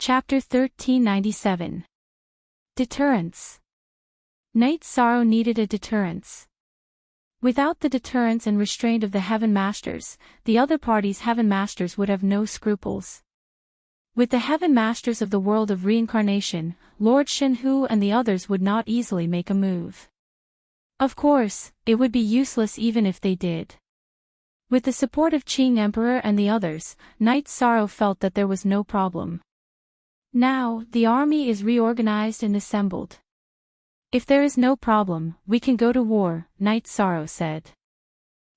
Chapter 1397. Deterrence. Knight Sorrow needed a deterrence. Without the deterrence and restraint of the Heaven Masters, the other party's Heaven Masters would have no scruples. With the Heaven Masters of the world of reincarnation, Lord Shenhu and the others would not easily make a move. Of course, it would be useless even if they did. With the support of Qing Emperor and the others, Knight Sorrow felt that there was no problem. Now, the army is reorganized and assembled. If there is no problem, we can go to war, Knight Sorrow said.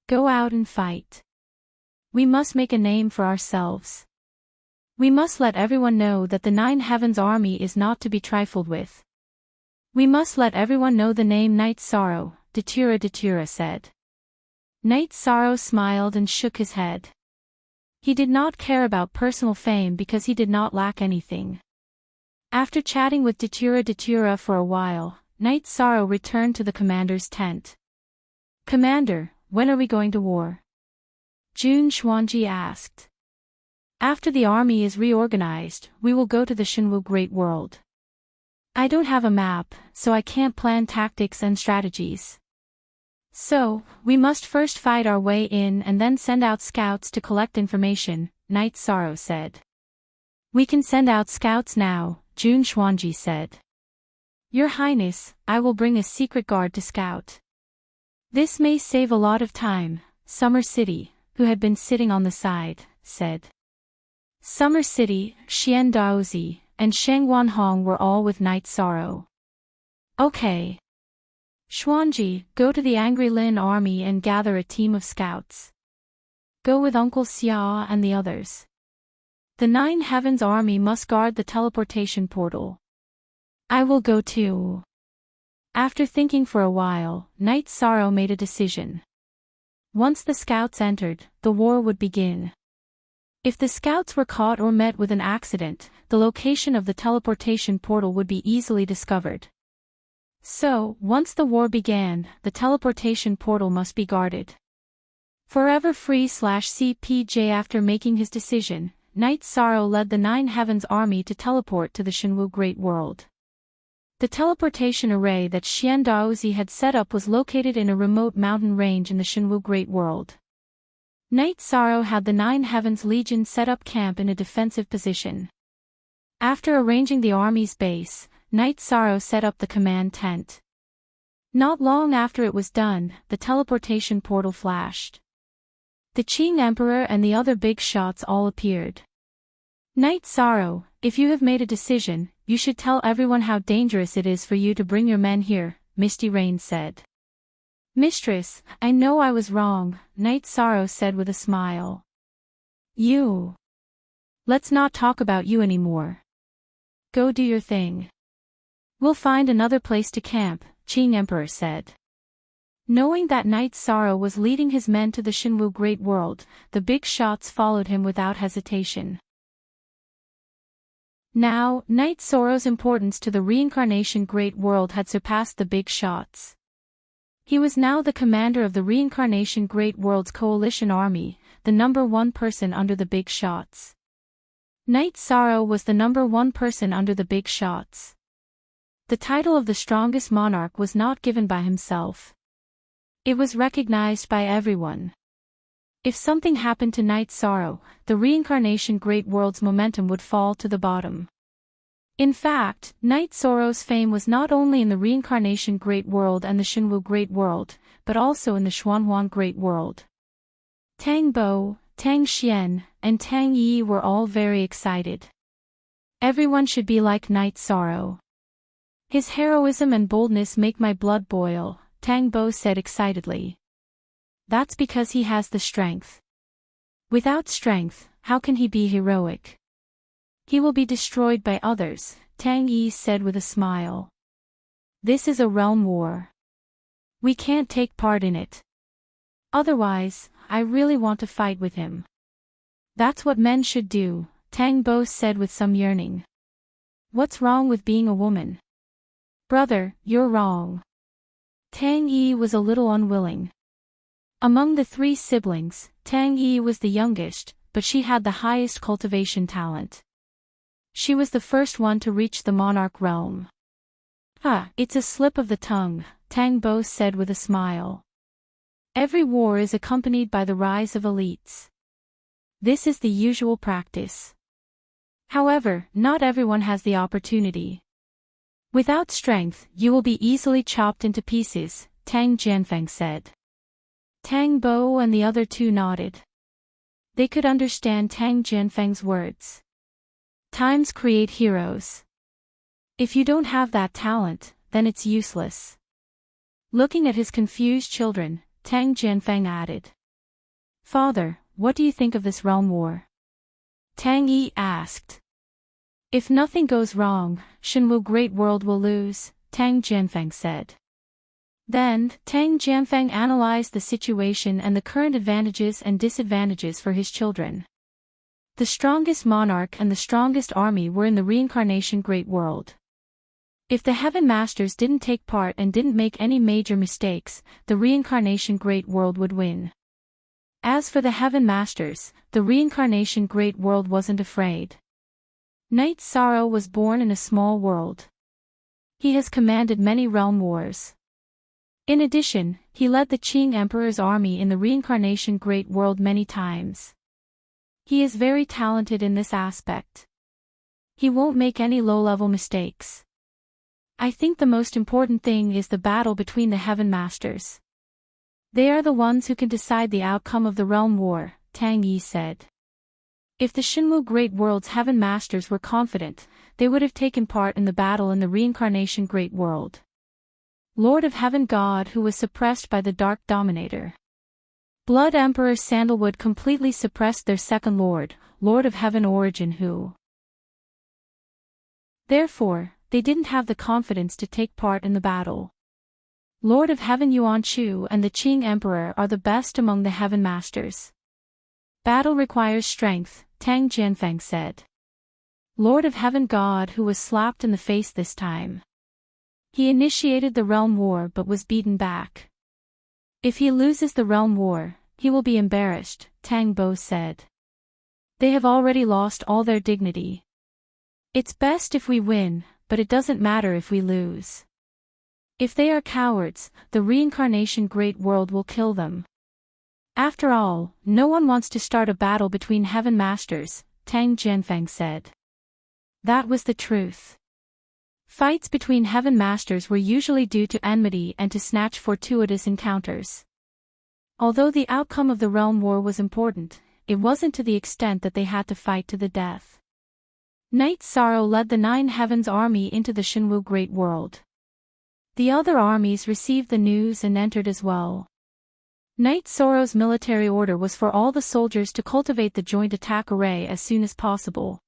Go out and fight. We must make a name for ourselves. We must let everyone know that the Nine Heavens army is not to be trifled with. We must let everyone know the name Knight Sorrow, Datura said. Knight Sorrow smiled and shook his head. He did not care about personal fame because he did not lack anything. After chatting with Datura for a while, Knight Sorrow returned to the commander's tent. Commander, when are we going to war? Jun Xuanji asked. After the army is reorganized, we will go to the Shenwu Great World. I don't have a map, so I can't plan tactics and strategies. So, we must first fight our way in and then send out scouts to collect information, Knight Sorrow said. We can send out scouts now, Jun Xuanji said. Your Highness, I will bring a secret guard to scout. This may save a lot of time, Summer City, who had been sitting on the side, said. Summer City, Xian Daozi, and Sheng Wanhong were all with Knight Sorrow. Okay. Xuanji, go to the Angry Lin army and gather a team of scouts. Go with Uncle Xia and the others. The Nine Heavens army must guard the teleportation portal. I will go too. After thinking for a while, Knight Sorrow made a decision. Once the scouts entered, the war would begin. If the scouts were caught or met with an accident, the location of the teleportation portal would be easily discovered. So, once the war began, the teleportation portal must be guarded. Forever Free/CPJ. After making his decision, Knight Sorrow led the Nine Heavens army to teleport to the Shenwu Great World. The teleportation array that Xian Daozi had set up was located in a remote mountain range in the Shenwu Great World. Knight Sorrow had the Nine Heavens Legion set up camp in a defensive position. After arranging the army's base, Knight Sorrow set up the command tent. Not long after it was done, the teleportation portal flashed. The Qing Emperor and the other big shots all appeared. Knight Sorrow, if you have made a decision, you should tell everyone how dangerous it is for you to bring your men here, Misty Rain said. Mistress, I know I was wrong, Knight Sorrow said with a smile. You. Let's not talk about you anymore. Go do your thing. We'll find another place to camp, Qing Emperor said. Knowing that Knight Sorrow was leading his men to the Shenwu Great World, the big shots followed him without hesitation. Now, Knight Sorrow's importance to the reincarnation Great World had surpassed the big shots. He was now the commander of the reincarnation Great World's coalition army, the number one person under the big shots. Knight Sorrow was the number one person under the big shots. The title of the strongest monarch was not given by himself. It was recognized by everyone. If something happened to Knight Sorrow, the reincarnation Great World's momentum would fall to the bottom. In fact, Knight Sorrow's fame was not only in the reincarnation Great World and the Shenwu Great World, but also in the Xuanhuan Great World. Tang Bo, Tang Xian, and Tang Yi were all very excited. Everyone should be like Knight Sorrow. His heroism and boldness make my blood boil, Tang Bo said excitedly. That's because he has the strength. Without strength, how can he be heroic? He will be destroyed by others, Tang Yi said with a smile. This is a realm war. We can't take part in it. Otherwise, I really want to fight with him. That's what men should do, Tang Bo said with some yearning. What's wrong with being a woman? Brother, you're wrong. Tang Yi was a little unwilling. Among the three siblings, Tang Yi was the youngest, but she had the highest cultivation talent. She was the first one to reach the monarch realm. Ah, it's a slip of the tongue, Tang Bo said with a smile. Every war is accompanied by the rise of elites. This is the usual practice. However, not everyone has the opportunity. Without strength, you will be easily chopped into pieces, Tang Jianfeng said. Tang Bo and the other two nodded. They could understand Tang Jianfeng's words. Times create heroes. If you don't have that talent, then it's useless. Looking at his confused children, Tang Jianfeng added. Father, what do you think of this realm war? Tang Yi asked. If nothing goes wrong, Shenwu Great World will lose, Tang Jianfeng said. Then, Tang Jianfeng analyzed the situation and the current advantages and disadvantages for his children. The strongest monarch and the strongest army were in the reincarnation Great World. If the Heaven Masters didn't take part and didn't make any major mistakes, the reincarnation Great World would win. As for the Heaven Masters, the reincarnation Great World wasn't afraid. Knight Sorrow was born in a small world. He has commanded many realm wars. In addition, he led the Qing Emperor's army in the reincarnation Great World many times. He is very talented in this aspect. He won't make any low-level mistakes. I think the most important thing is the battle between the Heaven Masters. They are the ones who can decide the outcome of the realm war, Tang Yi said. If the Shenwu Great World's Heaven Masters were confident, they would have taken part in the battle in the reincarnation Great World. Lord of Heaven God who was suppressed by the Dark Dominator. Blood Emperor Sandalwood completely suppressed their second Lord, Lord of Heaven Origin who. Therefore, they didn't have the confidence to take part in the battle. Lord of Heaven Yuan Chu and the Qing Emperor are the best among the Heaven Masters. Battle requires strength, Tang Jianfeng said. Lord of Heaven God who was slapped in the face this time. He initiated the realm war but was beaten back. If he loses the realm war, he will be embarrassed, Tang Bo said. They have already lost all their dignity. It's best if we win, but it doesn't matter if we lose. If they are cowards, the reincarnation Great World will kill them. After all, no one wants to start a battle between Heaven Masters, Tang Jianfeng said. That was the truth. Fights between Heaven Masters were usually due to enmity and to snatch fortuitous encounters. Although the outcome of the realm war was important, it wasn't to the extent that they had to fight to the death. Knight Sorrow led the Nine Heavens army into the Shenwu Great World. The other armies received the news and entered as well. Knight Sorrow's military order was for all the soldiers to cultivate the joint attack array as soon as possible.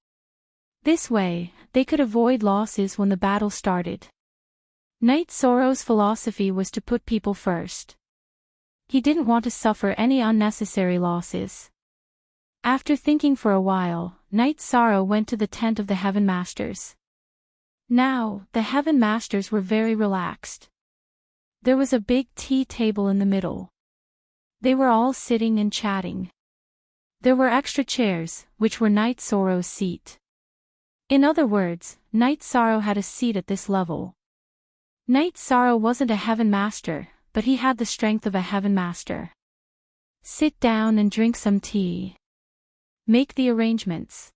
This way, they could avoid losses when the battle started. Knight Sorrow's philosophy was to put people first. He didn't want to suffer any unnecessary losses. After thinking for a while, Knight Sorrow went to the tent of the Heaven Masters. Now, the Heaven Masters were very relaxed. There was a big tea table in the middle. They were all sitting and chatting. There were extra chairs, which were Knight Sorrow's seat. In other words, Knight Sorrow had a seat at this level. Knight Sorrow wasn't a Heaven Master, but he had the strength of a Heaven Master. Sit down and drink some tea. Make the arrangements.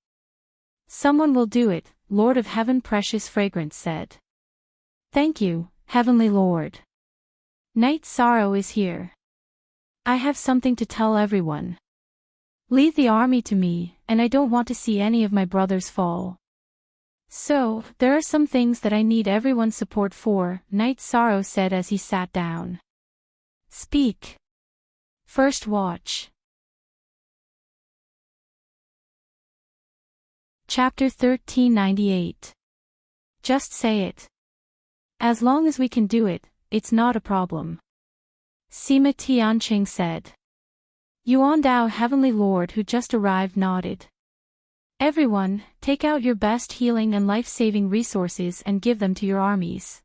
Someone will do it, Lord of Heaven Precious Fragrance said. Thank you, Heavenly Lord. Knight Sorrow is here. I have something to tell everyone. Leave the army to me, and I don't want to see any of my brothers fall. So, there are some things that I need everyone's support for, Knight Sorrow said as he sat down. Speak. First watch. Chapter 1398. Just say it. As long as we can do it, it's not a problem. Sima Tianqing said. Yuan Dao Heavenly Lord who just arrived nodded. Everyone, take out your best healing and life-saving resources and give them to your armies.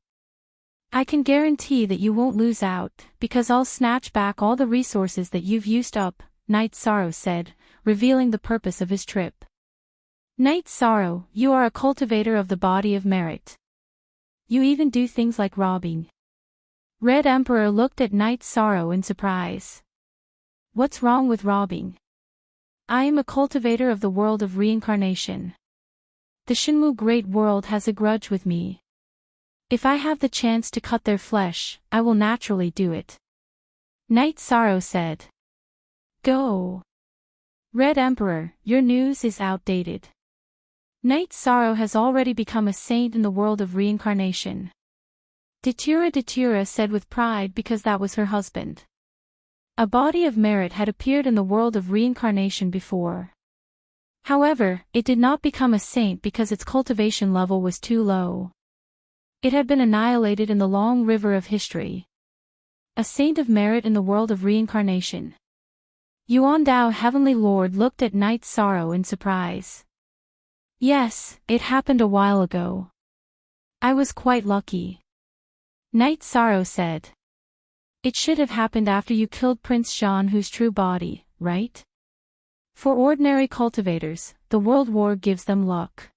I can guarantee that you won't lose out, because I'll snatch back all the resources that you've used up, Knight Sorrow said, revealing the purpose of his trip. Night Sorrow, you are a cultivator of the body of merit. You even do things like robbing. Red Emperor looked at Night Sorrow in surprise. What's wrong with robbing? I am a cultivator of the world of reincarnation. The Shinmu Great World has a grudge with me. If I have the chance to cut their flesh, I will naturally do it. Night Sorrow said. Go. Red Emperor, your news is outdated. Night Sorrow has already become a saint in the world of reincarnation. Datura said with pride because that was her husband. A body of merit had appeared in the world of reincarnation before. However, it did not become a saint because its cultivation level was too low. It had been annihilated in the long river of history. A saint of merit in the world of reincarnation. Yuandao Heavenly Lord looked at Night Sorrow in surprise. Yes, it happened a while ago. I was quite lucky. Night Sorrow said. It should have happened after you killed Prince Jeanhu's true body, right? For ordinary cultivators, the world war gives them luck.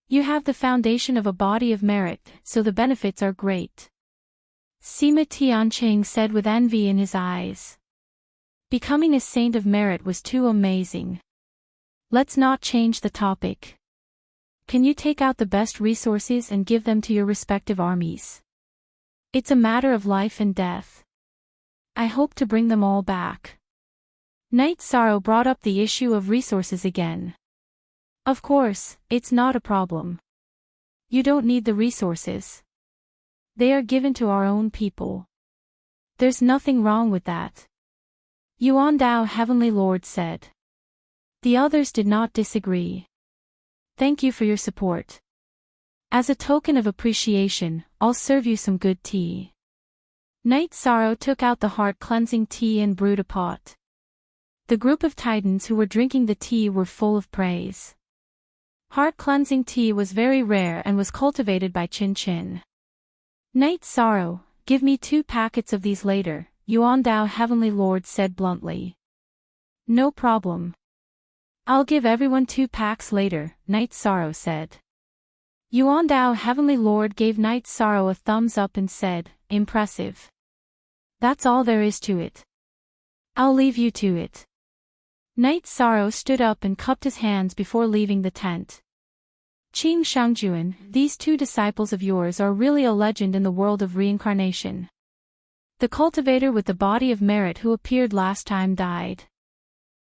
You have the foundation of a body of merit, so the benefits are great. Sima Tianqing said with envy in his eyes. Becoming a saint of merit was too amazing. Let's not change the topic. Can you take out the best resources and give them to your respective armies? It's a matter of life and death. I hope to bring them all back. Night Sorrow brought up the issue of resources again. Of course, it's not a problem. You don't need the resources. They are given to our own people. There's nothing wrong with that. Yuandao Heavenly Lord said. The others did not disagree. Thank you for your support. As a token of appreciation, I'll serve you some good tea. Night Sorrow took out the heart-cleansing tea and brewed a pot. The group of titans who were drinking the tea were full of praise. Heart-cleansing tea was very rare and was cultivated by Chin Chin. Night Sorrow, give me 2 packets of these later, Yuandao Heavenly Lord said bluntly. No problem. I'll give everyone 2 packs later, Night Sorrow said. Yuandao Heavenly Lord gave Night Sorrow a thumbs up and said, impressive. That's all there is to it. I'll leave you to it. Night Sorrow stood up and cupped his hands before leaving the tent. Qing Shangjuan, these 2 disciples of yours are really a legend in the world of reincarnation. The cultivator with the body of merit who appeared last time died.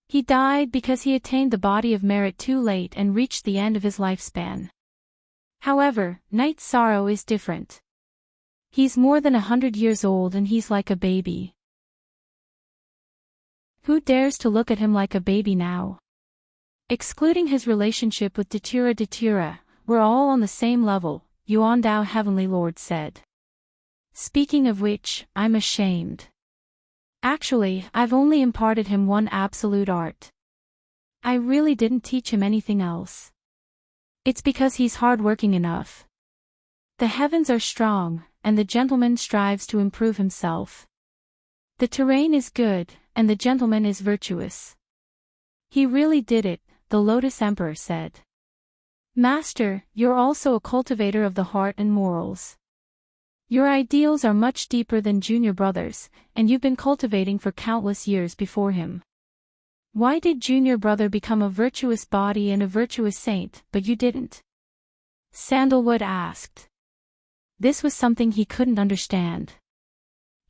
He died because he attained the body of merit too late and reached the end of his lifespan. However, Night Sorrow is different. He's more than 100 years old and he's like a baby. Who dares to look at him like a baby now? Excluding his relationship with Datura, we're all on the same level, Yuandao Heavenly Lord said. Speaking of which, I'm ashamed. Actually, I've only imparted him one absolute art. I really didn't teach him anything else. It's because he's hardworking enough. The heavens are strong, and the gentleman strives to improve himself. The terrain is good, and the gentleman is virtuous. He really did it, the Lotus Emperor said. Master, you're also a cultivator of the heart and morals. Your ideals are much deeper than Junior Brother's, and you've been cultivating for countless years before him. Why did Junior Brother become a virtuous body and a virtuous saint, but you didn't? Sandalwood asked. This was something he couldn't understand.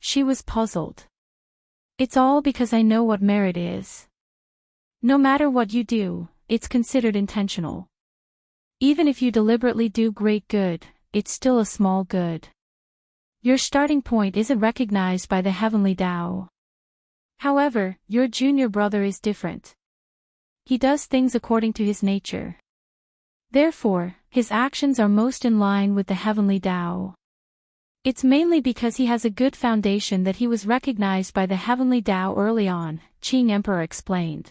She was puzzled. It's all because I know what merit is. No matter what you do, it's considered intentional. Even if you deliberately do great good, it's still a small good. Your starting point isn't recognized by the heavenly Tao. However, your Junior Brother is different. He does things according to his nature. Therefore, his actions are most in line with the heavenly Tao. It's mainly because he has a good foundation that he was recognized by the heavenly Tao early on, Qing Emperor explained.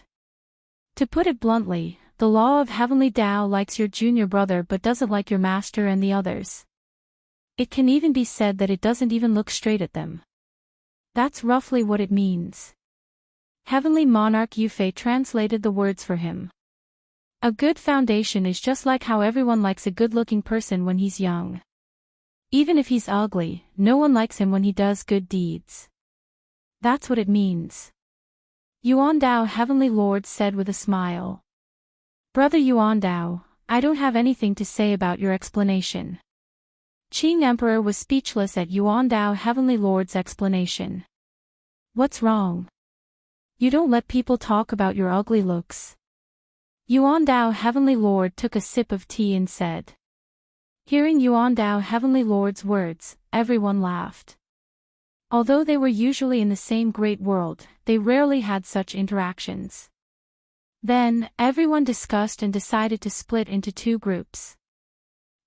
To put it bluntly, the law of heavenly Tao likes your Junior Brother but doesn't like your master and the others. It can even be said that it doesn't even look straight at them. That's roughly what it means. Heavenly Monarch Yufei translated the words for him. A good foundation is just like how everyone likes a good-looking person when he's young. Even if he's ugly, no one likes him when he does good deeds. That's what it means. Yuan Dao, Heavenly Lord, said with a smile. Brother Yuan Dao, I don't have anything to say about your explanation. Qing Emperor was speechless at Yuan Dao, Heavenly Lord's explanation. What's wrong? You don't let people talk about your ugly looks. Yuan Dao, Heavenly Lord, took a sip of tea and said. Hearing Yuan Dao, Heavenly Lord's words, everyone laughed. Although they were usually in the same great world, they rarely had such interactions. Then, everyone discussed and decided to split into two groups.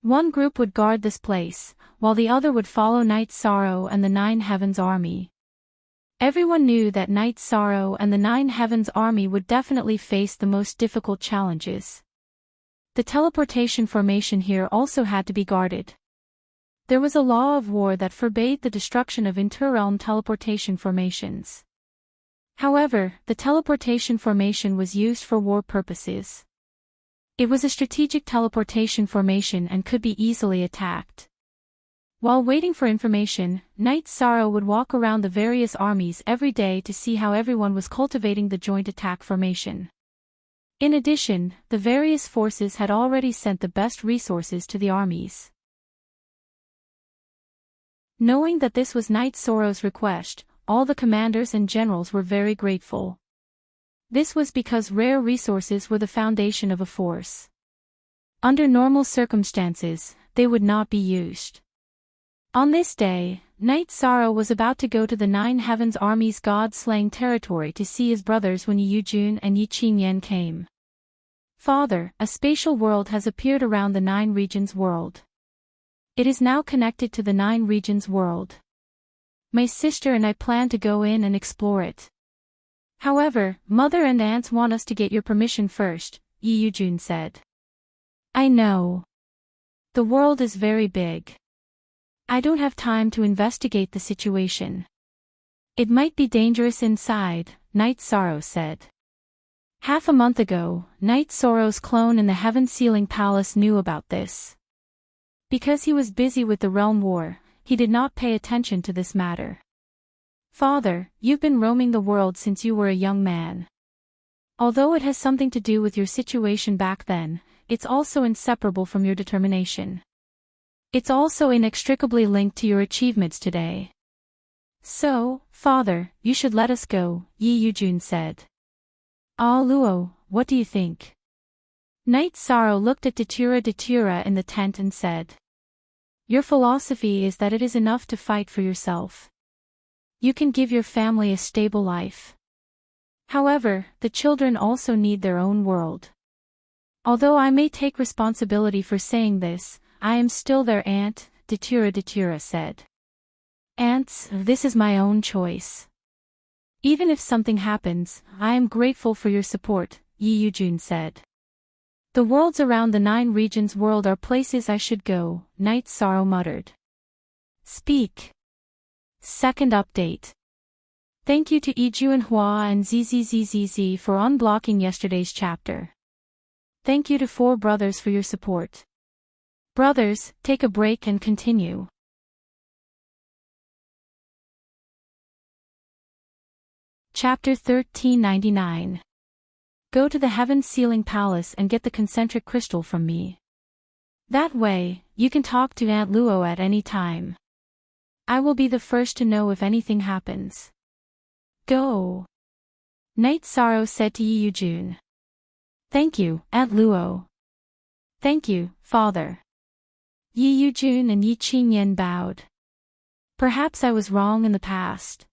One group would guard this place, while the other would follow Night Sorrow and the Nine Heavens Army. Everyone knew that Night Sorrow and the Nine Heavens Army would definitely face the most difficult challenges. The teleportation formation here also had to be guarded. There was a law of war that forbade the destruction of interrealm teleportation formations. However, the teleportation formation was used for war purposes. It was a strategic teleportation formation and could be easily attacked. While waiting for information, Night Sorrow would walk around the various armies every day to see how everyone was cultivating the joint attack formation. In addition, the various forces had already sent the best resources to the armies. Knowing that this was Night Sorrow's request, all the commanders and generals were very grateful. This was because rare resources were the foundation of a force. Under normal circumstances, they would not be used. On this day, Night Sorrow was about to go to the Nine Heavens Army's god-slaying territory to see his brothers when Yi Yujun and Yi Qingyan came. Father, a spatial world has appeared around the Nine Regions world. It is now connected to the Nine Regions world. My sister and I plan to go in and explore it. However, Mother and aunts want us to get your permission first, Yi Yujun said. I know. The world is very big. I don't have time to investigate the situation. It might be dangerous inside, Night Sorrow said. Half a month ago, Night Sorrow's clone in the Heaven Sealing Palace knew about this. Because he was busy with the Realm War, he did not pay attention to this matter. Father, you've been roaming the world since you were a young man. Although it has something to do with your situation back then, it's also inseparable from your determination. It's also inextricably linked to your achievements today. So, Father, you should let us go, Yi Yujun said. Ah Luo, what do you think? Night Sorrow looked at Datura in the tent and said. Your philosophy is that it is enough to fight for yourself. You can give your family a stable life. However, the children also need their own world. Although I may take responsibility for saying this, I am still their aunt, Datura said. Aunts, this is my own choice. Even if something happens, I am grateful for your support, Yi Yujun said. The worlds around the Nine Regions world are places I should go, Night Sorrow muttered. Speak. Second update. Thank you to Yijuan Hua and ZZZZZ for unblocking yesterday's chapter. Thank you to 4 brothers for your support. Brothers, take a break and continue. Chapter 1399. Go to the Heaven Sealing Palace and get the concentric crystal from me. That way, you can talk to Aunt Luo at any time. I will be the first to know if anything happens. Go. Night Sorrow said to Yi Yujun. Thank you, Aunt Luo. Thank you, Father. Yi Yujun and Yi Qingyan bowed. Perhaps I was wrong in the past.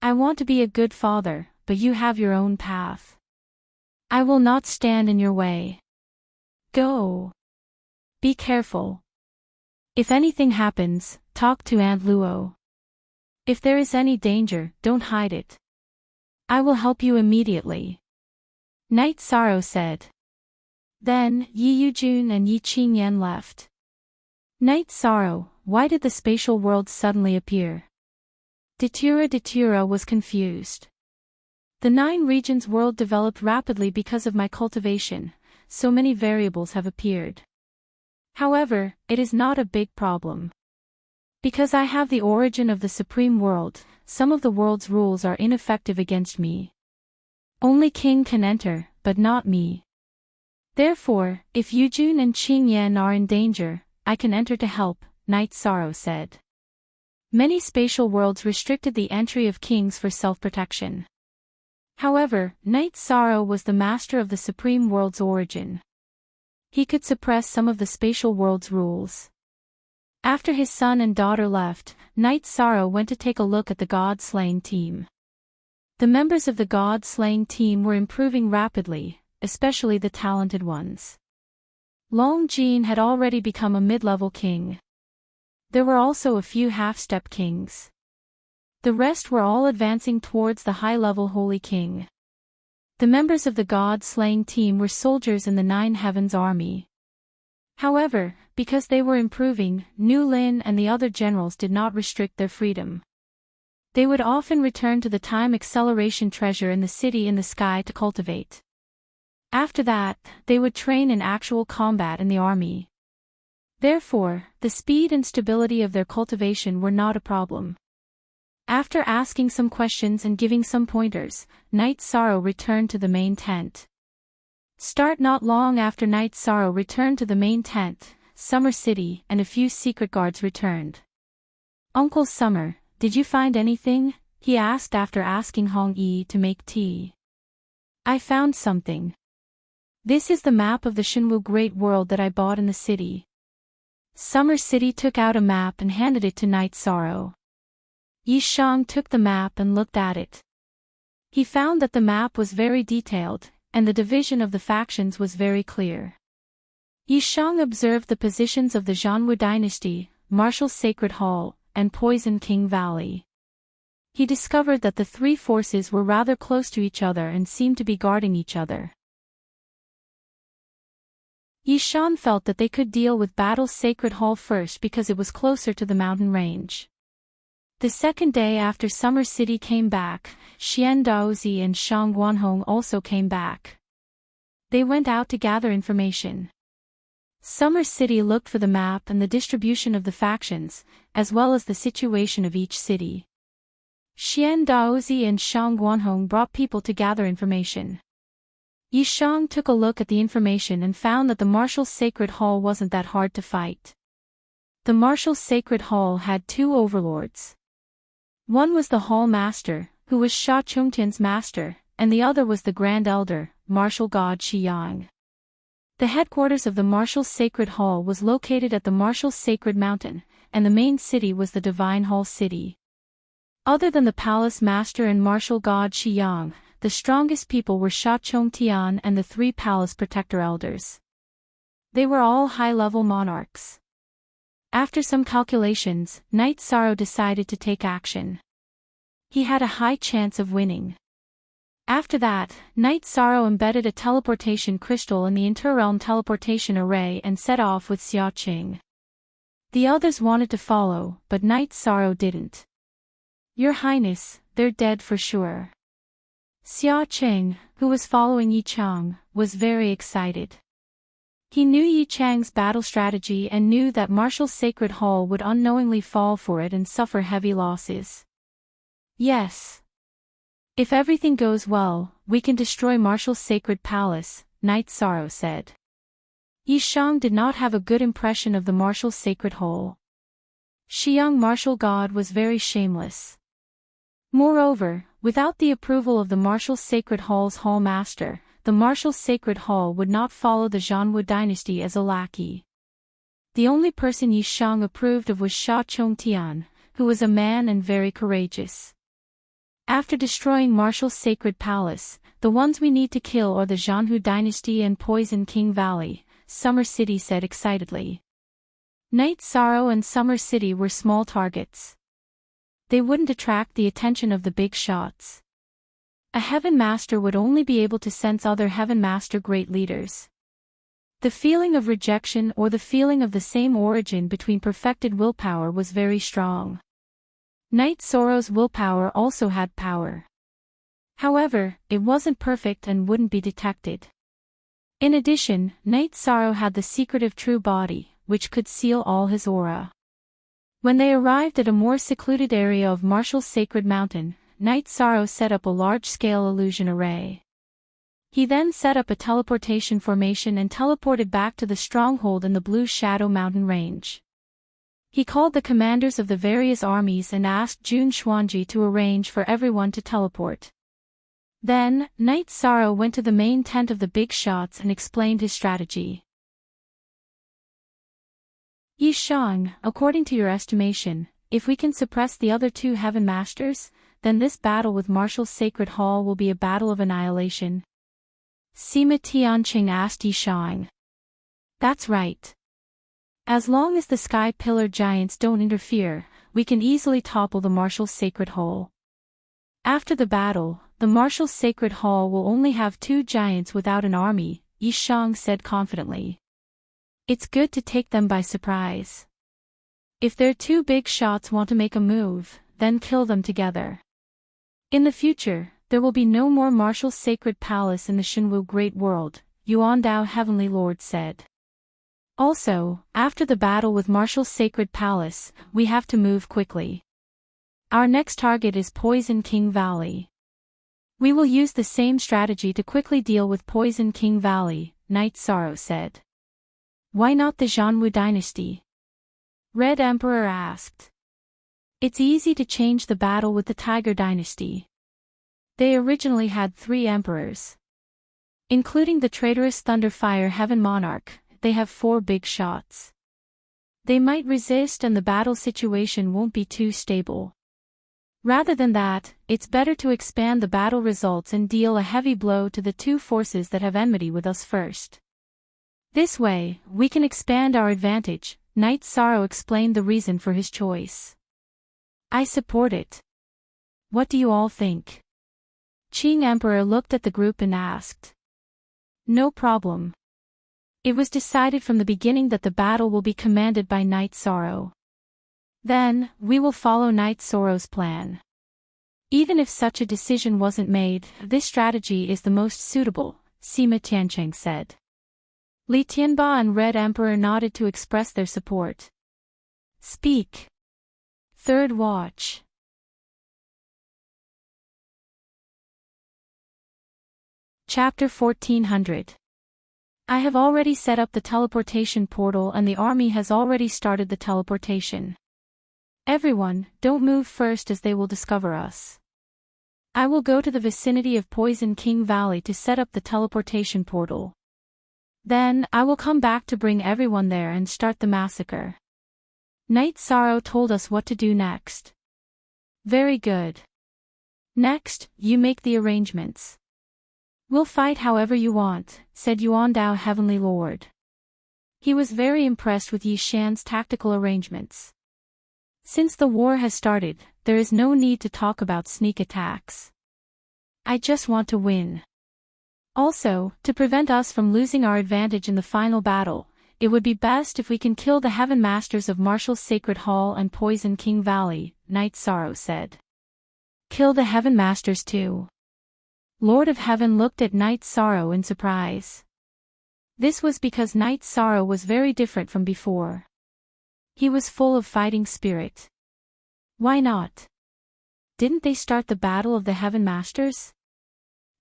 I want to be a good father, but you have your own path. I will not stand in your way. Go. Be careful. If anything happens, talk to Aunt Luo. If there is any danger, don't hide it. I will help you immediately. Night Sorrow said. Then, Yi Yujun and Yi Qingyan left. Night Sorrow, why did the spatial world suddenly appear? Datura was confused. The Nine Regions world developed rapidly because of my cultivation, so many variables have appeared. However, it is not a big problem. Because I have the origin of the supreme world, some of the world's rules are ineffective against me. Only king can enter, but not me. Therefore, if Yujun and Qingyan are in danger, I can enter to help, Night Sorrow said. Many spatial worlds restricted the entry of kings for self-protection. However, Night Sorrow was the master of the supreme world's origin. He could suppress some of the spatial world's rules. After his son and daughter left, Night Sorrow went to take a look at the god-slaying team. The members of the god-slaying team were improving rapidly, especially the talented ones. Long Jin had already become a mid-level king. There were also a few half-step kings. The rest were all advancing towards the high-level Holy King. The members of the god-slaying team were soldiers in the Nine Heavens army. However, because they were improving, Nu Lin and the other generals did not restrict their freedom. They would often return to the time acceleration treasure in the city in the sky to cultivate. After that, they would train in actual combat in the army. Therefore, the speed and stability of their cultivation were not a problem. After asking some questions and giving some pointers, Night Sorrow returned to the main tent. Not long after Night Sorrow returned to the main tent, Summer City and a few secret guards returned. Uncle Summer, did you find anything? He asked after asking Hong Yi to make tea. I found something. This is the map of the Shenwu Great World that I bought in the city. Summer City took out a map and handed it to Night Sorrow. Yi Shang took the map and looked at it. He found that the map was very detailed, and the division of the factions was very clear. Yi Shang observed the positions of the Zhanwu dynasty, Martial's Sacred Hall, and Poison King Valley. He discovered that the three forces were rather close to each other and seemed to be guarding each other. Yi Shang felt that they could deal with Battle's Sacred Hall first because it was closer to the mountain range. The second day after Summer City came back, Xian Daozi and Shang Guanhong also came back. They went out to gather information. Summer City looked for the map and the distribution of the factions, as well as the situation of each city. Xian Daozi and Shang Guanhong brought people to gather information. Yi Shang took a look at the information and found that the Martial's Sacred Hall wasn't that hard to fight. The Martial's Sacred Hall had two overlords. One was the Hall Master, who was Sha Chongtian's master, and the other was the Grand Elder, Martial God Xiyang. The headquarters of the Martial's Sacred Hall was located at the Martial's Sacred Mountain, and the main city was the Divine Hall City. Other than the Palace Master and Martial God Xiyang, the strongest people were Sha Chongtian and the three Palace Protector Elders. They were all high-level monarchs. After some calculations, Night Sorrow decided to take action. He had a high chance of winning. After that, Night Sorrow embedded a teleportation crystal in the interrealm teleportation array and set off with Xia Qing. The others wanted to follow, but Night Sorrow didn't. Your Highness, they're dead for sure. Xia Qing, who was following Yi Chang, was very excited. He knew Yi Chang's battle strategy and knew that Martial's Sacred Hall would unknowingly fall for it and suffer heavy losses. Yes. If everything goes well, we can destroy Martial's Sacred Palace, Night Sorrow said. Yi Shang did not have a good impression of the Martial's Sacred Hall. Xiang Martial God was very shameless. Moreover, without the approval of the Martial's Sacred Hall's Hall Master, the Martial's Sacred Hall would not follow the Zhanwu dynasty as a lackey. The only person Yi Shang approved of was Sha Chongtian, who was a man and very courageous. After destroying Martial's Sacred Palace, the ones we need to kill are the Zhanwu dynasty and Poison King Valley, Summer City said excitedly. Night Sorrow and Summer City were small targets. They wouldn't attract the attention of the big shots. A Heaven Master would only be able to sense other Heaven Master great leaders. The feeling of rejection or the feeling of the same origin between perfected willpower was very strong. Night Sorrow's willpower also had power. However, it wasn't perfect and wouldn't be detected. In addition, Night Sorrow had the secretive true body, which could seal all his aura. When they arrived at a more secluded area of Marshall's Sacred Mountain, Night Sorrow set up a large-scale illusion array. He then set up a teleportation formation and teleported back to the stronghold in the Blue Shadow Mountain range. He called the commanders of the various armies and asked Jun Xuanji to arrange for everyone to teleport. Then, Night Sorrow went to the main tent of the Big Shots and explained his strategy. Yi Shang, according to your estimation, if we can suppress the other two Heaven Masters, then this battle with Marshall's Sacred Hall will be a battle of annihilation. Sima Tianqing asked Yi Shang. That's right. As long as the Sky Pillar Giants don't interfere, we can easily topple the Marshall's Sacred Hall. After the battle, the Marshall's Sacred Hall will only have 2 giants without an army, Yi Shang said confidently. It's good to take them by surprise. If their 2 big shots want to make a move, then kill them together. In the future, there will be no more Marshall's Sacred Palace in the Shenwu Great World, Yuandao Heavenly Lord said. Also, after the battle with Marshall's Sacred Palace, we have to move quickly. Our next target is Poison King Valley. We will use the same strategy to quickly deal with Poison King Valley, Night Sorrow said. Why not the Zhanwu dynasty? Red Emperor asked. It's easy to change the battle with the Tiger dynasty. They originally had 3 emperors. Including the traitorous Thunderfire Heaven Monarch, they have 4 big shots. They might resist and the battle situation won't be too stable. Rather than that, it's better to expand the battle results and deal a heavy blow to the 2 forces that have enmity with us first. This way, we can expand our advantage, Night Sorrow explained the reason for his choice. I support it. What do you all think? Qing Emperor looked at the group and asked. No problem. It was decided from the beginning that the battle will be commanded by Night Sorrow. Then, we will follow Night Sorrow's plan. Even if such a decision wasn't made, this strategy is the most suitable, Sima Tianqing said. Li Tianba and Red Emperor nodded to express their support. Speak. Third Watch. Chapter 1400. I have already set up the teleportation portal and the army has already started the teleportation. Everyone, don't move first as they will discover us. I will go to the vicinity of Poison King Valley to set up the teleportation portal. Then, I will come back to bring everyone there and start the massacre. Night Sorrow told us what to do next. Very good. Next, you make the arrangements. We'll fight however you want, said Yuandao Heavenly Lord. He was very impressed with Yi Shan's tactical arrangements. Since the war has started, there is no need to talk about sneak attacks. I just want to win. Also, to prevent us from losing our advantage in the final battle, it would be best if we can kill the Heaven Masters of Marshall's Sacred Hall and Poison King Valley, Night Sorrow said. Kill the Heaven Masters too. Lord of Heaven looked at Night Sorrow in surprise. This was because Night Sorrow was very different from before. He was full of fighting spirit. Why not? Didn't they start the battle of the Heaven Masters?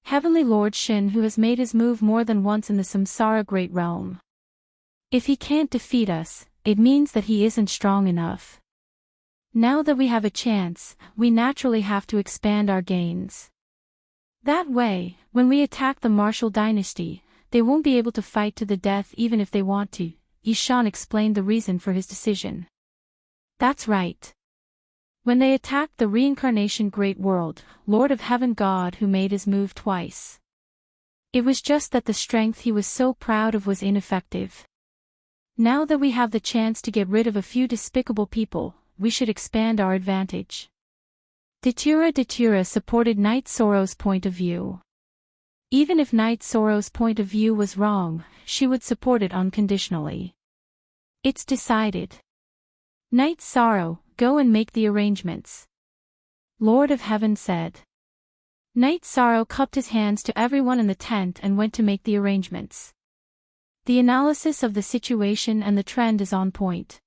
Heavenly Lord Shin who has made his move more than once in the Samsara Great Realm. If he can't defeat us, it means that he isn't strong enough. Now that we have a chance, we naturally have to expand our gains. That way, when we attack the Marshall dynasty, they won't be able to fight to the death even if they want to. Yi Shan explained the reason for his decision. That's right. When they attacked the Reincarnation Great World, Lord of Heaven God who made his move twice. It was just that the strength he was so proud of was ineffective. Now that we have the chance to get rid of a few despicable people, we should expand our advantage. Datura supported Night Sorrow's point of view. Even if Night Sorrow's point of view was wrong, she would support it unconditionally. It's decided. Night Sorrow, go and make the arrangements. Lord of Heaven said. Night Sorrow cupped his hands to everyone in the tent and went to make the arrangements. The analysis of the situation and the trend is on point.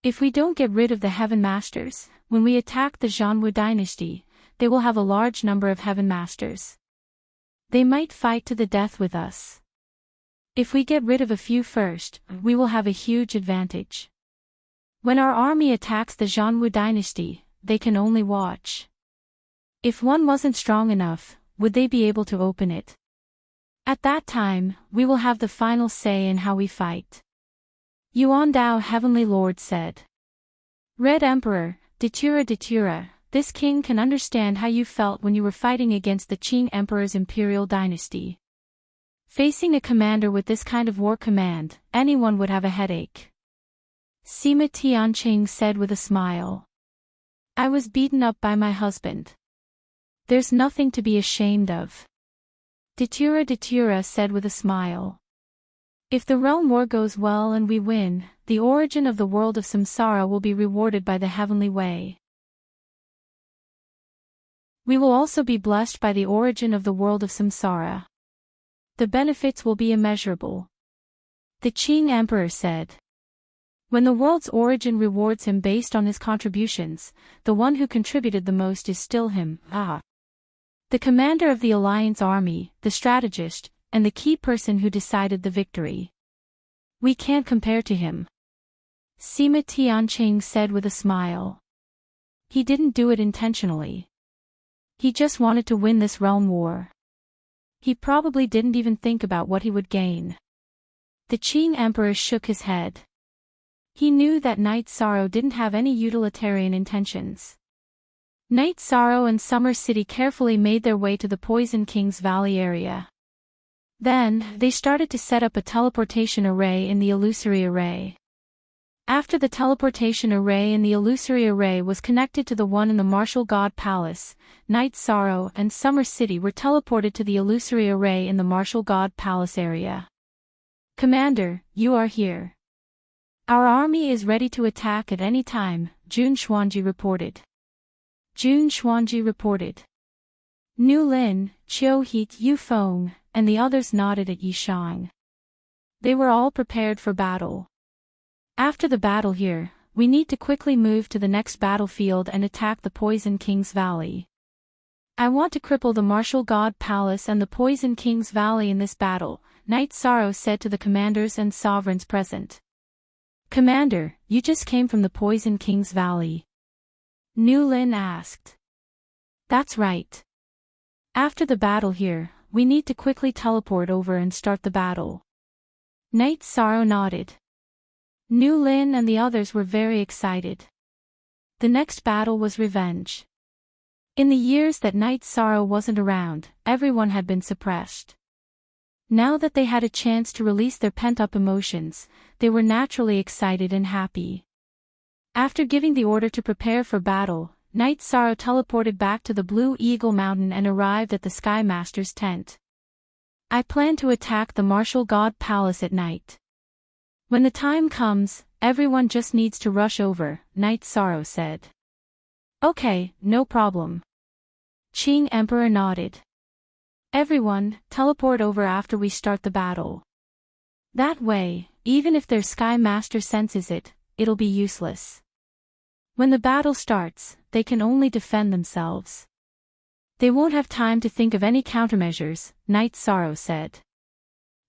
If we don't get rid of the Heaven Masters, when we attack the Zhanwu dynasty, they will have a large number of Heaven Masters. They might fight to the death with us. If we get rid of a few first, we will have a huge advantage. When our army attacks the Zhanwu dynasty, they can only watch. If one wasn't strong enough, would they be able to open it? At that time, we will have the final say in how we fight. Yuan Dao Heavenly Lord said. Red Emperor, Datura, this king can understand how you felt when you were fighting against the Qing Emperor's imperial dynasty. Facing a commander with this kind of war command, anyone would have a headache. Sima Tianqing said with a smile. I was beaten up by my husband. There's nothing to be ashamed of. Datura said with a smile. If the realm war goes well and we win, the origin of the world of samsara will be rewarded by the heavenly way. We will also be blessed by the origin of the world of samsara. The benefits will be immeasurable. The Qing Emperor said. When the world's origin rewards him based on his contributions, the one who contributed the most is still him. The commander of the alliance army, the strategist, and the key person who decided the victory. We can't compare to him. Sima Tianqing said with a smile. He didn't do it intentionally. He just wanted to win this realm war. He probably didn't even think about what he would gain. The Qing Emperor shook his head. He knew that Night Sorrow didn't have any utilitarian intentions. Night Sorrow and Summer City carefully made their way to the Poison King's Valley area. Then, they started to set up a teleportation array in the illusory array. After the teleportation array in the illusory array was connected to the one in the Martial God Palace, Night Sorrow and Summer City were teleported to the illusory array in the Martial God Palace area. Commander, you are here. Our army is ready to attack at any time, Jun Xuanji reported. Nu Lin, Qiu Heat Yu Feng, and the others nodded at Yishang. They were all prepared for battle. After the battle here, we need to quickly move to the next battlefield and attack the Poison King's Valley. I want to cripple the Martial God Palace and the Poison King's Valley in this battle, Night Sorrow said to the commanders and sovereigns present. Commander, you just came from the Poison King's Valley. Nu Lin asked. That's right. After the battle here, we need to quickly teleport over and start the battle. Night Sorrow nodded. Nu Lin and the others were very excited. The next battle was revenge. In the years that Night Sorrow wasn't around, everyone had been suppressed. Now that they had a chance to release their pent-up emotions, they were naturally excited and happy. After giving the order to prepare for battle, Night Sorrow teleported back to the Blue Eagle Mountain and arrived at the Sky Master's tent. I plan to attack the Martial God Palace at night. When the time comes, everyone just needs to rush over, Night Sorrow said. Okay, no problem. Qing Emperor nodded. Everyone, teleport over after we start the battle. That way, even if their Sky Master senses it, it'll be useless. When the battle starts, they can only defend themselves. They won't have time to think of any countermeasures, Night Sorrow said.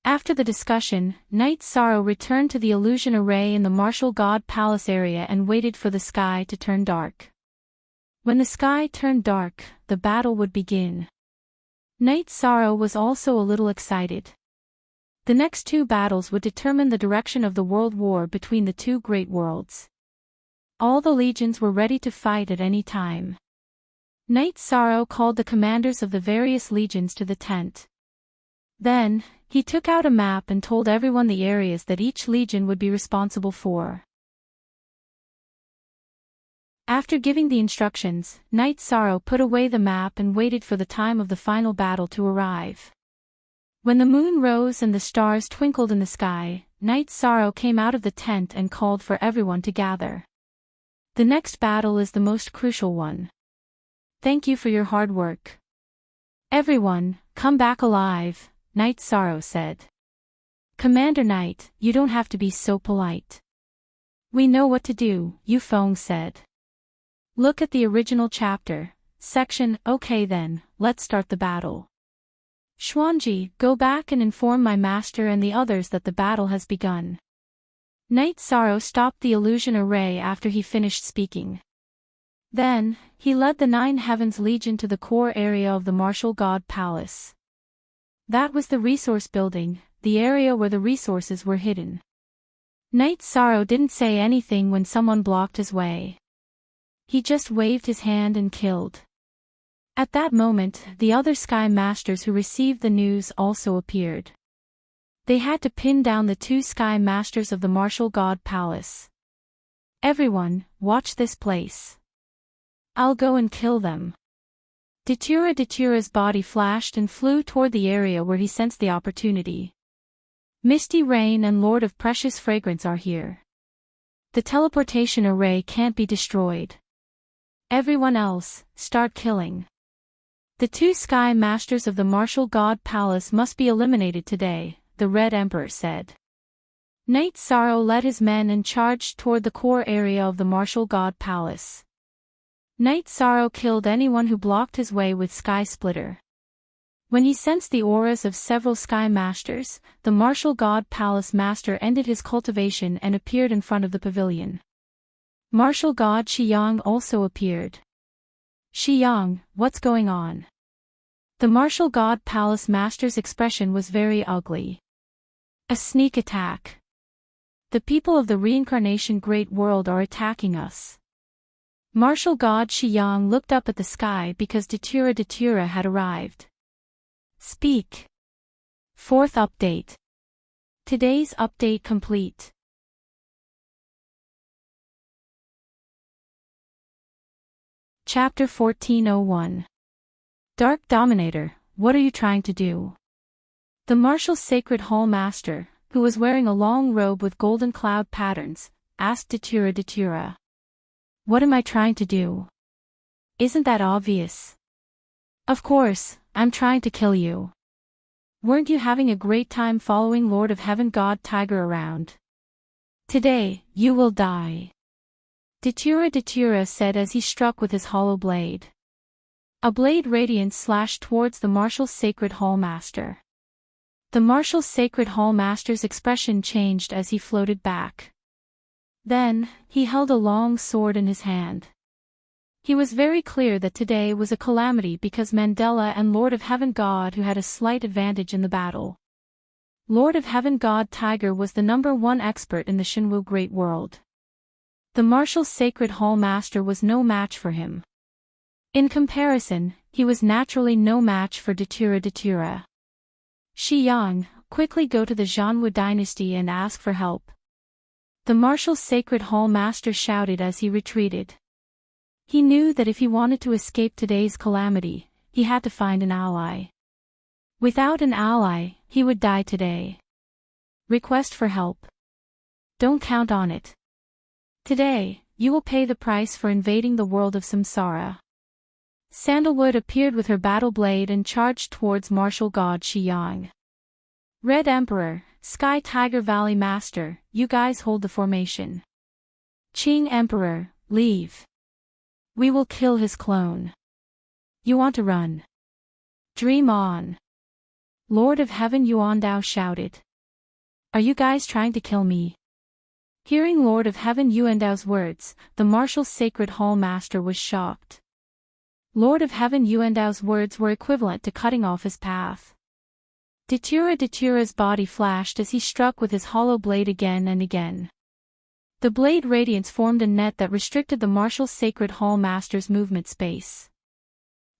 After the discussion, Night Sorrow returned to the illusion array in the Martial God Palace area and waited for the sky to turn dark. When the sky turned dark, the battle would begin. Night Sorrow was also a little excited. The next two battles would determine the direction of the world war between the two great worlds. All the legions were ready to fight at any time. Night Sorrow called the commanders of the various legions to the tent. Then, he took out a map and told everyone the areas that each legion would be responsible for. After giving the instructions, Night Sorrow put away the map and waited for the time of the final battle to arrive. When the moon rose and the stars twinkled in the sky, Night Sorrow came out of the tent and called for everyone to gather. The next battle is the most crucial one. Thank you for your hard work. Everyone, come back alive, Night Sorrow said. Commander Knight, you don't have to be so polite. We know what to do, Yu Feng said. Look at the original chapter, section. Okay then, let's start the battle. Xuanji, go back and inform my master and the others that the battle has begun. Knight Sorrow stopped the illusion array after he finished speaking. Then, he led the Nine Heavens Legion to the core area of the Martial God Palace. That was the resource building, the area where the resources were hidden. Knight Sorrow didn't say anything when someone blocked his way. He just waved his hand and killed. At that moment, the other Sky Masters who received the news also appeared. They had to pin down the two Sky Masters of the Martial God Palace. Everyone, watch this place. I'll go and kill them. Datura's body flashed and flew toward the area where he sensed the opportunity. Misty Rain and Lord of Precious Fragrance are here. The teleportation array can't be destroyed. Everyone else, start killing. The two Sky Masters of the Martial God Palace must be eliminated today, the Red Emperor said. Knight Sorrow led his men and charged toward the core area of the Martial God Palace. Knight Sorrow killed anyone who blocked his way with Sky Splitter. When he sensed the auras of several Sky Masters, the Martial God Palace Master ended his cultivation and appeared in front of the pavilion. Martial God Shiyang also appeared. Shiyang, what's going on? The Martial God Palace Master's expression was very ugly. A sneak attack. The people of the Reincarnation Great World are attacking us. Martial God Shiyang looked up at the sky because Datura had arrived. Speak. Fourth update. Today's update complete. Chapter 1401. Dark Dominator, what are you trying to do? The Martial Sacred Hall Master, who was wearing a long robe with golden cloud patterns, asked Datura. What am I trying to do? Isn't that obvious? Of course, I'm trying to kill you. Weren't you having a great time following Lord of Heaven God Tiger around? Today, you will die. Datura said as he struck with his hollow blade. A blade radiance slashed towards the Martial Sacred Hall Master. The Martial Sacred Hall Master's expression changed as he floated back. Then, he held a long sword in his hand. He was very clear that today was a calamity because Mandela and Lord of Heaven God who had a slight advantage in the battle. Lord of Heaven God Tiger was the #1 expert in the Shenwu Great World. The Martial Sacred Hall Master was no match for him. In comparison, he was naturally no match for Datura. Shiyang, quickly go to the Zhanwu dynasty and ask for help. The Martial Sacred Hall Master shouted as he retreated. He knew that if he wanted to escape today's calamity, he had to find an ally. Without an ally, he would die today. Request for help. Don't count on it. Today, you will pay the price for invading the world of Samsara. Sandalwood appeared with her battle blade and charged towards Martial God Shiyang. Red Emperor, Sky Tiger Valley Master, you guys hold the formation. Qing Emperor, leave. We will kill his clone. You want to run? Dream on. Lord of Heaven Yuandao shouted. Are you guys trying to kill me? Hearing Lord of Heaven Yuandao's words, the Martial Sacred Hall Master was shocked. Lord of Heaven Yuandao's words were equivalent to cutting off his path. Datura's body flashed as he struck with his hollow blade again and again. The blade radiance formed a net that restricted the Martial Sacred Hall Master's movement space.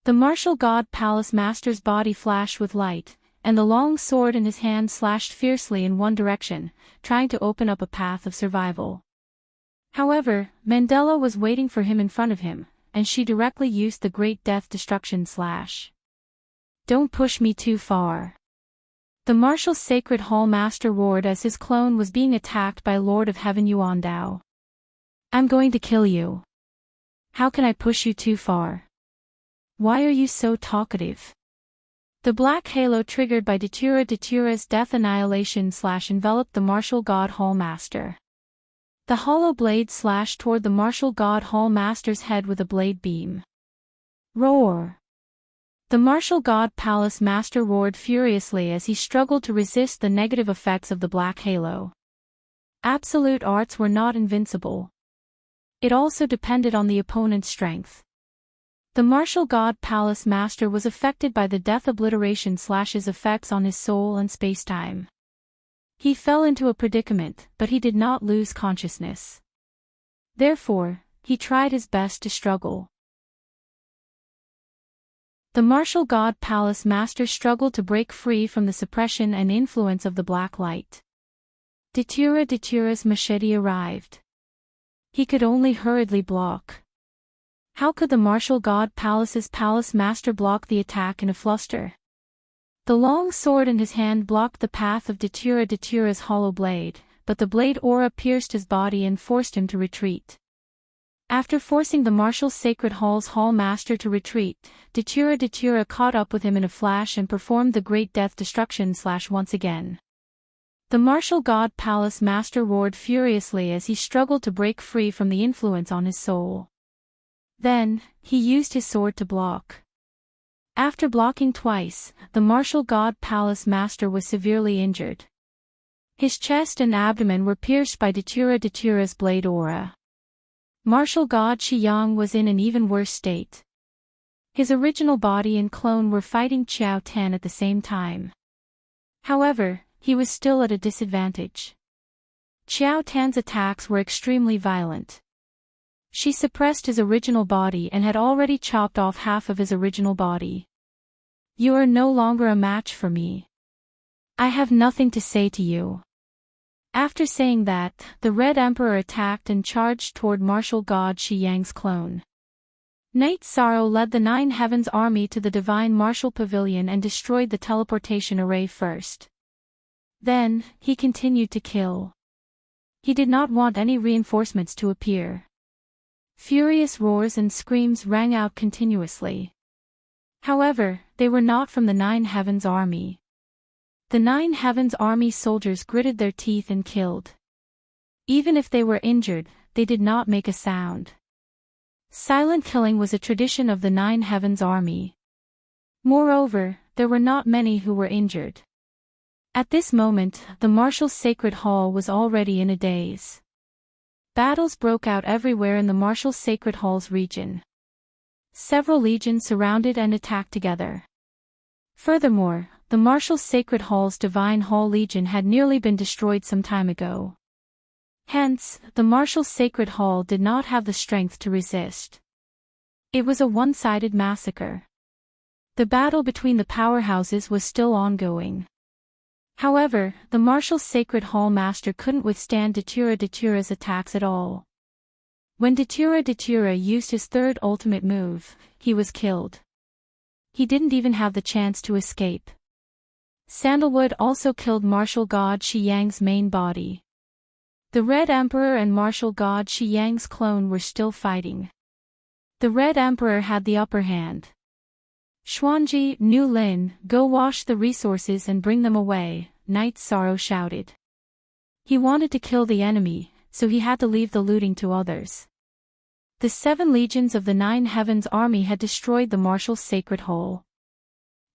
The Martial God Palace Master's body flashed with light, and the long sword in his hand slashed fiercely in one direction, trying to open up a path of survival. However, Mandela was waiting for him in front of him, and she directly used the Great Death Destruction slash. Don't push me too far. The Martial Sacred Hall Master roared as his clone was being attacked by Lord of Heaven Yuandao. I'm going to kill you. How can I push you too far? Why are you so talkative? The black halo triggered by Datura's death annihilation/enveloped the martial god Hall Master. The hollow blade slashed toward the martial god Hall Master's head with a blade beam. Roar! The martial god Palace Master roared furiously as he struggled to resist the negative effects of the black halo. Absolute arts were not invincible. It also depended on the opponent's strength. The martial god Palace Master was affected by the death obliteration/his effects on his soul and spacetime. He fell into a predicament, but he did not lose consciousness. Therefore, he tried his best to struggle. The martial god Palace Master struggled to break free from the suppression and influence of the black light. Datura's machete arrived. He could only hurriedly block. How could the martial god Palace Master block the attack in a fluster? The long sword in his hand blocked the path of Datura's hollow blade, but the blade aura pierced his body and forced him to retreat. After forcing the martial sacred Hall Master to retreat, Datura caught up with him in a flash and performed the great death destruction/ once again. The martial god Palace Master roared furiously as he struggled to break free from the influence on his soul. Then, he used his sword to block. After blocking twice, the martial god Palace Master was severely injured. His chest and abdomen were pierced by Datura's blade aura. Martial god Shiyang was in an even worse state. His original body and clone were fighting Qiao Tan at the same time. However, he was still at a disadvantage. Qiao Tan's attacks were extremely violent. She suppressed his original body and had already chopped off half of his original body. You are no longer a match for me. I have nothing to say to you. After saying that, the Red Emperor attacked and charged toward martial god Shiyang's clone. Knight Sorrow led the Nine Heavens army to the Divine Martial Pavilion and destroyed the teleportation array first. Then, he continued to kill. He did not want any reinforcements to appear. Furious roars and screams rang out continuously. However, they were not from the Nine Heavens army. The Nine Heavens army soldiers gritted their teeth and killed. Even if they were injured, they did not make a sound. Silent killing was a tradition of the Nine Heavens army. Moreover, there were not many who were injured. At this moment, the martial sacred hall was already in a daze. Battles broke out everywhere in the martial sacred hall's region. Several legions surrounded and attacked together. Furthermore, the martial sacred hall's Divine Hall Legion had nearly been destroyed some time ago. Hence, the martial sacred hall did not have the strength to resist. It was a one-sided massacre. The battle between the powerhouses was still ongoing. However, the martial sacred hall master couldn't withstand Datura's attacks at all. When Datura used his third ultimate move, he was killed. He didn't even have the chance to escape. Sandalwood also killed martial god Shiyang's main body. The Red Emperor and martial god Shiyang's clone were still fighting. The Red Emperor had the upper hand. Xuanji, Nu Lin, go wash the resources and bring them away, Knight Sorrow shouted. He wanted to kill the enemy, so he had to leave the looting to others. The 7 legions of the Nine Heavens army had destroyed the martial sacred hall.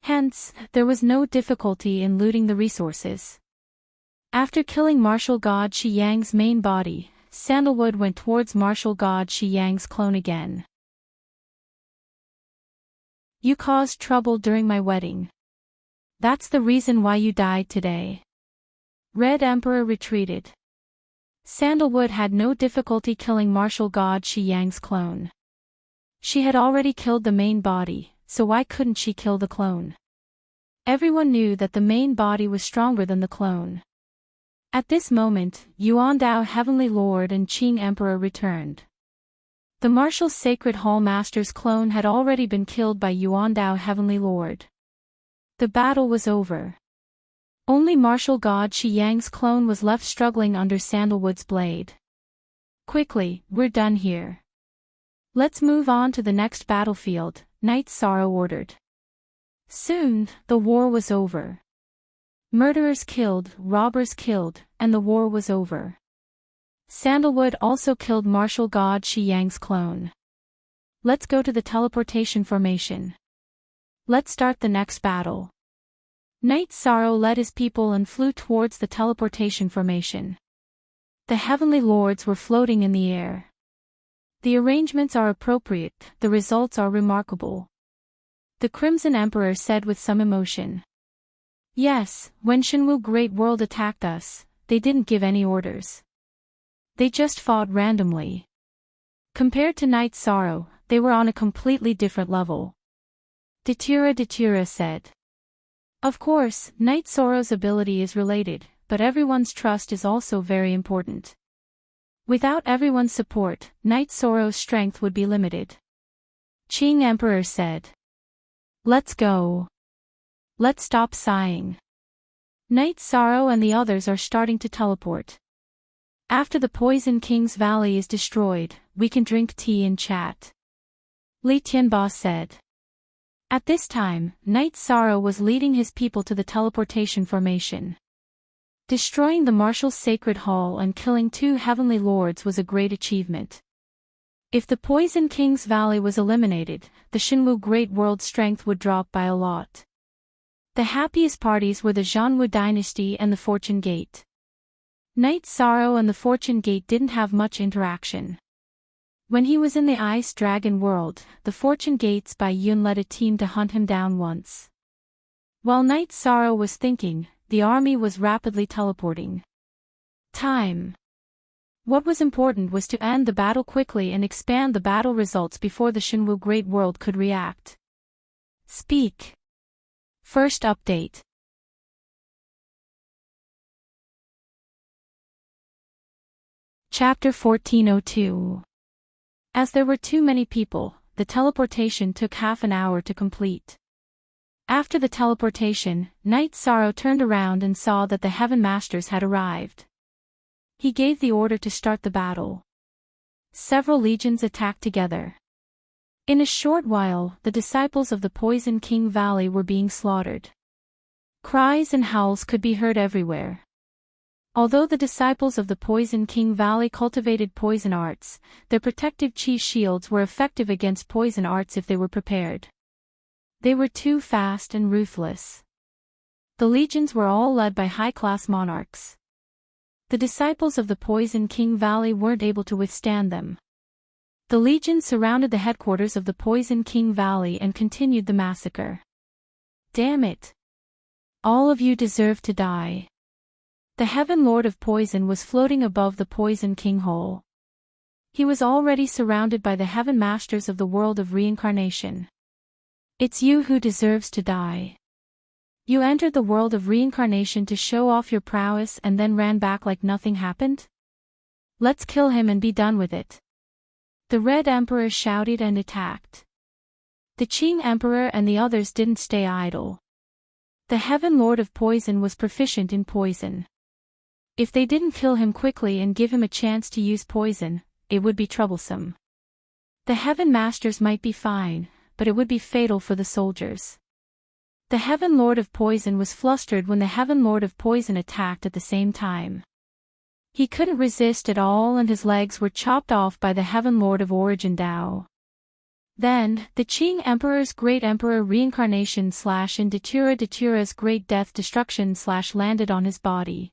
Hence, there was no difficulty in looting the resources. After killing martial god Shiyang's main body, Sandalwood went towards martial god Shiyang's clone again. You caused trouble during my wedding. That's the reason why you died today. Red Emperor retreated. Sandalwood had no difficulty killing martial god Shiyang's clone. She had already killed the main body, so why couldn't she kill the clone? Everyone knew that the main body was stronger than the clone. At this moment, Yuandao Heavenly Lord and Qing Emperor returned. The martial sacred hall master's clone had already been killed by Yuandao Heavenly Lord. The battle was over. Only martial god Shiyang's clone was left struggling under Sandalwood's blade. Quickly, we're done here. Let's move on to the next battlefield, Knight Sorrow ordered. Soon, the war was over. Murderers killed, robbers killed, and the war was over. Sandalwood also killed martial god Shi Yang's clone. Let's go to the teleportation formation. Let's start the next battle. Knight Sorrow led his people and flew towards the teleportation formation. The heavenly lords were floating in the air. The arrangements are appropriate, the results are remarkable. The Crimson Emperor said with some emotion. Yes, when Shenwu Great World attacked us, they didn't give any orders. They just fought randomly. Compared to Knight Sorrow, they were on a completely different level. Datura said. Of course, Knight Sorrow's ability is related, but everyone's trust is also very important. Without everyone's support, Knight Sorrow's strength would be limited. Qing Emperor said. Let's go. Let's stop sighing. Knight Sorrow and the others are starting to teleport. After the Poison King's Valley is destroyed, we can drink tea and chat. Li Tianba said. At this time, Knight Sorrow was leading his people to the teleportation formation. Destroying the Martial Sacred Hall and killing 2 heavenly lords was a great achievement. If the Poison King's Valley was eliminated, the Shenwu Great World strength would drop by a lot. The happiest parties were the Zhanwu Dynasty and the Fortune Gate. Knight Sorrow and the Fortune Gate didn't have much interaction. When he was in the Ice Dragon world, the Fortune Gates by Yun led a team to hunt him down once. While Knight Sorrow was thinking, the army was rapidly teleporting. Time. What was important was to end the battle quickly and expand the battle results before the Shenwu Great World could react. Speak. First update. Chapter 1402. As there were too many people, the teleportation took half an hour to complete. After the teleportation, Knight Sorrow turned around and saw that the Heaven Masters had arrived. He gave the order to start the battle. Several legions attacked together. In a short while, the disciples of the Poison King Valley were being slaughtered. Cries and howls could be heard everywhere. Although the disciples of the Poison King Valley cultivated poison arts, their protective chi shields were effective against poison arts if they were prepared. They were too fast and ruthless. The legions were all led by high-class monarchs. The disciples of the Poison King Valley weren't able to withstand them. The legions surrounded the headquarters of the Poison King Valley and continued the massacre. Damn it! All of you deserve to die. The Heaven Lord of Poison was floating above the Poison King Hole. He was already surrounded by the Heaven Masters of the world of reincarnation. It's you who deserves to die. You entered the world of reincarnation to show off your prowess and then ran back like nothing happened? Let's kill him and be done with it. The Red Emperor shouted and attacked. The Qing Emperor and the others didn't stay idle. The Heaven Lord of Poison was proficient in poison. If they didn't kill him quickly and give him a chance to use poison, it would be troublesome. The Heaven Masters might be fine, but it would be fatal for the soldiers. The Heaven Lord of Poison was flustered when the Heaven Lord of Poison attacked at the same time. He couldn't resist at all and his legs were chopped off by the Heaven Lord of Origin Dao. Then, the Qing Emperor's Great Emperor Reincarnation / in Datura's Great Death Destruction / landed on his body.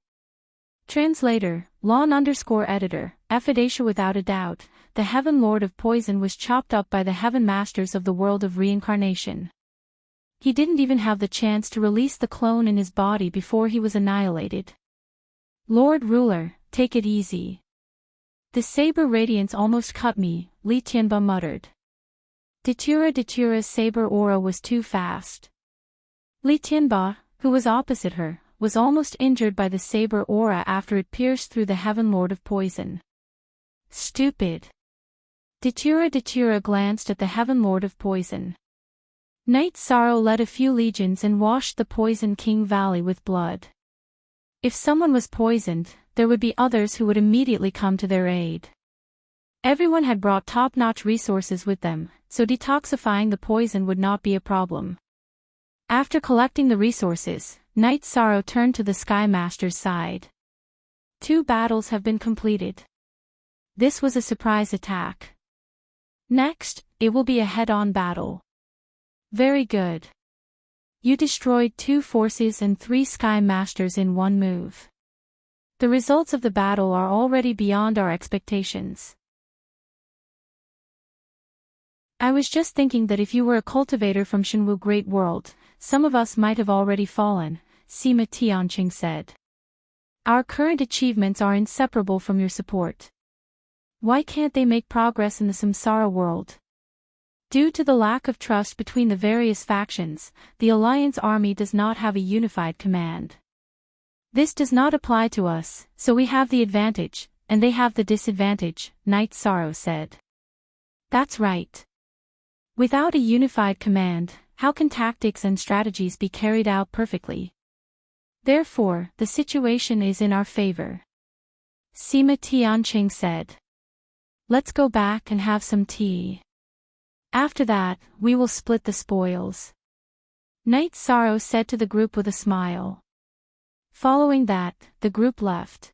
Translator, Lon_editor, Ephidacia. Without a doubt, the Heaven Lord of Poison was chopped up by the Heaven Masters of the world of reincarnation. He didn't even have the chance to release the clone in his body before he was annihilated. Lord Ruler, take it easy. The saber radiance almost cut me, Li Tianba muttered. Datura's saber aura was too fast. Li Tianba, who was opposite her, was almost injured by the saber aura after it pierced through the Heaven Lord of Poison. Stupid. Datura glanced at the Heaven Lord of Poison. Knight Sorrow led a few legions and washed the Poison King Valley with blood. If someone was poisoned, there would be others who would immediately come to their aid. Everyone had brought top-notch resources with them, so detoxifying the poison would not be a problem. After collecting the resources, Night Sorrow turned to the Sky Master's side. 2 battles have been completed. This was a surprise attack. Next, it will be a head-on battle. Very good. You destroyed 2 forces and 3 Sky Masters in one move. The results of the battle are already beyond our expectations. I was just thinking that if you were a cultivator from Shinwu Great World, some of us might have already fallen, Sima Tianqing said. Our current achievements are inseparable from your support. Why can't they make progress in the Samsara world? Due to the lack of trust between the various factions, the Alliance army does not have a unified command. This does not apply to us, so we have the advantage, and they have the disadvantage, Night Sorrow said. That's right. Without a unified command, how can tactics and strategies be carried out perfectly? Therefore, the situation is in our favor. Sima Tianqing said. Let's go back and have some tea. After that, we will split the spoils. Night Sorrow said to the group with a smile. Following that, the group left.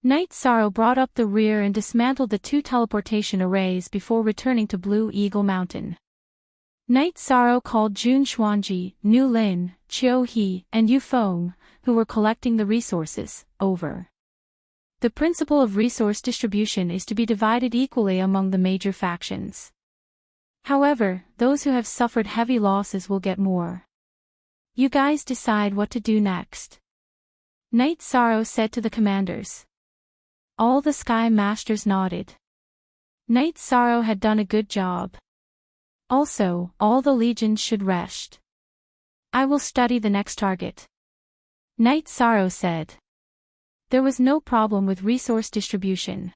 Night Sorrow brought up the rear and dismantled the 2 teleportation arrays before returning to Blue Eagle Mountain. Night Sorrow called Jun Xuanji, Nu Lin, Qiu He, and Yu Feng, who were collecting the resources, over. The principle of resource distribution is to be divided equally among the major factions. However, those who have suffered heavy losses will get more. You guys decide what to do next. Night Sorrow said to the commanders. All the Sky Masters nodded. Night Sorrow had done a good job. Also, all the legions should rest. I will study the next target. Night Sorrow said. There was no problem with resource distribution.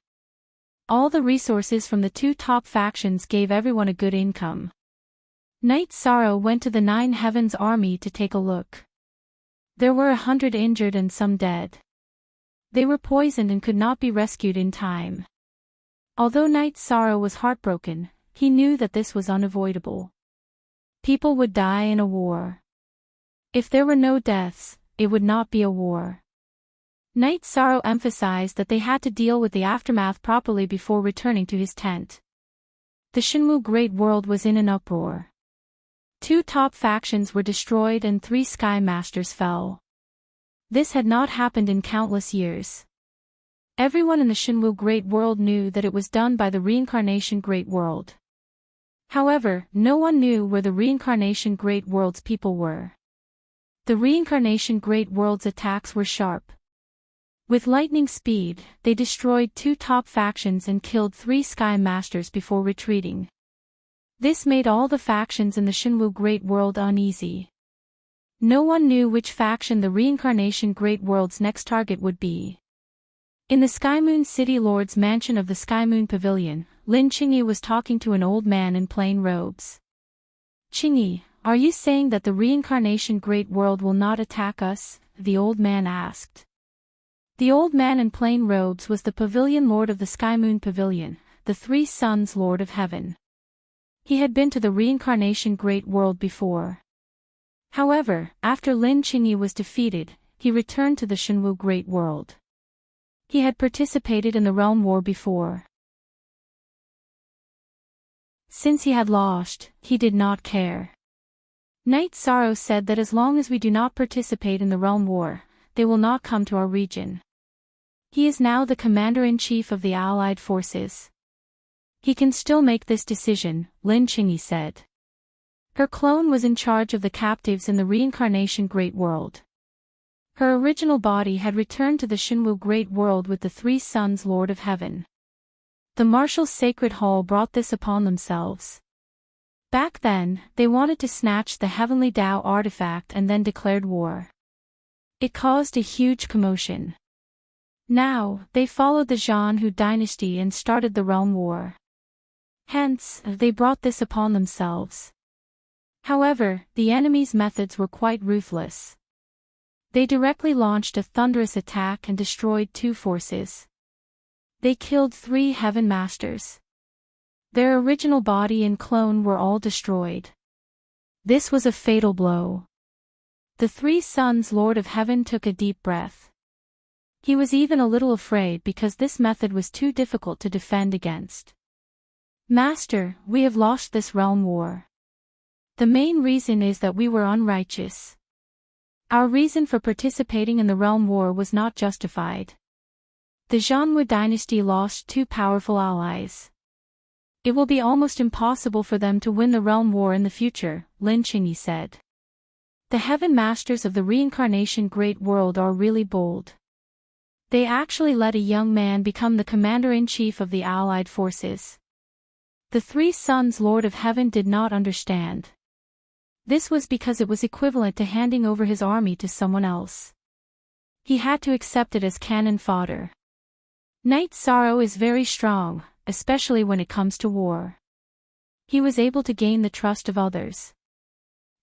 All the resources from the 2 top factions gave everyone a good income. Night Sorrow went to the 9 Heavens army to take a look. There were 100 injured and some dead. They were poisoned and could not be rescued in time. Although Night Sorrow was heartbroken, he knew that this was unavoidable. People would die in a war. If there were no deaths, it would not be a war. Night Sorrow emphasized that they had to deal with the aftermath properly before returning to his tent. The Shinwu Great World was in an uproar. 2 top factions were destroyed and 3 Sky Masters fell. This had not happened in countless years. Everyone in the Shinwu Great World knew that it was done by the Reincarnation Great World. However, no one knew where the Reincarnation Great World's people were. The Reincarnation Great World's attacks were sharp. With lightning speed, they destroyed 2 top factions and killed 3 Sky Masters before retreating. This made all the factions in the Shinwu Great World uneasy. No one knew which faction the Reincarnation Great World's next target would be. In the Skymoon City Lord's mansion of the Skymoon Pavilion, Lin Qingyi was talking to an old man in plain robes. Qingyi, are you saying that the Reincarnation Great World will not attack us? The old man asked. The old man in plain robes was the Pavilion Lord of the Skymoon Pavilion, the 3 Suns Lord of Heaven. He had been to the Reincarnation Great World before. However, after Lin Qingyi was defeated, he returned to the Shinwu Great World. He had participated in the Realm War before. Since he had lost, he did not care. Night Sorrow said that as long as we do not participate in the Realm War, they will not come to our region. He is now the commander-in-chief of the Allied forces. He can still make this decision, Lin Qingyi said. Her clone was in charge of the captives in the Reincarnation Great World. Her original body had returned to the Shinwu Great World with the 3 Suns Lord of Heaven. The Martial Sacred Hall brought this upon themselves. Back then, they wanted to snatch the Heavenly Tao artifact and then declared war. It caused a huge commotion. Now, they followed the Xianhu dynasty and started the Realm War. Hence, they brought this upon themselves. However, the enemy's methods were quite ruthless. They directly launched a thunderous attack and destroyed 2 forces. They killed 3 Heaven Masters. Their original body and clone were all destroyed. This was a fatal blow. The three sons Lord of Heaven took a deep breath. He was even a little afraid because this method was too difficult to defend against. Master, we have lost this realm war. The main reason is that we were unrighteous. Our reason for participating in the realm war was not justified. The Zhanwu dynasty lost two powerful allies. It will be almost impossible for them to win the realm war in the future, Lin Qingyi said. The Heaven Masters of the Reincarnation Great World are really bold. They actually let a young man become the commander-in-chief of the allied forces. The three sons Lord of Heaven did not understand. This was because it was equivalent to handing over his army to someone else. He had to accept it as cannon fodder. Knight Sorrow is very strong, especially when it comes to war. He was able to gain the trust of others.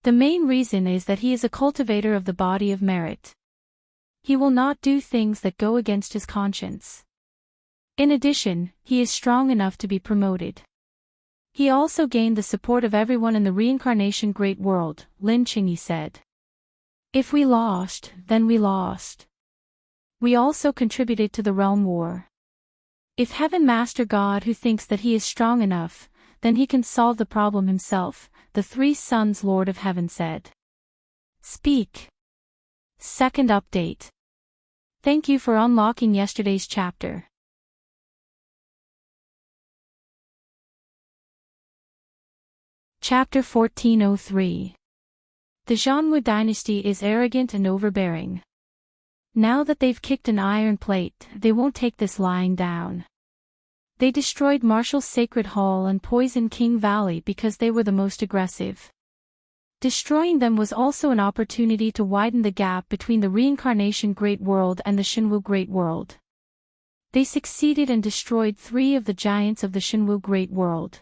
The main reason is that he is a cultivator of the body of merit. He will not do things that go against his conscience. In addition, he is strong enough to be promoted. He also gained the support of everyone in the Reincarnation Great World, Lin Qingyi said. If we lost, then we lost. We also contributed to the realm war. If Heaven Master God who thinks that he is strong enough, then he can solve the problem himself, the three sons Lord of Heaven said. Speak. Second update. Thank you for unlocking yesterday's chapter. Chapter 1403. The Zhanwu dynasty is arrogant and overbearing. Now that they've kicked an iron plate, they won't take this lying down. They destroyed Marshall's Sacred Hall and poisoned King Valley because they were the most aggressive. Destroying them was also an opportunity to widen the gap between the Reincarnation Great World and the Shenwu Great World. They succeeded and destroyed 3 of the giants of the Shenwu Great World.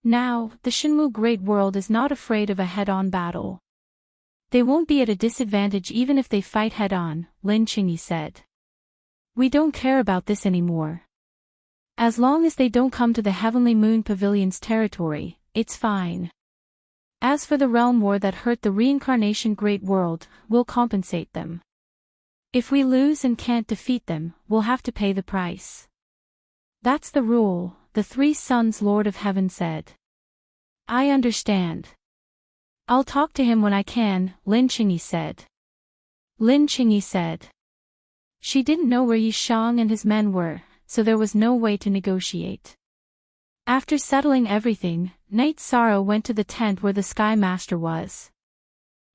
Now, the Shenwu Great World is not afraid of a head-on battle. They won't be at a disadvantage even if they fight head-on, Lin Qingyi said. We don't care about this anymore. As long as they don't come to the Heavenly Moon Pavilion's territory, it's fine. As for the realm war that hurt the Reincarnation Great World, we'll compensate them. If we lose and can't defeat them, we'll have to pay the price. That's the rule, the three sons Lord of Heaven said. I understand. I'll talk to him when I can, Lin Qingyi said. Lin Qingyi said. She didn't know where Yishang and his men were, so there was no way to negotiate. After settling everything, Knight Sorrow went to the tent where the Sky Master was.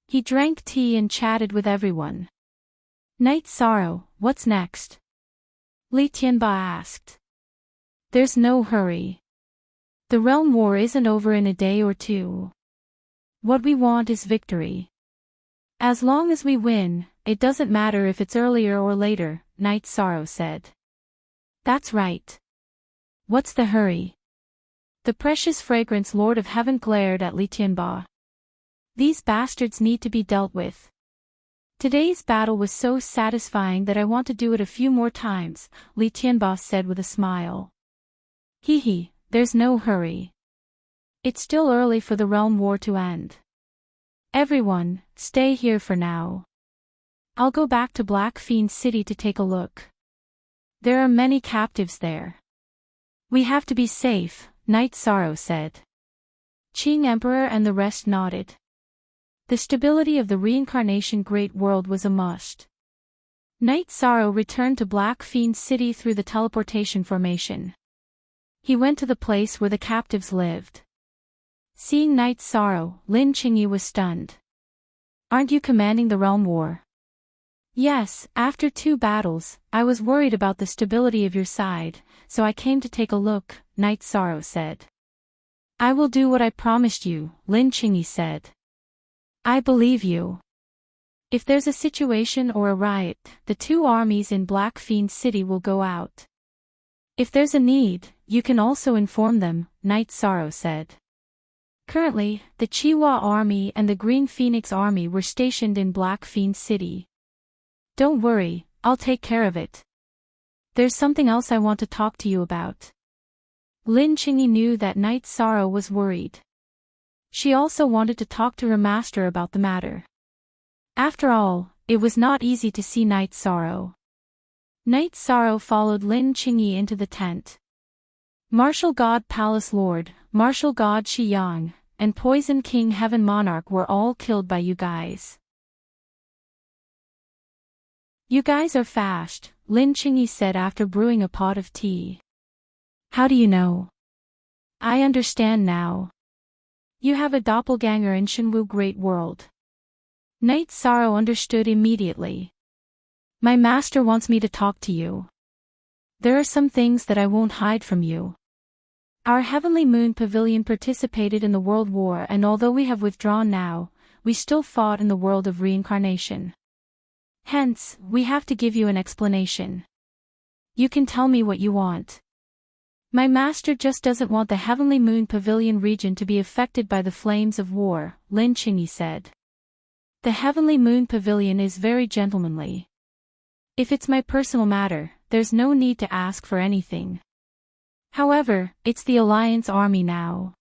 He drank tea and chatted with everyone. Knight Sorrow, what's next? Li Tianba asked. There's no hurry. The realm war isn't over in a day or two. What we want is victory. As long as we win, it doesn't matter if it's earlier or later, Knight Sorrow said. That's right. What's the hurry? The precious fragrance Lord of Heaven glared at Li Tianba. These bastards need to be dealt with. Today's battle was so satisfying that I want to do it a few more times, Li Tianba said with a smile. Hee, there's no hurry. It's still early for the realm war to end. Everyone, stay here for now. I'll go back to Black Fiend City to take a look. There are many captives there. We have to be safe, Knight Sorrow said. Qing Emperor and the rest nodded. The stability of the Reincarnation Great World was a must. Knight Sorrow returned to Black Fiend City through the teleportation formation. He went to the place where the captives lived. Seeing Knight Sorrow, Lin Qingyi was stunned. Aren't you commanding the realm war? Yes, after 2 battles, I was worried about the stability of your side, so I came to take a look, Knight Sorrow said. I will do what I promised you, Lin Qingyi said. I believe you. If there's a situation or a riot, the 2 armies in Black Fiend City will go out. If there's a need, you can also inform them, Knight Sorrow said. Currently, the Chiwa Army and the Green Phoenix Army were stationed in Black Fiend City. Don't worry, I'll take care of it. There's something else I want to talk to you about. Lin Qingyi knew that Knight Sorrow was worried. She also wanted to talk to her master about the matter. After all, it was not easy to see Night Sorrow. Night Sorrow followed Lin Qingyi into the tent. Martial God Palace Lord, Martial God Shi Yang, and Poison King Heaven Monarch were all killed by you guys. You guys are fast, Lin Qingyi said after brewing a pot of tea. How do you know? I understand now. You have a doppelganger in Shenwu Great World. Night Sorrow understood immediately. My master wants me to talk to you. There are some things that I won't hide from you. Our Heavenly Moon Pavilion participated in the World War, and although we have withdrawn now, we still fought in the world of reincarnation. Hence, we have to give you an explanation. You can tell me what you want. My master just doesn't want the Heavenly Moon Pavilion region to be affected by the flames of war, Lin Qingyi said. The Heavenly Moon Pavilion is very gentlemanly. If it's my personal matter, there's no need to ask for anything. However, it's the Alliance Army now.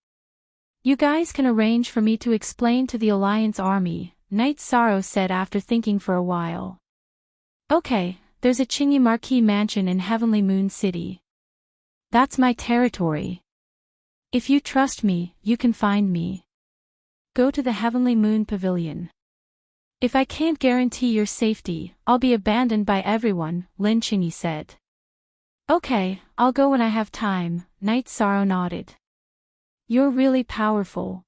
You guys can arrange for me to explain to the Alliance Army, Night Sorrow said after thinking for a while. Okay, there's a Qingyi Marquis mansion in Heavenly Moon City. That's my territory. If you trust me, you can find me. Go to the Heavenly Moon Pavilion. If I can't guarantee your safety, I'll be abandoned by everyone, Lin Qingyi said. Okay, I'll go when I have time, Night Sorrow nodded. You're really powerful.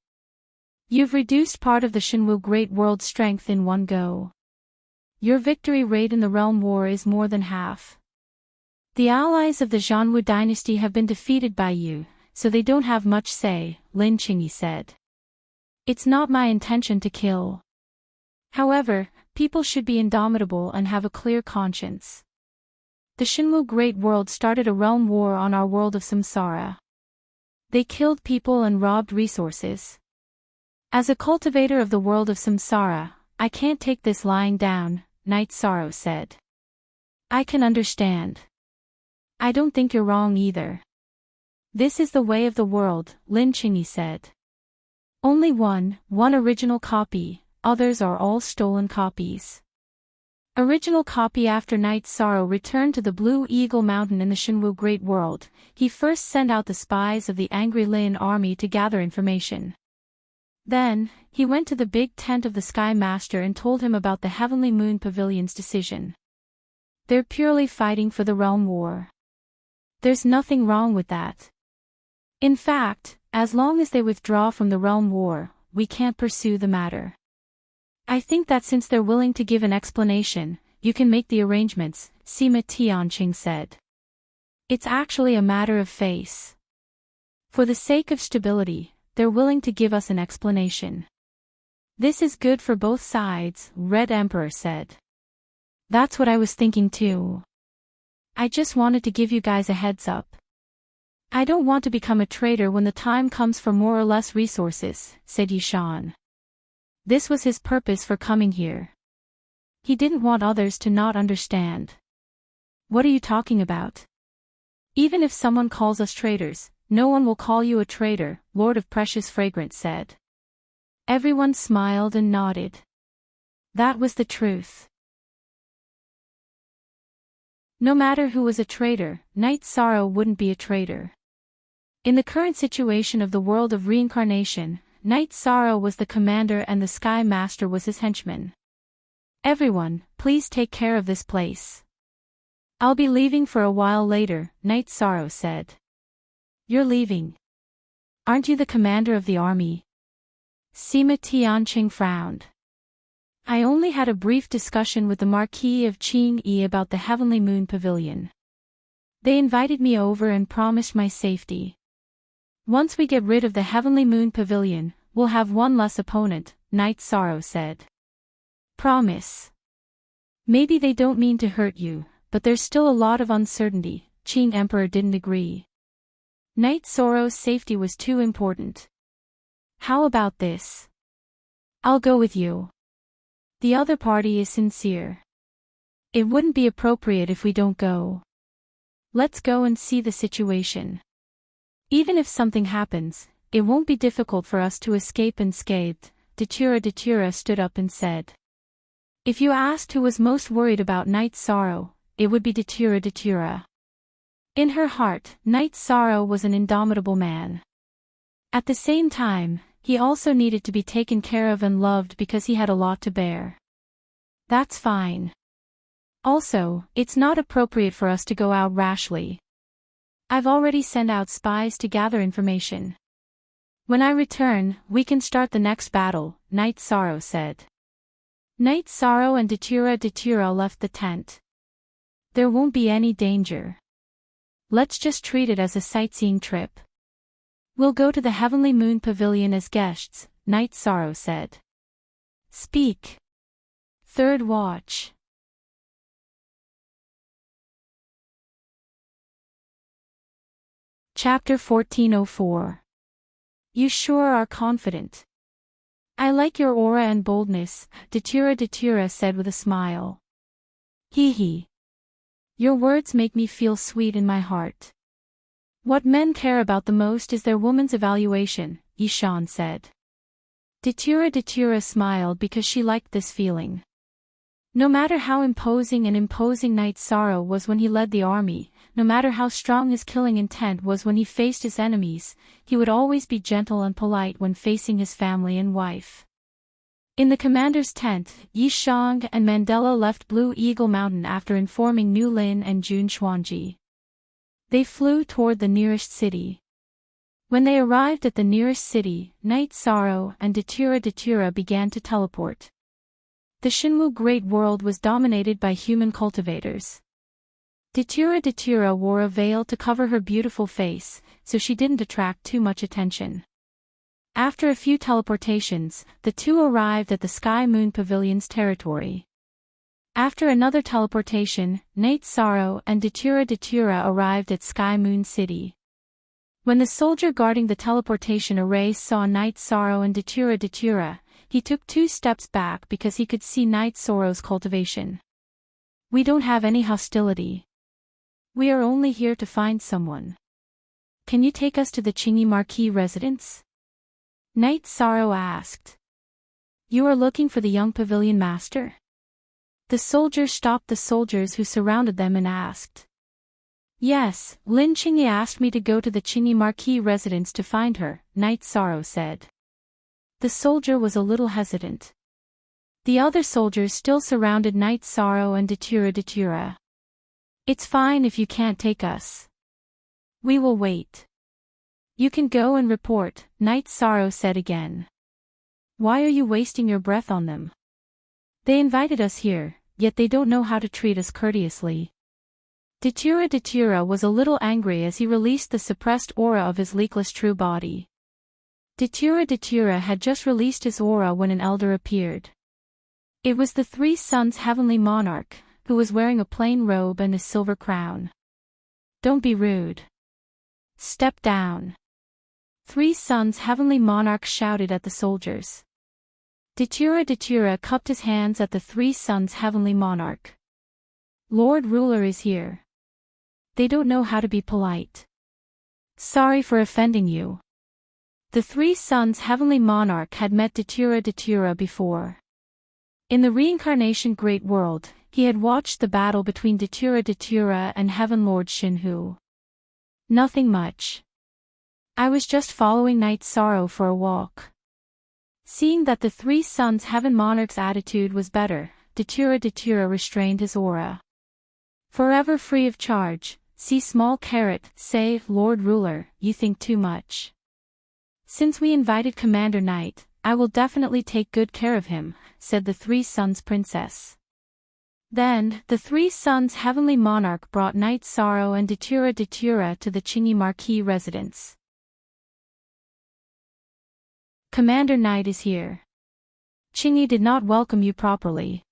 You've reduced part of the Shenwu Great World strength in one go. Your victory rate in the Realm War is more than half. The allies of the Zhanwu dynasty have been defeated by you, so they don't have much say, Lin Qingyi said. It's not my intention to kill. However, people should be indomitable and have a clear conscience. The Shenwu Great World started a realm war on our world of samsara. They killed people and robbed resources. As a cultivator of the world of samsara, I can't take this lying down, Night Sorrow said. I can understand. I don't think you're wrong either. This is the way of the world, Lin Qingyi said. Only one original copy, others are all stolen copies. Original copy. After Night Sorrow returned to the Blue Eagle Mountain in the Shenwu Great World, he first sent out the spies of the Angry Lin army to gather information. Then, he went to the big tent of the Sky Master and told him about the Heavenly Moon Pavilion's decision. They're purely fighting for the realm war. There's nothing wrong with that. In fact, as long as they withdraw from the realm war, we can't pursue the matter. I think that since they're willing to give an explanation, you can make the arrangements, Sima Tianqing said. It's actually a matter of face. For the sake of stability, they're willing to give us an explanation. This is good for both sides, Red Emperor said. That's what I was thinking too. I just wanted to give you guys a heads up. I don't want to become a traitor when the time comes for more or less resources, said Yishan. This was his purpose for coming here. He didn't want others to not understand. What are you talking about? Even if someone calls us traitors, no one will call you a traitor, Lord of Precious Fragrance said. Everyone smiled and nodded. That was the truth. No matter who was a traitor, Night Sorrow wouldn't be a traitor. In the current situation of the world of reincarnation, Night Sorrow was the commander and the Sky Master was his henchman. Everyone, please take care of this place. I'll be leaving for a while later, Night Sorrow said. You're leaving. Aren't you the commander of the army? Sima Tianqing frowned. I only had a brief discussion with the Marquis of Qingyi about the Heavenly Moon Pavilion. They invited me over and promised my safety. Once we get rid of the Heavenly Moon Pavilion, we'll have one less opponent, Night Sorrow said. Promise. Maybe they don't mean to hurt you, but there's still a lot of uncertainty, Qing Emperor didn't agree. Night Sorrow's safety was too important. How about this? I'll go with you. The other party is sincere. It wouldn't be appropriate if we don't go. Let's go and see the situation. Even if something happens, it won't be difficult for us to escape unscathed. Datura stood up and said. If you asked who was most worried about Night Sorrow, it would be Datura. In her heart, Night Sorrow was an indomitable man. At the same time, he also needed to be taken care of and loved because he had a lot to bear. That's fine. Also, it's not appropriate for us to go out rashly. I've already sent out spies to gather information. When I return, we can start the next battle, Night Sorrow said. Night Sorrow and Datura left the tent. There won't be any danger. Let's just treat it as a sightseeing trip. We'll go to the Heavenly Moon Pavilion as guests, Night Sorrow said. Speak. Third watch. Chapter 1404. You sure are confident. I like your aura and boldness, Datura said with a smile. Hee hee. Your words make me feel sweet in my heart. What men care about the most is their woman's evaluation, Ishan said. Datura smiled because she liked this feeling. No matter how imposing Night Sorrow was when he led the army, no matter how strong his killing intent was when he faced his enemies, he would always be gentle and polite when facing his family and wife. In the commander's tent, Yishang and Mandela left Blue Eagle Mountain after informing Nu Lin and Jun Xuanji. They flew toward the nearest city. When they arrived at the nearest city, Night Sorrow and Datura began to teleport. The Shinwu Great World was dominated by human cultivators. Datura wore a veil to cover her beautiful face, so she didn't attract too much attention. After a few teleportations, the two arrived at the Sky Moon Pavilion's territory. After another teleportation, Night Sorrow and Datura arrived at Sky Moon City. When the soldier guarding the teleportation array saw Night Sorrow and Datura, he took 2 steps back because he could see Night Sorrow's cultivation. We don't have any hostility. We are only here to find someone. Can you take us to the Qingyi Marquis residence? Night Sorrow asked. You are looking for the young pavilion master? The soldier stopped the soldiers who surrounded them and asked. Yes, Lin Qingyi asked me to go to the Qingyi Marquis residence to find her, Night Sorrow said. The soldier was a little hesitant. The other soldiers still surrounded Night Sorrow and Datura. It's fine if you can't take us. We will wait. You can go and report, Night Sorrow said again. Why are you wasting your breath on them? They invited us here, yet they don't know how to treat us courteously. Datura was a little angry as he released the suppressed aura of his leakless true body. Datura had just released his aura when an elder appeared. It was the 3 Suns' heavenly monarch, who was wearing a plain robe and a silver crown. Don't be rude. Step down. 3 Suns' heavenly monarch shouted at the soldiers. Datura cupped his hands at the 3 Suns' heavenly monarch. Lord Ruler is here. They don't know how to be polite. Sorry for offending you. The 3 Suns' heavenly monarch had met Datura before. In the reincarnation Great World, he had watched the battle between Datura and Heaven Lord Shinhu. Nothing much. I was just following Night Sorrow for a walk. Seeing that the 3 Suns' heaven monarch's attitude was better, Datura restrained his aura. Forever free of charge, see small caret, say, Lord Ruler, you think too much. Since we invited Commander Knight, I will definitely take good care of him, said the 3 Suns' princess. Then, the 3 Suns' heavenly monarch brought Night Sorrow and Datura to the Qingyi Marquis residence. Commander Knight is here. Qingyi did not welcome you properly.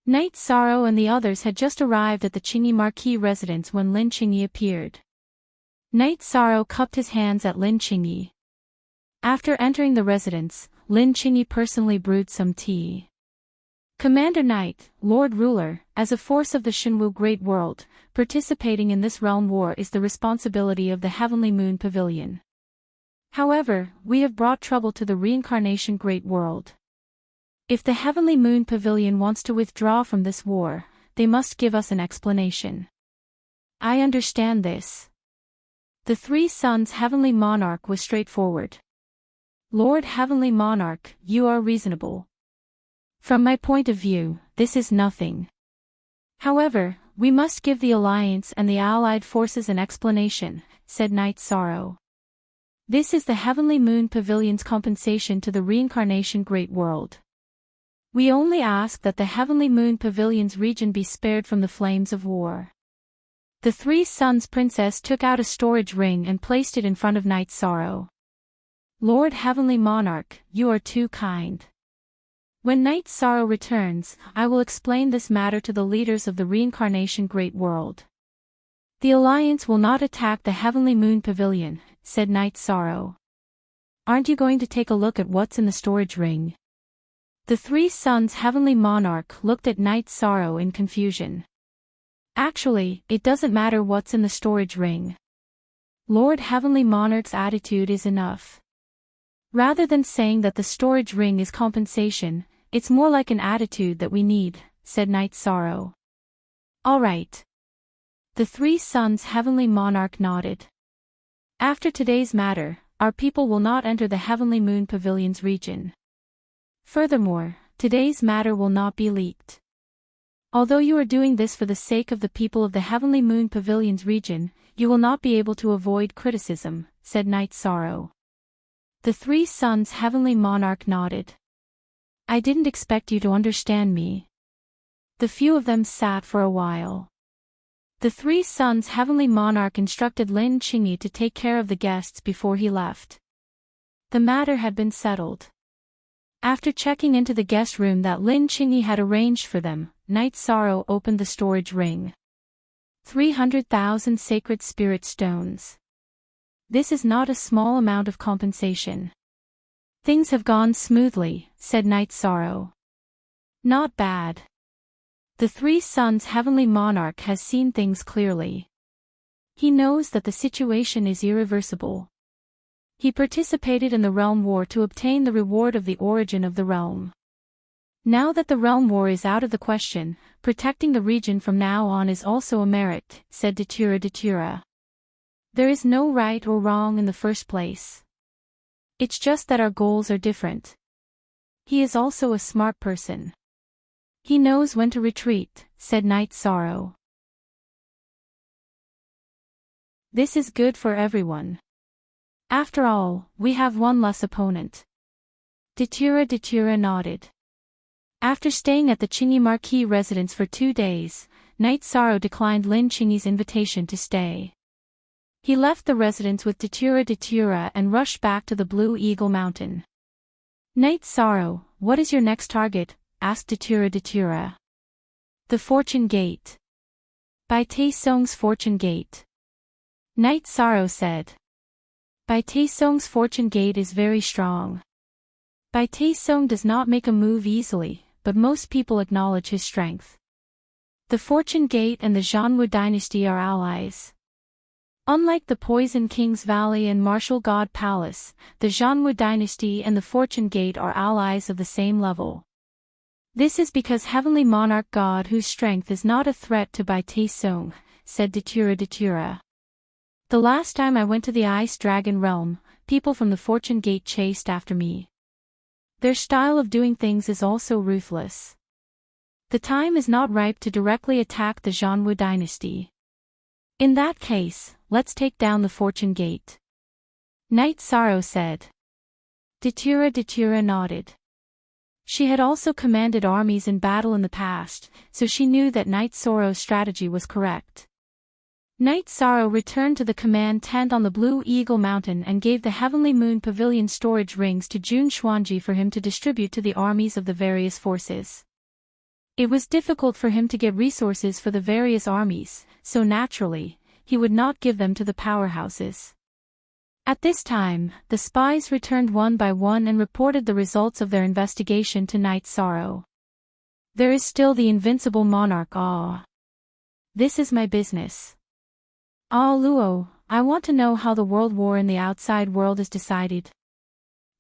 Night Sorrow and the others had just arrived at the Qingyi Marquis residence when Lin Qingyi appeared. Night Sorrow cupped his hands at Lin Qingyi. After entering the residence, Lin Qingyi personally brewed some tea. Commander Knight, Lord Ruler, as a force of the Shinwu Great World, participating in this realm war is the responsibility of the Heavenly Moon Pavilion. However, we have brought trouble to the reincarnation great world. If the Heavenly Moon Pavilion wants to withdraw from this war, they must give us an explanation. I understand this. The Three Suns' Heavenly Monarch was straightforward. Lord Heavenly Monarch, you are reasonable. From my point of view, this is nothing. However, we must give the Alliance and the Allied forces an explanation, said Night Sorrow. This is the Heavenly Moon Pavilion's compensation to the reincarnation great world. We only ask that the Heavenly Moon Pavilion's region be spared from the flames of war. The Three Suns Princess took out a storage ring and placed it in front of Night Sorrow. Lord Heavenly Monarch, you are too kind. When Night Sorrow returns, I will explain this matter to the leaders of the reincarnation great world. The Alliance will not attack the Heavenly Moon Pavilion, said Night Sorrow. Aren't you going to take a look at what's in the storage ring? The Three Suns' Heavenly Monarch looked at Night Sorrow in confusion. Actually, it doesn't matter what's in the storage ring. Lord Heavenly Monarch's attitude is enough. Rather than saying that the storage ring is compensation, it's more like an attitude that we need, said Night Sorrow. All right. The Three Suns' Heavenly Monarch nodded. After today's matter, our people will not enter the Heavenly Moon Pavilion's region. Furthermore, today's matter will not be leaked. Although you are doing this for the sake of the people of the Heavenly Moon Pavilion's region, you will not be able to avoid criticism, said Night Sorrow. The Three Suns' Heavenly Monarch nodded. I didn't expect you to understand me. The few of them sat for a while. The Three Suns' Heavenly Monarch instructed Lin Qingyi to take care of the guests before he left. The matter had been settled. After checking into the guest room that Lin Qingyi had arranged for them, Night Sorrow opened the storage ring. 300,000 sacred spirit stones. This is not a small amount of compensation. Things have gone smoothly, said Night Sorrow. Not bad. The Three Suns' Heavenly Monarch has seen things clearly. He knows that the situation is irreversible. He participated in the realm war to obtain the reward of the origin of the realm. Now that the realm war is out of the question, protecting the region from now on is also a merit, said Datura. There is no right or wrong in the first place. It's just that our goals are different. He is also a smart person. He knows when to retreat, said Night Sorrow. This is good for everyone. After all, we have one less opponent. Datura nodded. After staying at the Qingyi Marquis residence for 2 days, Night Sorrow declined Lin Qingyi's invitation to stay. He left the residence with Datura and rushed back to the Blue Eagle Mountain. Night Sorrow, what is your next target? Asked Datura. The Fortune Gate. Bai Taisong's Fortune Gate. Night Sorrow said. Bai Taisong's Fortune Gate is very strong. Bai Taisong does not make a move easily, but most people acknowledge his strength. The Fortune Gate and the Zhanwu dynasty are allies. Unlike the Poison King's Valley and Martial God Palace, the Zhanwu dynasty and the Fortune Gate are allies of the same level. This is because Heavenly Monarch God whose strength is not a threat to Bai Taisong, said Datura. The last time I went to the Ice Dragon realm, people from the Fortune Gate chased after me. Their style of doing things is also ruthless. The time is not ripe to directly attack the Zhanwu dynasty. In that case, let's take down the Fortune Gate. Night Sorrow said. Datura nodded. She had also commanded armies in battle in the past, so she knew that Night Sorrow's strategy was correct. Night Sorrow returned to the command tent on the Blue Eagle Mountain and gave the Heavenly Moon Pavilion storage rings to Jun Xuanji for him to distribute to the armies of the various forces. It was difficult for him to get resources for the various armies, so naturally, he would not give them to the powerhouses. At this time, the spies returned one by one and reported the results of their investigation to Night Sorrow. There is still the invincible monarch. This is my business. Luo, I want to know how the world war in the outside world is decided.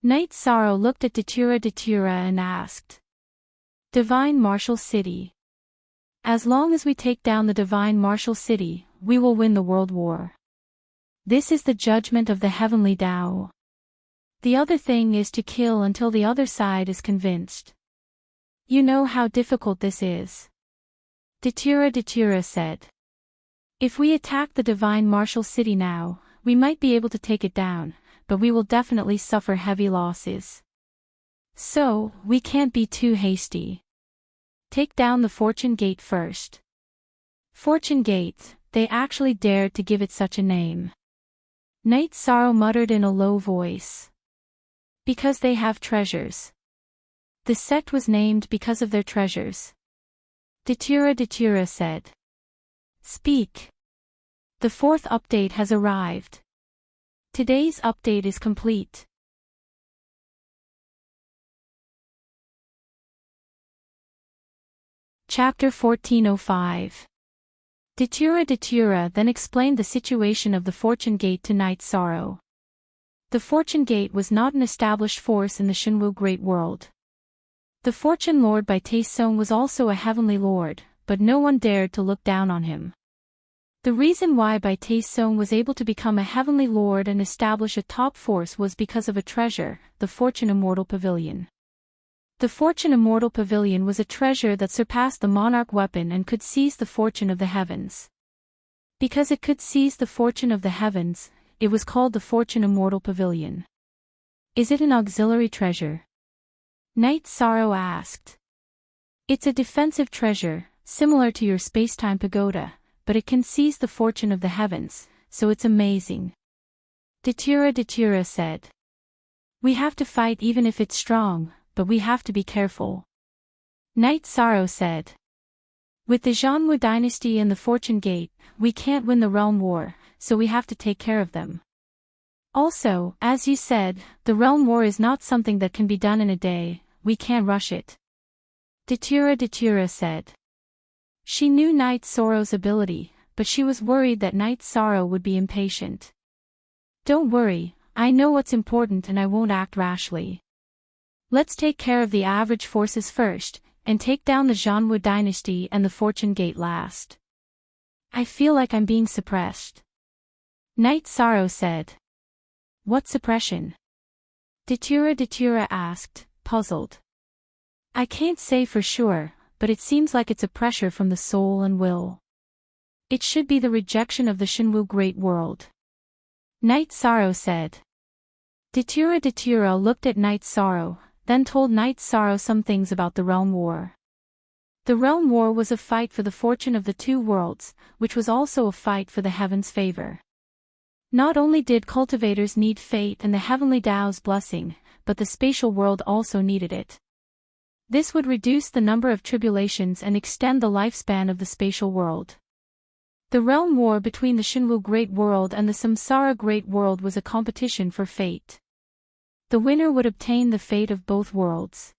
Night Sorrow looked at Datura and asked. Divine Martial City. As long as we take down the Divine Martial City, we will win the world war. This is the judgment of the heavenly Tao. The other thing is to kill until the other side is convinced. You know how difficult this is. Datura said. If we attack the Divine Martial City now, we might be able to take it down, but we will definitely suffer heavy losses. So, we can't be too hasty. Take down the Fortune Gate first. Fortune Gate, they actually dared to give it such a name. Night Sorrow muttered in a low voice. Because they have treasures. The sect was named because of their treasures. Datura said. Speak. The fourth update has arrived. Today's update is complete. Chapter 1405. Datura then explained the situation of the Fortune Gate to Night Sorrow. The Fortune Gate was not an established force in the Shinwu Great World. The Fortune Lord by Taesung was also a heavenly lord, but no one dared to look down on him. The reason why Bai Taesung was able to become a heavenly lord and establish a top force was because of a treasure, the Fortune Immortal Pavilion. The Fortune Immortal Pavilion was a treasure that surpassed the monarch weapon and could seize the fortune of the heavens. Because it could seize the fortune of the heavens, it was called the Fortune Immortal Pavilion. Is it an auxiliary treasure? Night Sorrow asked. It's a defensive treasure, similar to your space-time pagoda, but it can seize the fortune of the heavens, so it's amazing. Datura said. We have to fight even if it's strong, but we have to be careful. Night Sorrow said. With the Zhanwu dynasty and the Fortune Gate, we can't win the realm war, so we have to take care of them. Also, as you said, the realm war is not something that can be done in a day, we can't rush it. Datura said. She knew Night Sorrow's ability, but she was worried that Night Sorrow would be impatient. Don't worry, I know what's important and I won't act rashly. Let's take care of the average forces first, and take down the Zhanwu dynasty and the Fortune Gate last. I feel like I'm being suppressed. Night Sorrow said. What suppression? Datura asked, puzzled. I can't say for sure, but it seems like it's a pressure from the soul and will. It should be the rejection of the Shinwu Great World. Night Sorrow said. Datura looked at Night Sorrow, then told Night Sorrow some things about the Realm War. The Realm War was a fight for the fortune of the two worlds, which was also a fight for the heavens' favor. Not only did cultivators need fate and the heavenly Tao's blessing, but the spatial world also needed it. This would reduce the number of tribulations and extend the lifespan of the spatial world. The realm war between the Shinwu Great World and the Samsara Great World was a competition for fate. The winner would obtain the fate of both worlds.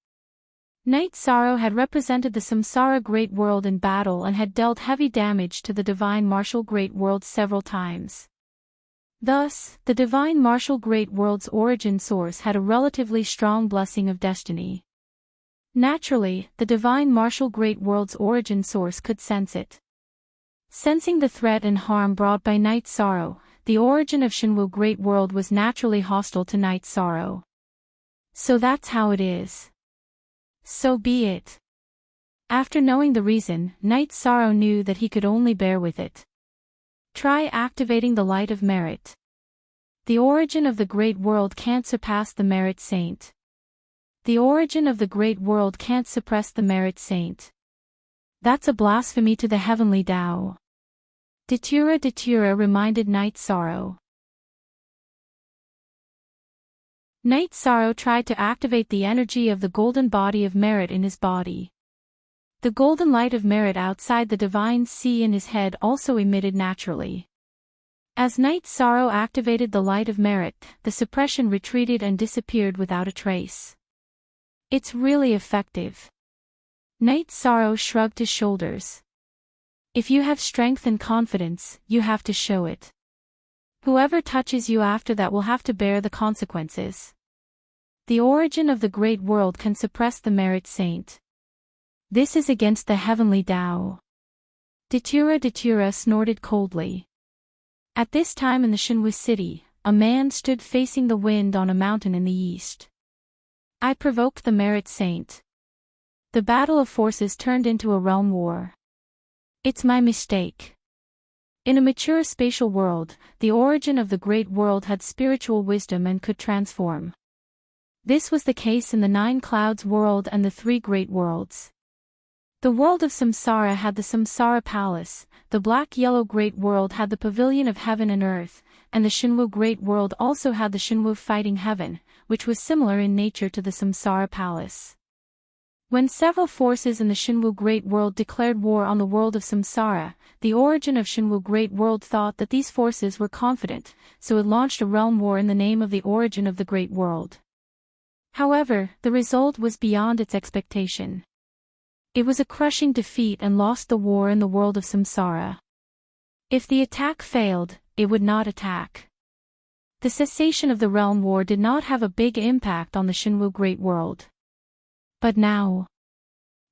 Night Sorrow had represented the Samsara Great World in battle and had dealt heavy damage to the Divine Martial Great World several times. Thus, the Divine Martial Great World's origin source had a relatively strong blessing of destiny. Naturally, the Divine Martial Great World's origin source could sense it. Sensing the threat and harm brought by Night Sorrow, the origin of Shinwu Great World was naturally hostile to Night Sorrow. So that's how it is. So be it. After knowing the reason, Night Sorrow knew that he could only bear with it. Try activating the light of merit. The origin of the Great World can't surpass the Merit Saint. The origin of the Great World can't suppress the Merit Saint. That's a blasphemy to the heavenly Tao. Datura reminded Night Sorrow. Night Sorrow tried to activate the energy of the golden body of merit in his body. The golden light of merit outside the divine sea in his head also emitted naturally. As Night Sorrow activated the light of merit, the suppression retreated and disappeared without a trace. It's really effective. Night Sorrow shrugged his shoulders. If you have strength and confidence, you have to show it. Whoever touches you after that will have to bear the consequences. The origin of the great world can suppress the merit saint. This is against the heavenly Tao. Datura snorted coldly. At this time in the Shinwu city, a man stood facing the wind on a mountain in the east. I provoked the merit saint. The battle of forces turned into a realm war. It's my mistake. In a mature spatial world, the origin of the great world had spiritual wisdom and could transform. This was the case in the Nine Clouds world and the Three Great Worlds. The world of Samsara had the Samsara Palace, the black-yellow Great World had the Pavilion of Heaven and Earth, and the Shinwu Great World also had the Shinwu Fighting Heaven, which was similar in nature to the Samsara Palace. When several forces in the Shinwu Great World declared war on the world of Samsara, the origin of Shinwu Great World thought that these forces were confident, so it launched a realm war in the name of the origin of the Great World. However, the result was beyond its expectation. It was a crushing defeat and lost the war in the world of Samsara. If the attack failed, it would not attack. The cessation of the realm war did not have a big impact on the Shinwu Great World. But now,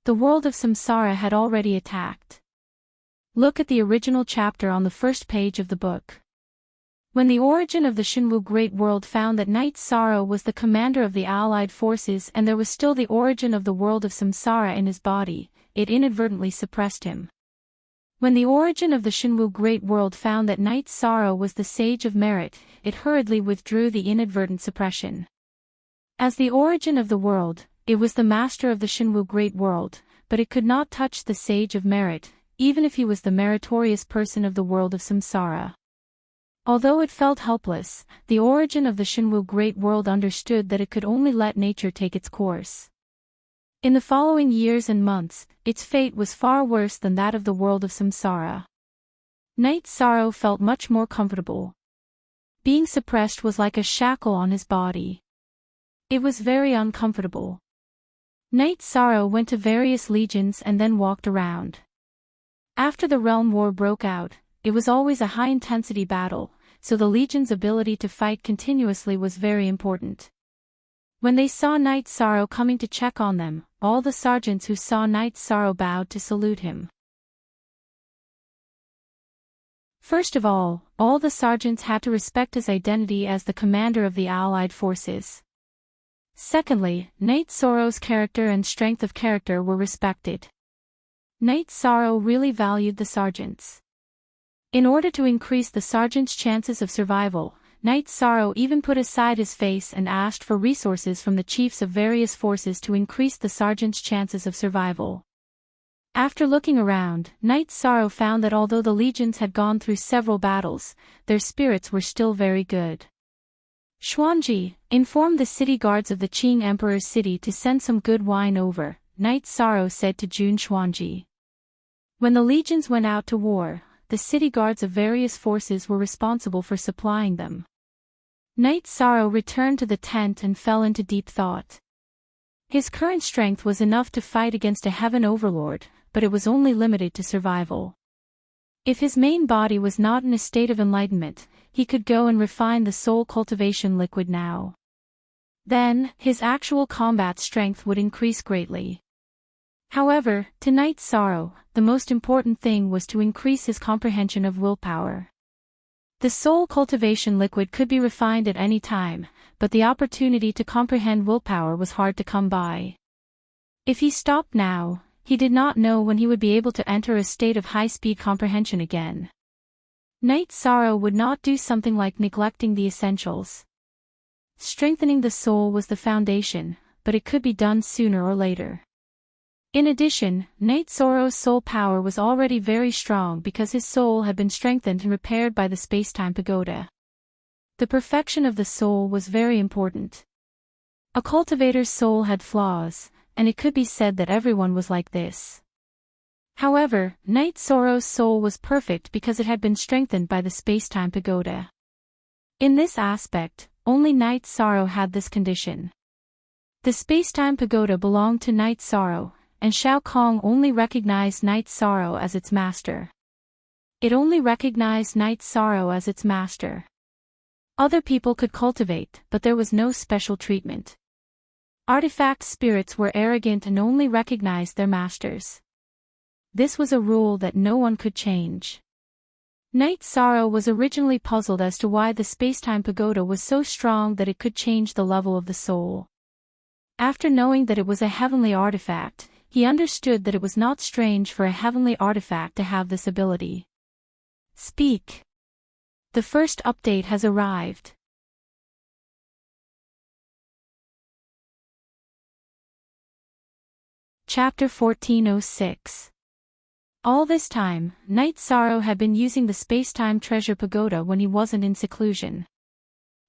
the world of Samsara had already attacked. Look at the original chapter on the first page of the book. When the origin of the Shinwu Great World found that Knight Sorrow was the commander of the allied forces and there was still the origin of the world of Samsara in his body, it inadvertently suppressed him. When the origin of the Shinwu Great World found that Knight Sorrow was the sage of merit, it hurriedly withdrew the inadvertent suppression. As the origin of the world, it was the master of the Shinwu Great World, but it could not touch the sage of merit, even if he was the meritorious person of the world of Samsara. Although it felt helpless, the origin of the Shinwu Great World understood that it could only let nature take its course. In the following years and months, its fate was far worse than that of the world of Samsara. Knight Sorrow felt much more comfortable. Being suppressed was like a shackle on his body. It was very uncomfortable. Knight Sorrow went to various legions and then walked around. After the realm war broke out, it was always a high-intensity battle, so the legion's ability to fight continuously was very important. When they saw Knight Sorrow coming to check on them, all the sergeants who saw Knight Sorrow bowed to salute him. First of all the sergeants had to respect his identity as the commander of the allied forces. Secondly, Knight Sorrow's character and strength of character were respected. Knight Sorrow really valued the sergeants. In order to increase the sergeant's chances of survival, Knight Sorrow even put aside his face and asked for resources from the chiefs of various forces to increase the sergeant's chances of survival. After looking around, Knight Sorrow found that although the legions had gone through several battles, their spirits were still very good. Xuanji, inform the city guards of the Qing Emperor's city to send some good wine over, Knight Sorrow said to Jun Xuanji. When the legions went out to war, the city guards of various forces were responsible for supplying them. Knight Sorrow returned to the tent and fell into deep thought. His current strength was enough to fight against a heaven overlord, but it was only limited to survival. If his main body was not in a state of enlightenment, he could go and refine the soul cultivation liquid now. Then, his actual combat strength would increase greatly. However, to Knight Sorrow, the most important thing was to increase his comprehension of willpower. The soul cultivation liquid could be refined at any time, but the opportunity to comprehend willpower was hard to come by. If he stopped now, he did not know when he would be able to enter a state of high-speed comprehension again. Knight Sorrow would not do something like neglecting the essentials. Strengthening the soul was the foundation, but it could be done sooner or later. In addition, Knight Sorrow's soul power was already very strong because his soul had been strengthened and repaired by the space-time pagoda. The perfection of the soul was very important. A cultivator's soul had flaws, and it could be said that everyone was like this. However, Knight Sorrow's soul was perfect because it had been strengthened by the space-time pagoda. In this aspect, only Knight Sorrow had this condition. The space-time pagoda belonged to Knight Sorrow, and Shao Kong only recognized Knight Sorrow as its master. It only recognized Knight Sorrow as its master. Other people could cultivate, but there was no special treatment. Artifact spirits were arrogant and only recognized their masters. This was a rule that no one could change. Night Sorrow was originally puzzled as to why the spacetime pagoda was so strong that it could change the level of the soul. After knowing that it was a heavenly artifact, he understood that it was not strange for a heavenly artifact to have this ability. Speak. The first update has arrived. Chapter 1406. All this time, Night Sorrow had been using the Spacetime Treasure Pagoda when he wasn't in seclusion.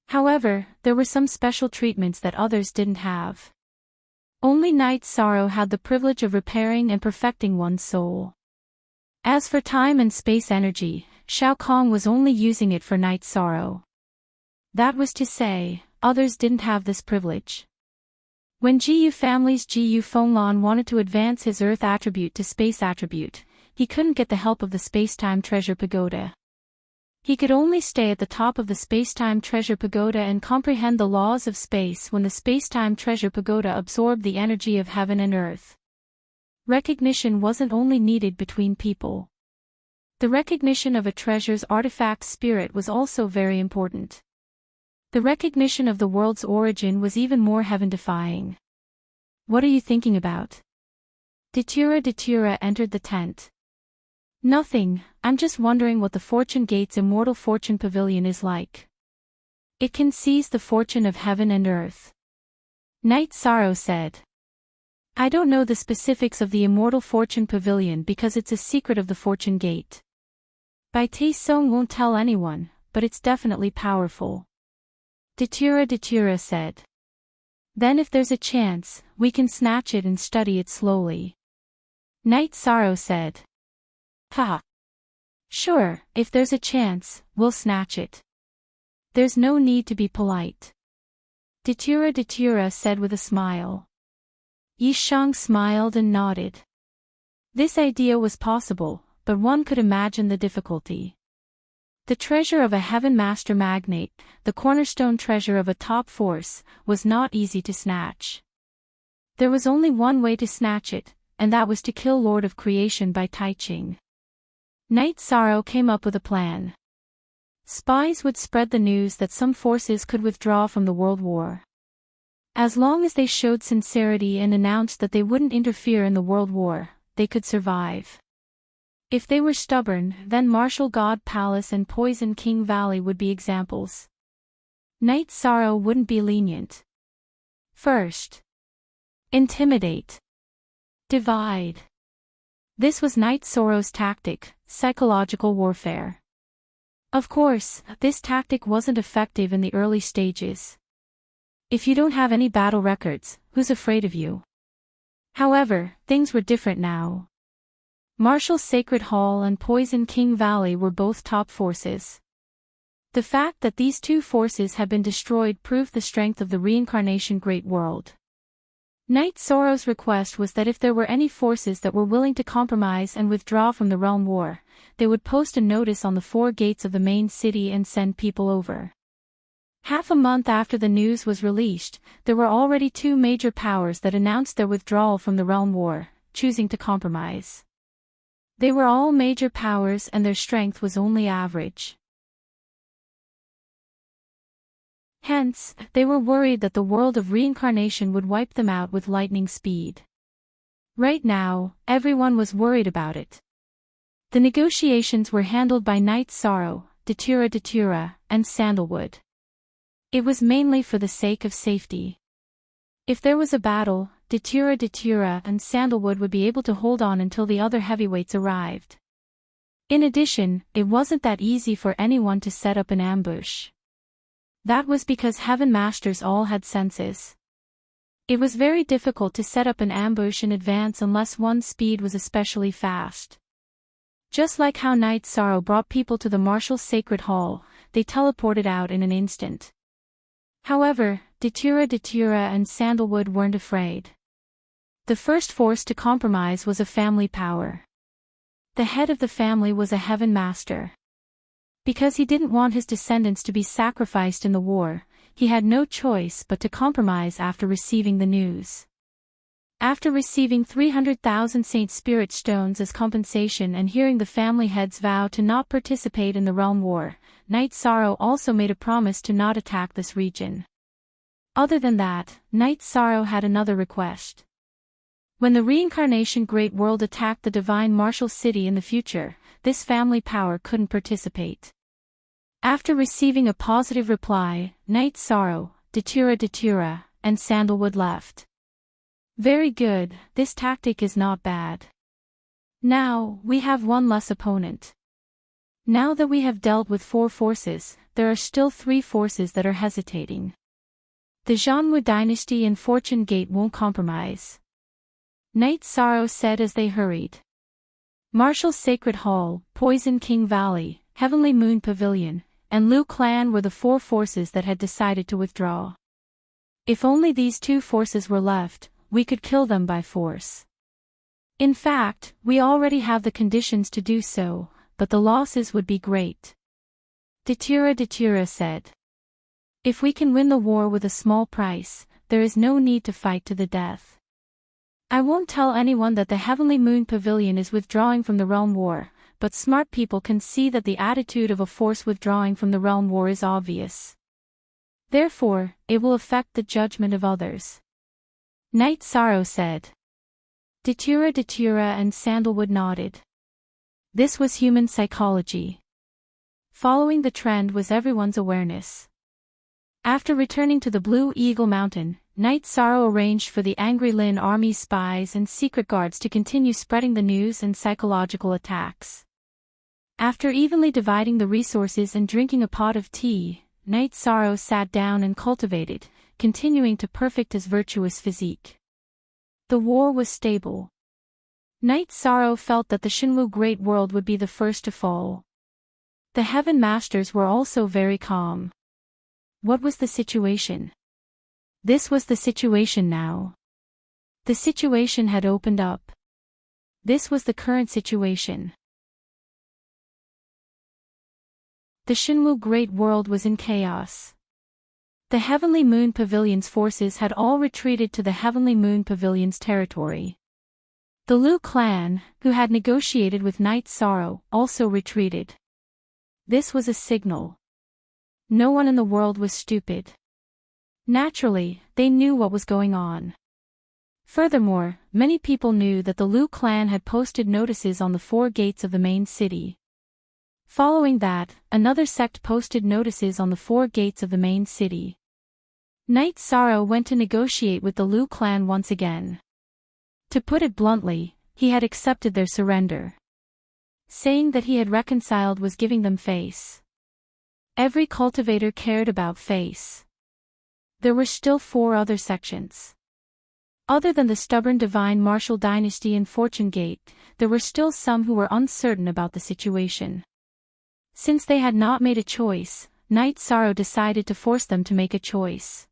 However, there were some special treatments that others didn't have. Only Night Sorrow had the privilege of repairing and perfecting one's soul. As for time and space energy, Shao Kong was only using it for Night Sorrow. That was to say, others didn't have this privilege. When GU Family's GU Fenglan wanted to advance his Earth attribute to Space attribute, he couldn't get the help of the Spacetime Treasure Pagoda. He could only stay at the top of the Spacetime Treasure Pagoda and comprehend the laws of space when the Spacetime Treasure Pagoda absorbed the energy of heaven and earth. Recognition wasn't only needed between people. The recognition of a treasure's artifact spirit was also very important. The recognition of the world's origin was even more heaven-defying. What are you thinking about? Datura entered the tent. Nothing, I'm just wondering what the Fortune Gate's Immortal Fortune Pavilion is like. It can seize the fortune of heaven and earth. Night Sorrow said. I don't know the specifics of the Immortal Fortune Pavilion because it's a secret of the Fortune Gate. Bai Taesung won't tell anyone, but it's definitely powerful. Datura said. Then if there's a chance, we can snatch it and study it slowly. Night Sorrow said. Ha! Sure, if there's a chance, we'll snatch it. There's no need to be polite. Datura said with a smile. Yishang smiled and nodded. This idea was possible, but one could imagine the difficulty. The treasure of a Heaven Master Magnate, the cornerstone treasure of a top force, was not easy to snatch. There was only one way to snatch it, and that was to kill Lord of Creation by Taiching. Night Sorrow came up with a plan. Spies would spread the news that some forces could withdraw from the World War. As long as they showed sincerity and announced that they wouldn't interfere in the World War, they could survive. If they were stubborn, then Martial God Palace and Poison King Valley would be examples. Night Sorrow wouldn't be lenient. First, intimidate. Divide. This was Night Sorrow's tactic, psychological warfare. Of course, this tactic wasn't effective in the early stages. If you don't have any battle records, who's afraid of you? However, things were different now. Martial Sacred Hall and Poison King Valley were both top forces. The fact that these two forces had been destroyed proved the strength of the Reincarnation Great World. Night Sorrow's request was that if there were any forces that were willing to compromise and withdraw from the Realm War, they would post a notice on the 4 gates of the main city and send people over. Half a month after the news was released, there were already 2 major powers that announced their withdrawal from the Realm War, choosing to compromise. They were all major powers and their strength was only average. Hence, they were worried that the world of reincarnation would wipe them out with lightning speed. Right now, everyone was worried about it. The negotiations were handled by Night Sorrow, Datura, and Sandalwood. It was mainly for the sake of safety. If there was a battle, Datura and Sandalwood would be able to hold on until the other heavyweights arrived. In addition, it wasn't that easy for anyone to set up an ambush. That was because Heaven Masters all had senses. It was very difficult to set up an ambush in advance unless one's speed was especially fast. Just like how Night Sorrow brought people to the Martial Sacred Hall, they teleported out in an instant. However, Datura and Sandalwood weren't afraid. The first force to compromise was a family power. The head of the family was a Heaven Master. Because he didn't want his descendants to be sacrificed in the war, he had no choice but to compromise after receiving the news. After receiving 300,000 Saint Spirit stones as compensation and hearing the family heads vow to not participate in the realm war, Knight Sorrow also made a promise to not attack this region. Other than that, Knight Sorrow had another request. When the reincarnation Great World attacked the Divine Martial City in the future, this family power couldn't participate. After receiving a positive reply, Knight Sorrow, Datura, and Sandalwood left. Very good, this tactic is not bad. Now, we have one less opponent. Now that we have dealt with 4 forces, there are still 3 forces that are hesitating. The Zhanwu dynasty and Fortune Gate won't compromise. Knight Sorrow said as they hurried. Martial Sacred Hall, Poison King Valley, Heavenly Moon Pavilion, and Lu Clan were the 4 forces that had decided to withdraw. If only these 2 forces were left, we could kill them by force. In fact, we already have the conditions to do so, but the losses would be great. Datura said. If we can win the war with a small price, there is no need to fight to the death. I won't tell anyone that the Heavenly Moon Pavilion is withdrawing from the realm war, but smart people can see that the attitude of a force withdrawing from the realm war is obvious. Therefore, it will affect the judgment of others. Knight Sorrow said. Datura and Sandalwood nodded. This was human psychology. Following the trend was everyone's awareness. After returning to the Blue Eagle Mountain, Knight Sorrow arranged for the Angry Lin Army spies and secret guards to continue spreading the news and psychological attacks. After evenly dividing the resources and drinking a pot of tea, Knight Sorrow sat down and cultivated, continuing to perfect his virtuous physique. The war was stable. Knight Sorrow felt that the Shinwu Great World would be the first to fall. The Heaven Masters were also very calm. What was the situation? This was the situation now. The situation had opened up. This was the current situation. The Shinwu Great World was in chaos. The Heavenly Moon Pavilion's forces had all retreated to the Heavenly Moon Pavilion's territory. The Lu clan, who had negotiated with Knight Sorrow, also retreated. This was a signal. No one in the world was stupid. Naturally, they knew what was going on. Furthermore, many people knew that the Lu clan had posted notices on the 4 gates of the main city. Following that, another sect posted notices on the 4 gates of the main city. Knight Sorrow went to negotiate with the Lu clan once again. To put it bluntly, he had accepted their surrender. Saying that he had reconciled was giving them face. Every cultivator cared about face. There were still 4 other sections. Other than the stubborn Divine Martial Dynasty and Fortune Gate, there were still some who were uncertain about the situation. Since they had not made a choice, Knight Sorrow decided to force them to make a choice.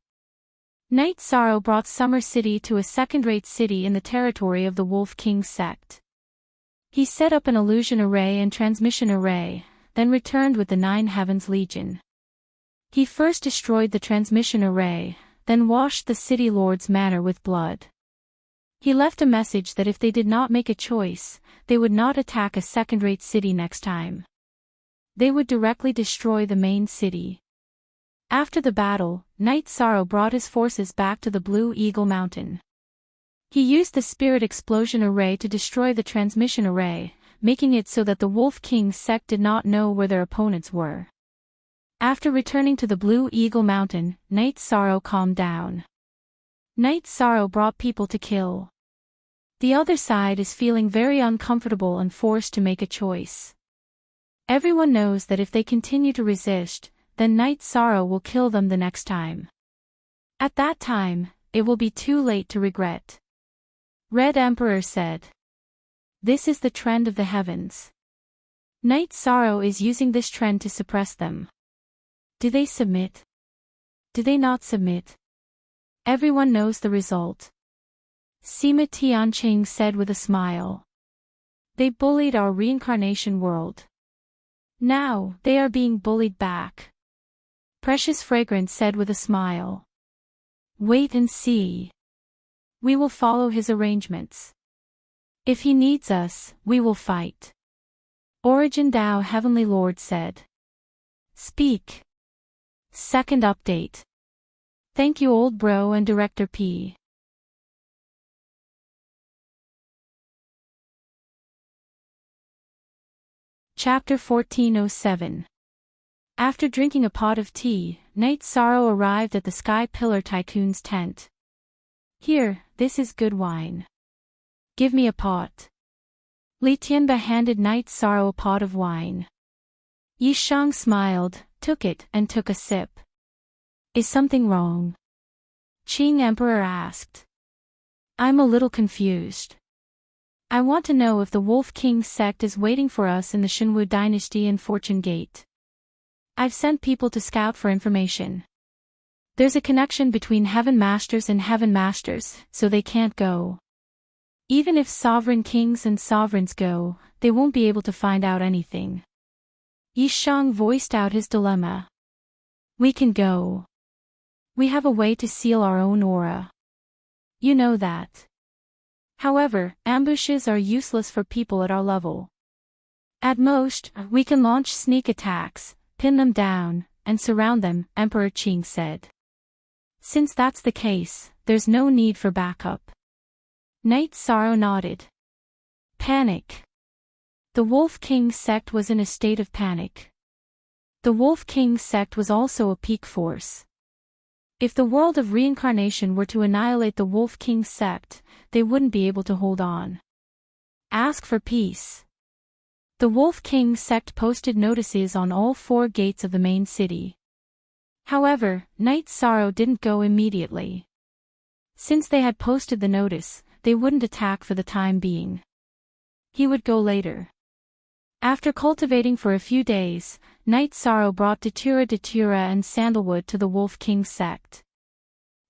Knight Sorrow brought Summer City to a second-rate city in the territory of the Wolf King sect. He set up an illusion array and transmission array, then returned with the 9 Heavens Legion. He first destroyed the transmission array, then washed the city lord's manor with blood. He left a message that if they did not make a choice, they would not attack a second-rate city next time. They would directly destroy the main city. After the battle, Knight Sorrow brought his forces back to the Blue Eagle Mountain. He used the Spirit Explosion Array to destroy the transmission array, making it so that the Wolf King sect did not know where their opponents were. After returning to the Blue Eagle Mountain, Knight Sorrow calmed down. Knight Sorrow brought people to kill. The other side is feeling very uncomfortable and forced to make a choice. Everyone knows that if they continue to resist, then Knight Sorrow will kill them the next time. At that time, it will be too late to regret. Red Emperor said. This is the trend of the heavens. Knight Sorrow is using this trend to suppress them. Do they submit? Do they not submit? Everyone knows the result. Sima Tianqing said with a smile. They bullied our reincarnation world. Now, they are being bullied back. Precious Fragrance said with a smile. Wait and see. We will follow his arrangements. If he needs us, we will fight. Origin Tao Heavenly Lord said. Speak. Second update. Thank you Old Bro and Director P. Chapter 1407. After drinking a pot of tea, Night Sorrow arrived at the Sky Pillar Tycoon's tent. Here, this is good wine. Give me a pot. Li Tianba handed Night Sorrow a pot of wine. Yi Shang smiled, took it, and took a sip. Is something wrong? Qing Emperor asked. I'm a little confused. I want to know if the Wolf King sect is waiting for us in the Shenwu Dynasty and Fortune Gate. I've sent people to scout for information. There's a connection between Heaven Masters and Heaven Masters, so they can't go. Even if sovereign kings and sovereigns go, they won't be able to find out anything. Yi Shang voiced out his dilemma. We can go. We have a way to seal our own aura. You know that. However, ambushes are useless for people at our level. At most, we can launch sneak attacks, pin them down, and surround them, Emperor Qing said. Since that's the case, there's no need for backup. Night Sorrow nodded. Panic. The Wolf King sect was in a state of panic. The Wolf King sect was also a peak force. If the world of reincarnation were to annihilate the Wolf King sect, they wouldn't be able to hold on. Ask for peace. The Wolf King sect posted notices on all 4 gates of the main city. However, Night Sorrow didn't go immediately. Since they had posted the notice, they wouldn't attack for the time being. He would go later. After cultivating for a few days, Night Sorrow brought Datura and Sandalwood to the Wolf King sect.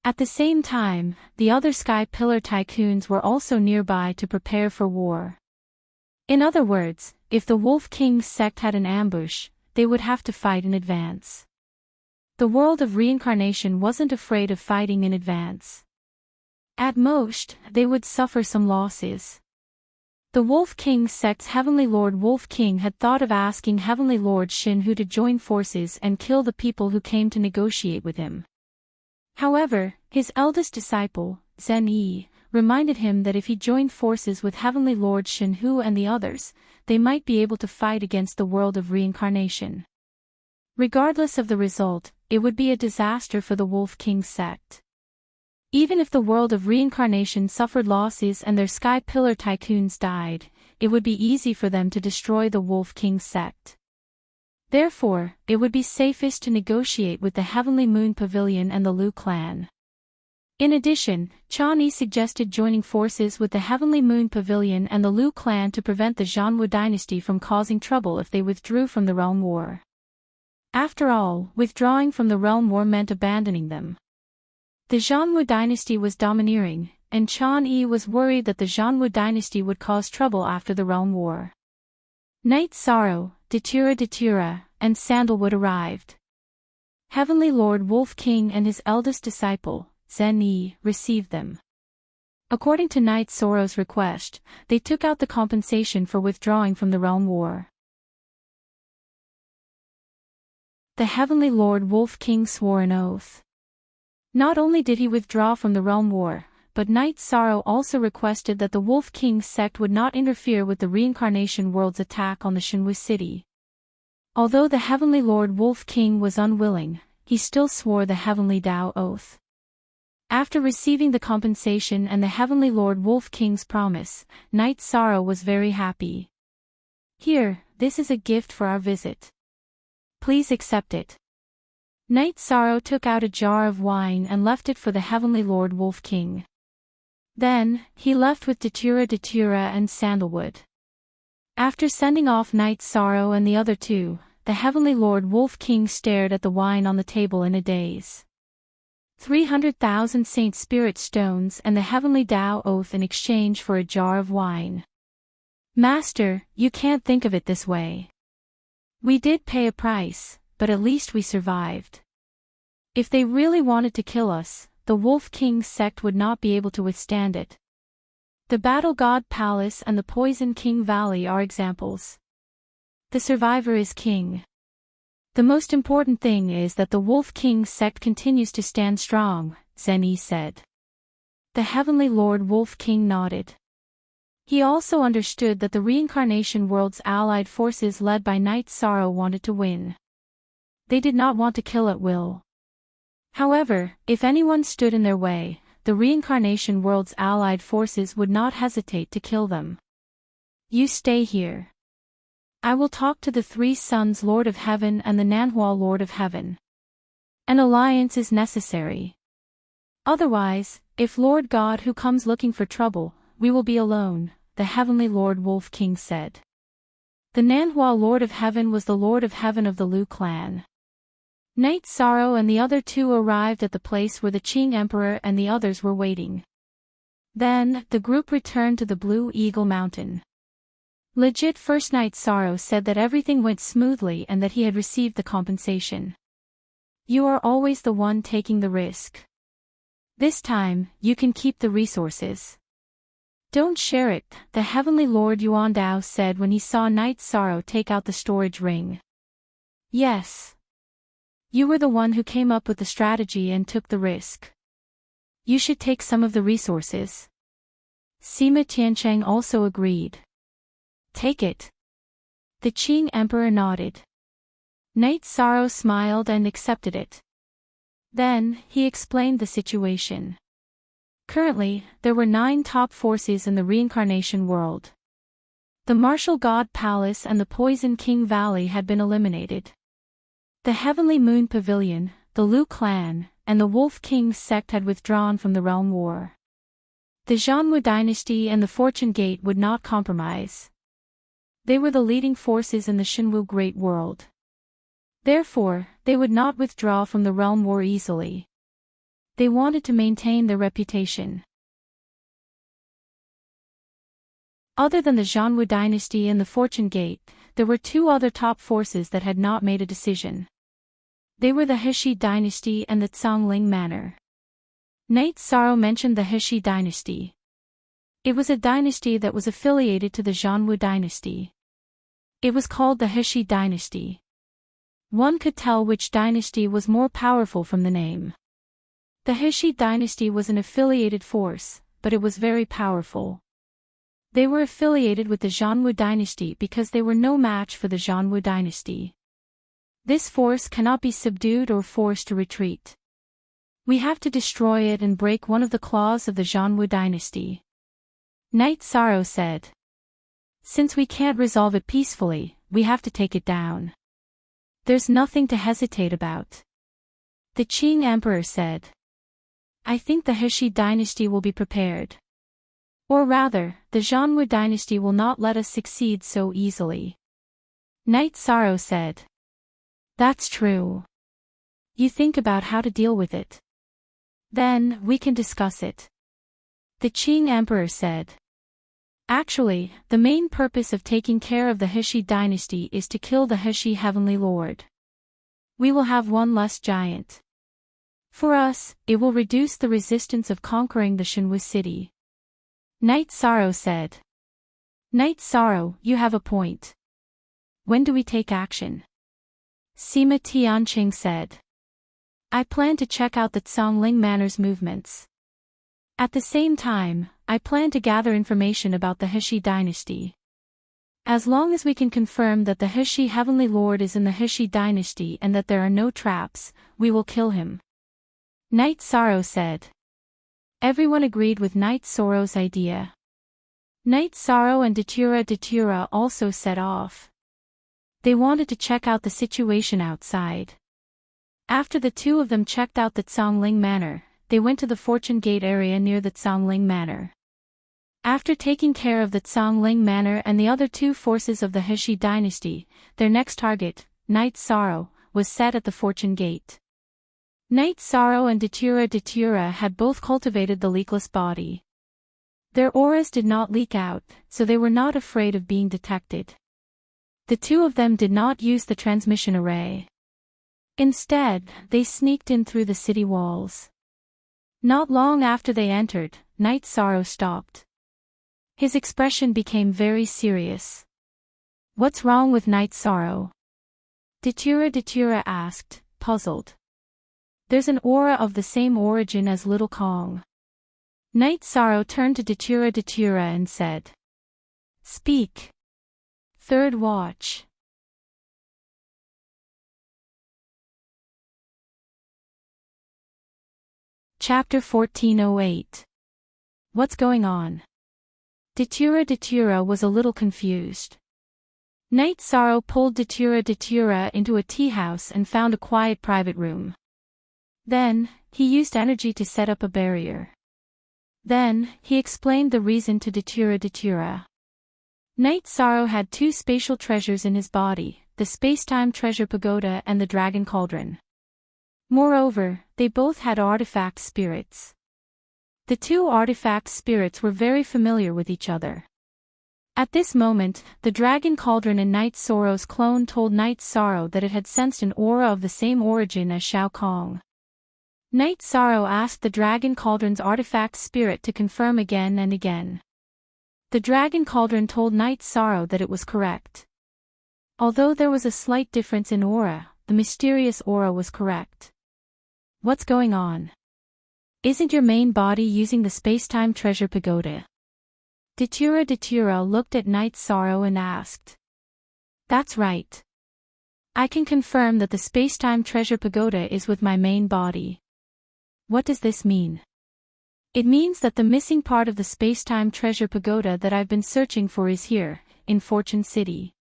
At the same time, the other Sky Pillar Tycoons were also nearby to prepare for war. In other words, if the Wolf King sect had an ambush, they would have to fight in advance. The world of reincarnation wasn't afraid of fighting in advance. At most, they would suffer some losses. The Wolf King sect's Heavenly Lord Wolf King had thought of asking Heavenly Lord Shinhu to join forces and kill the people who came to negotiate with him. However, his eldest disciple, Zhen Yi, reminded him that if he joined forces with Heavenly Lord Shinhu and the others, they might be able to fight against the world of reincarnation. Regardless of the result, it would be a disaster for the Wolf King sect. Even if the world of reincarnation suffered losses and their Sky Pillar Tycoons died, it would be easy for them to destroy the Wolf King sect. Therefore, it would be safest to negotiate with the Heavenly Moon Pavilion and the Lu clan. In addition, Chan Yi suggested joining forces with the Heavenly Moon Pavilion and the Lu clan to prevent the Zhanwu dynasty from causing trouble if they withdrew from the Realm War. After all, withdrawing from the Realm War meant abandoning them. The Zhanwu dynasty was domineering, and Chan Yi was worried that the Zhanwu dynasty would cause trouble after the Realm War. Night Sorrow, Datura, and Sandalwood arrived. Heavenly Lord Wolf King and his eldest disciple, Zhen Yi, received them. According to Night Sorrow's request, they took out the compensation for withdrawing from the Realm War. The Heavenly Lord Wolf King swore an oath. Not only did he withdraw from the Realm War, but Night Sorrow also requested that the Wolf King sect would not interfere with the Reincarnation World's attack on the Shenwu city. Although the Heavenly Lord Wolf King was unwilling, he still swore the Heavenly Tao Oath. After receiving the compensation and the Heavenly Lord Wolf King's promise, Night Sorrow was very happy. Here, this is a gift for our visit. Please accept it. Night Sorrow took out a jar of wine and left it for the Heavenly Lord Wolf King. Then, he left with Datura and Sandalwood. After sending off Night Sorrow and the other 2, the Heavenly Lord Wolf King stared at the wine on the table in a daze. 300,000 Saint Spirit stones and the Heavenly Tao Oath in exchange for a jar of wine. Master, you can't think of it this way. We did pay a price, but at least we survived. If they really wanted to kill us, the Wolf King sect would not be able to withstand it. The Battle God Palace and the Poison King Valley are examples. The survivor is king. The most important thing is that the Wolf King sect continues to stand strong, Zenny said. The Heavenly Lord Wolf King nodded. He also understood that the reincarnation world's allied forces led by Night Sorrow wanted to win. They did not want to kill at will. However, if anyone stood in their way, the reincarnation world's allied forces would not hesitate to kill them. You stay here. I will talk to the Three Sons Lord of Heaven and the Nanhua Lord of Heaven. An alliance is necessary. Otherwise, if Lord God who comes looking for trouble, we will be alone, the Heavenly Lord Wolf King said. The Nanhua Lord of Heaven was the Lord of Heaven of the Lu clan. Night Sorrow and the other two arrived at the place where the Qing Emperor and the others were waiting. Then, the group returned to the Blue Eagle Mountain. Legit First Night Sorrow said that everything went smoothly and that he had received the compensation. You are always the one taking the risk. This time, you can keep the resources. Don't share it, the Heavenly Lord Yuan Dao said when he saw Night Sorrow take out the storage ring. Yes. You were the one who came up with the strategy and took the risk. You should take some of the resources. Sima Tiancheng also agreed. Take it. The Qing Emperor nodded. Night Sorrow smiled and accepted it. Then, he explained the situation. Currently, there were 9 top forces in the reincarnation world. The Martial God Palace and the Poison King Valley had been eliminated. The Heavenly Moon Pavilion, the Lu clan, and the Wolf King sect had withdrawn from the realm war. The Zhanwu dynasty and the Fortune Gate would not compromise. They were the leading forces in the Shenwu Great World. Therefore, they would not withdraw from the realm war easily. They wanted to maintain their reputation. Other than the Zhanwu dynasty and the Fortune Gate, there were 2 other top forces that had not made a decision. They were the Heshi dynasty and the Zhongling Manor. Night Sorrow mentioned the Heshi dynasty. It was a dynasty that was affiliated to the Zhanwu dynasty. It was called the Heshi dynasty. One could tell which dynasty was more powerful from the name. The Heshi dynasty was an affiliated force, but it was very powerful. They were affiliated with the Zhanwu dynasty because they were no match for the Zhanwu dynasty. This force cannot be subdued or forced to retreat. We have to destroy it and break one of the claws of the Zhanwu dynasty. Night Sorrow said. Since we can't resolve it peacefully, we have to take it down. There's nothing to hesitate about. The Qing Emperor said. I think the Heshi dynasty will be prepared. Or rather, the Zhanwu dynasty will not let us succeed so easily. Night Sorrow said. That's true. You think about how to deal with it. Then, we can discuss it. The Qing Emperor said. Actually, the main purpose of taking care of the Heshi dynasty is to kill the Heshi Heavenly Lord. We will have one less giant. For us, it will reduce the resistance of conquering the Shenwu city. Night Sorrow said. Night Sorrow, you have a point. When do we take action? Sima Tianqing said. I plan to check out the Zhongling Manor's movements. At the same time, I plan to gather information about the Heshi dynasty. As long as we can confirm that the Heshi Heavenly Lord is in the Heshi dynasty and that there are no traps, we will kill him. Night Sorrow said. Everyone agreed with Night Sorrow's idea. Night Sorrow and Datura also set off. They wanted to check out the situation outside. After the 2 of them checked out the Zhongling Manor, they went to the Fortune Gate area near the Zhongling Manor. After taking care of the Zhongling Manor and the other 2 forces of the Heshi dynasty, their next target, Night Sorrow, was set at the Fortune Gate. Night Sorrow and Datura had both cultivated the leakless body. Their auras did not leak out, so they were not afraid of being detected. The two of them did not use the transmission array. Instead, they sneaked in through the city walls. Not long after they entered, Night Sorrow stopped. His expression became very serious. "What's wrong with Night Sorrow?" Datura asked, puzzled. "There's an aura of the same origin as Little Kong." Night Sorrow turned to Datura and said, "Speak." Third watch. Chapter 1408. What's going on? Datura was a little confused. Night Sorrow pulled Datura into a tea house and found a quiet private room. Then, he used energy to set up a barrier. Then, he explained the reason to Datura. Night Sorrow had two spatial treasures in his body, the space-time treasure pagoda and the dragon cauldron. Moreover, they both had artifact spirits. The two artifact spirits were very familiar with each other. At this moment, the dragon cauldron in Night Sorrow's clone told Night Sorrow that it had sensed an aura of the same origin as Shao Kong. Night Sorrow asked the dragon cauldron's artifact spirit to confirm again and again. The dragon cauldron told Night Sorrow that it was correct. Although there was a slight difference in aura, the mysterious aura was correct. "What's going on? Isn't your main body using the space-time treasure pagoda?" Datura looked at Night Sorrow and asked. "That's right. I can confirm that the space-time treasure pagoda is with my main body." "What does this mean?" "It means that the missing part of the space-time treasure pagoda that I've been searching for is here, in Fortune City."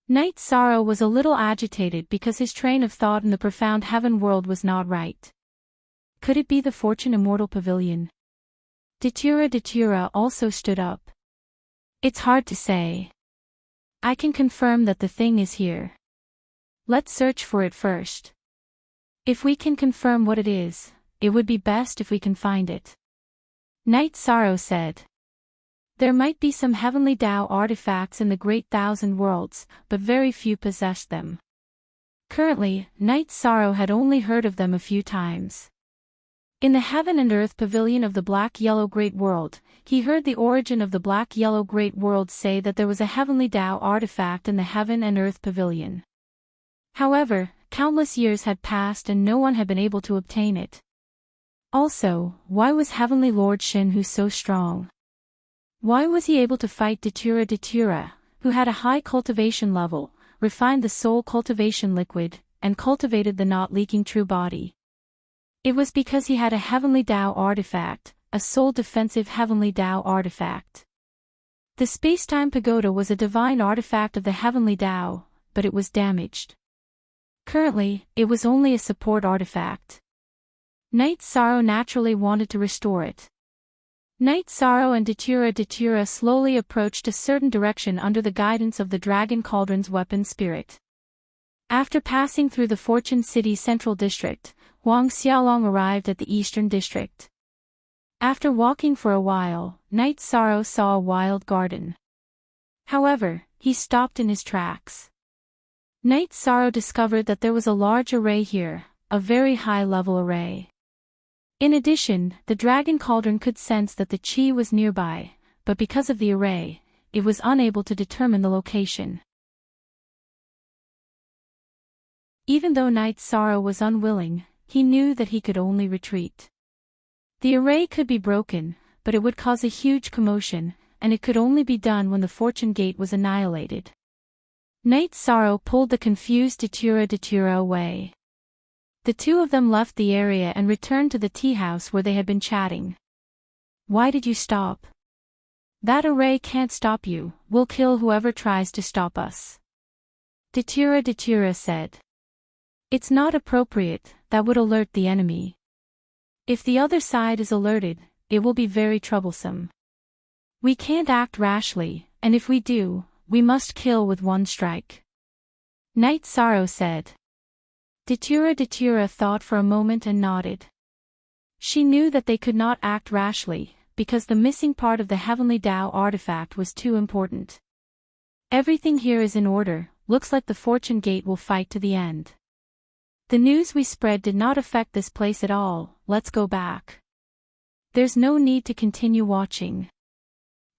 Night Sorrow was a little agitated because his train of thought in the profound heaven world was not right. Could it be the Fortune Immortal Pavilion? Datura also stood up. "It's hard to say. I can confirm that the thing is here. Let's search for it first. If we can confirm what it is, it would be best if we can find it." Night Sorrow said. There might be some heavenly Tao artifacts in the Great Thousand Worlds, but very few possessed them. Currently, Night Sorrow had only heard of them a few times. In the Heaven and Earth Pavilion of the Black-Yellow Great World, he heard the origin of the Black-Yellow Great World say that there was a heavenly Tao artifact in the Heaven and Earth Pavilion. However, countless years had passed and no one had been able to obtain it. Also, why was Heavenly Lord Shinhu so strong? Why was he able to fight Datura, who had a high cultivation level, refined the soul cultivation liquid, and cultivated the not-leaking true body? It was because he had a heavenly Tao artifact, a soul-defensive heavenly Tao artifact. The space-time pagoda was a divine artifact of the heavenly Tao, but it was damaged. Currently, it was only a support artifact. Night Sorrow naturally wanted to restore it. Night Sorrow and Datura slowly approached a certain direction under the guidance of the Dragon Cauldron's weapon spirit. After passing through the Fortune City Central District, Wang Xiaolong arrived at the Eastern District. After walking for a while, Night Sorrow saw a wild garden. However, he stopped in his tracks. Night Sorrow discovered that there was a large array here, a very high-level array. In addition, the Dragon Cauldron could sense that the Qi was nearby, but because of the array, it was unable to determine the location. Even though Night Sorrow was unwilling, he knew that he could only retreat. The array could be broken, but it would cause a huge commotion, and it could only be done when the Fortune Gate was annihilated. Night Sorrow pulled the confused Datura away. The two of them left the area and returned to the tea house where they had been chatting. "Why did you stop?" "That array can't stop you, we'll kill whoever tries to stop us," Datura said. "It's not appropriate, that would alert the enemy. If the other side is alerted, it will be very troublesome. We can't act rashly, and if we do, we must kill with one strike," Night Sorrow said. Datura thought for a moment and nodded. She knew that they could not act rashly, because the missing part of the heavenly Tao artifact was too important. Everything here is in order, looks like the Fortune Gate will fight to the end. The news we spread did not affect this place at all, let's go back. There's no need to continue watching.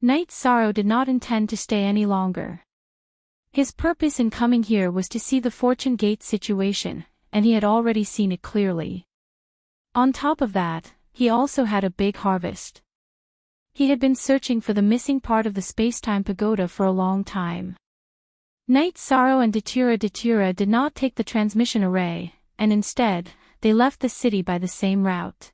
Knight Sorrow did not intend to stay any longer. His purpose in coming here was to see the Fortune Gate situation, and he had already seen it clearly. On top of that, he also had a big harvest. He had been searching for the missing part of the space-time pagoda for a long time. Knight Sorrow and Datura did not take the transmission array, and instead, they left the city by the same route.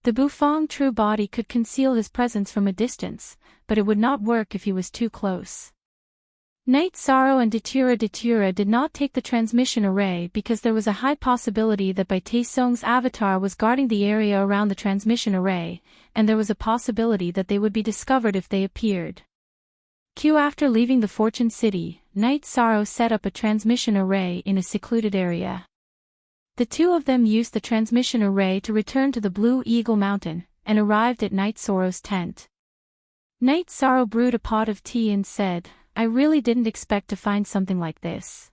The Bufang true body could conceal his presence from a distance, but it would not work if he was too close. Knight Sorrow and Datura did not take the transmission array because there was a high possibility that Bai Taesong's avatar was guarding the area around the transmission array, and there was a possibility that they would be discovered if they appeared. After leaving the Fortune City, Knight Sorrow set up a transmission array in a secluded area. The two of them used the transmission array to return to the Blue Eagle Mountain, and arrived at Knight Sorrow's tent. Knight Sorrow brewed a pot of tea and said, "I really didn't expect to find something like this.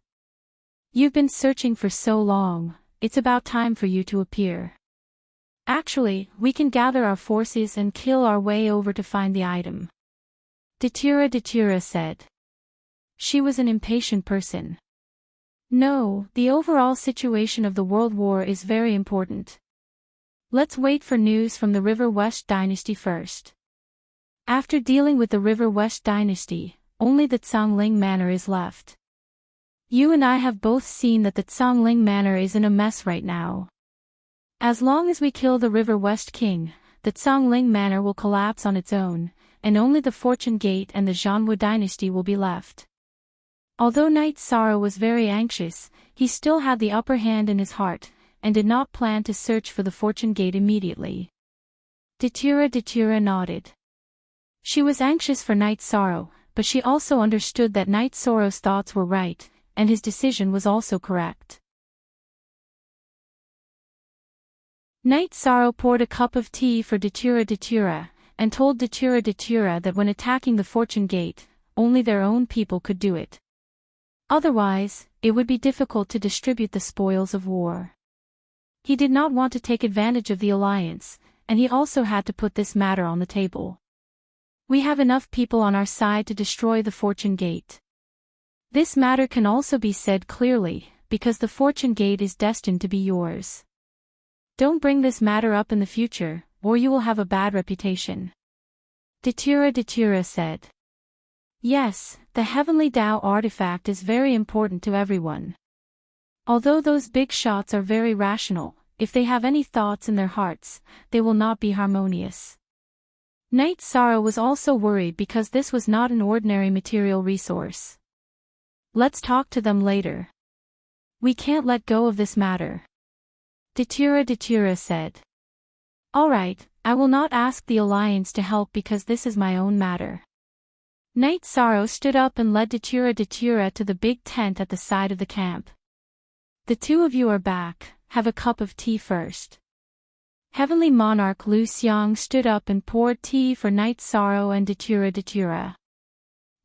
You've been searching for so long, it's about time for you to appear. Actually, we can gather our forces and kill our way over to find the item." Datura said. She was an impatient person. "No, the overall situation of the world war is very important. Let's wait for news from the River West Dynasty first." After dealing with the River West Dynasty, only the Zhongling Manor is left. You and I have both seen that the Zhongling Manor is in a mess right now. As long as we kill the River West King, the Zhongling Manor will collapse on its own, and only the Fortune Gate and the Zhanwu Dynasty will be left. Although Knight Sorrow was very anxious, he still had the upper hand in his heart, and did not plan to search for the Fortune Gate immediately. Datura nodded. She was anxious for Knight Sorrow, but she also understood that Knight Sorrow's thoughts were right, and his decision was also correct. Knight Sorrow poured a cup of tea for Datura, and told Datura that when attacking the Fortune Gate, only their own people could do it. Otherwise, it would be difficult to distribute the spoils of war. He did not want to take advantage of the alliance, and he also had to put this matter on the table. We have enough people on our side to destroy the Fortune Gate. This matter can also be said clearly, because the Fortune Gate is destined to be yours. Don't bring this matter up in the future, or you will have a bad reputation. Datura said. Yes, the Heavenly Tao artifact is very important to everyone. Although those big shots are very rational, if they have any thoughts in their hearts, they will not be harmonious. Knight Sorrow was also worried because this was not an ordinary material resource. Let's talk to them later. We can't let go of this matter. Datura said. Alright, I will not ask the Alliance to help because this is my own matter. Knight Sorrow stood up and led Datura to the big tent at the side of the camp. The two of you are back, have a cup of tea first. Heavenly Monarch Lu Xiang stood up and poured tea for Knight Sorrow and Datura.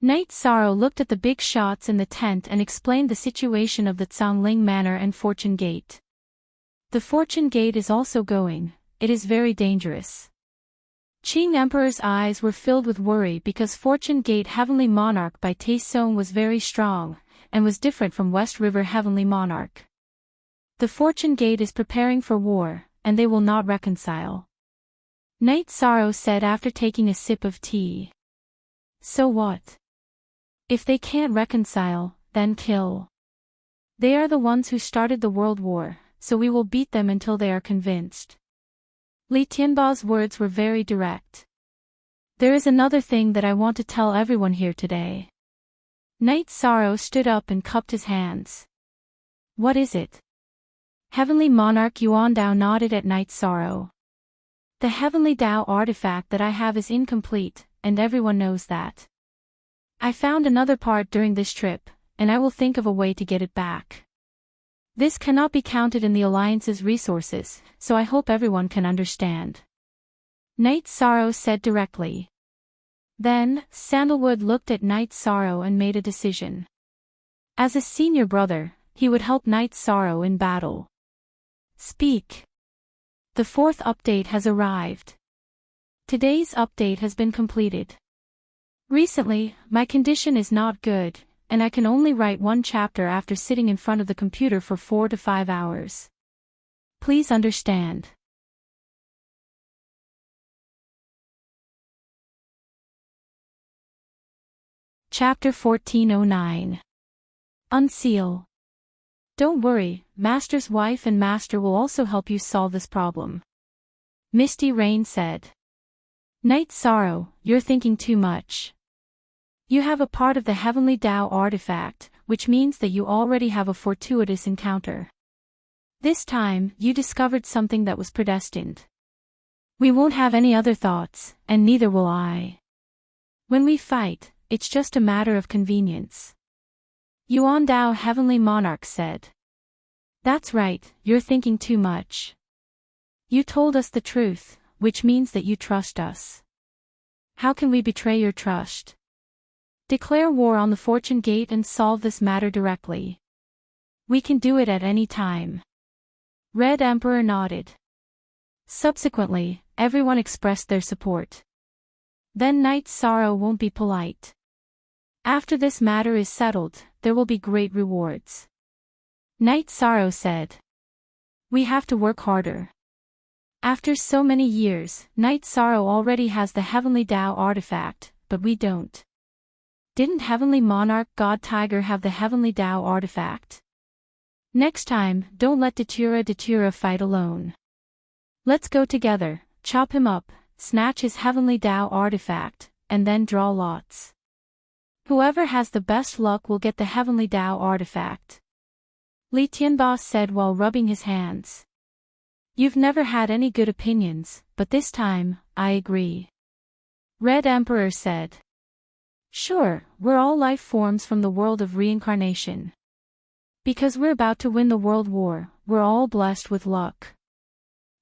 Knight Sorrow looked at the big shots in the tent and explained the situation of the Zhongling Manor and Fortune Gate. The Fortune Gate is also going, it is very dangerous. Qing Emperor's eyes were filled with worry because Fortune Gate Heavenly Monarch Bai Taesong was very strong, and was different from West River Heavenly Monarch. The Fortune Gate is preparing for war, and they will not reconcile. Knight Sorrow said after taking a sip of tea. So what? If they can't reconcile, then kill. They are the ones who started the world war, so we will beat them until they are convinced. Li Tianbao's words were very direct. There is another thing that I want to tell everyone here today. Knight Sorrow stood up and cupped his hands. What is it? Heavenly Monarch Yuan Dao nodded at Knight Sorrow. The Heavenly Tao artifact that I have is incomplete, and everyone knows that. I found another part during this trip, and I will think of a way to get it back. This cannot be counted in the Alliance's resources, so I hope everyone can understand. Knight Sorrow said directly. Then, Sandalwood looked at Night Sorrow and made a decision. As a senior brother, he would help Night Sorrow in battle. Speak. The fourth update has arrived. Today's update has been completed. Recently, my condition is not good, and I can only write one chapter after sitting in front of the computer for 4 to 5 hours. Please understand. Chapter 1409. Unseal. Don't worry, Master's wife and Master will also help you solve this problem. Misty Rain said. Night Sorrow, you're thinking too much. You have a part of the Heavenly Tao artifact, which means that you already have a fortuitous encounter. This time, you discovered something that was predestined. We won't have any other thoughts, and neither will I. When we fight, it's just a matter of convenience. Yuan Dao Heavenly Monarch said. That's right, you're thinking too much. You told us the truth, which means that you trust us. How can we betray your trust? Declare war on the Fortune Gate and solve this matter directly. We can do it at any time. Red Emperor nodded. Subsequently, everyone expressed their support. Then Night Sorrow won't be polite. After this matter is settled, there will be great rewards. Night Sorrow said. We have to work harder. After so many years, Night Sorrow already has the Heavenly Tao artifact, but we don't. Didn't Heavenly Monarch God Tiger have the Heavenly Tao artifact? Next time, don't let Datura fight alone. Let's go together, chop him up, snatch his Heavenly Tao artifact, and then draw lots. Whoever has the best luck will get the Heavenly Tao artifact. Li Tianba said while rubbing his hands. You've never had any good opinions, but this time, I agree. Red Emperor said. Sure, we're all life forms from the world of reincarnation. Because we're about to win the world war, we're all blessed with luck.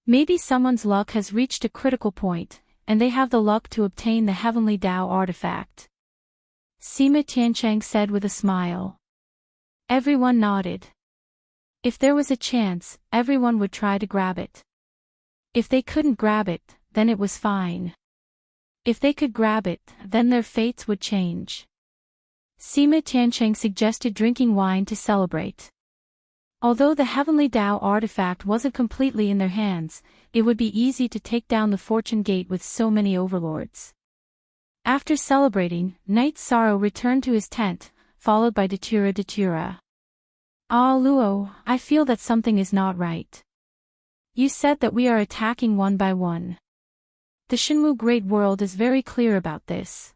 Maybe someone's luck has reached a critical point, and they have the luck to obtain the Heavenly Tao artifact. Sima Tiancheng said with a smile. Everyone nodded. If there was a chance, everyone would try to grab it. If they couldn't grab it, then it was fine. If they could grab it, then their fates would change. Sima Tiancheng suggested drinking wine to celebrate. Although the Heavenly Tao artifact wasn't completely in their hands, it would be easy to take down the Fortune Gate with so many overlords. After celebrating, Night Sorrow returned to his tent, followed by Datura. Ah Luo, I feel that something is not right. You said that we are attacking one by one. The Shenwu Great World is very clear about this.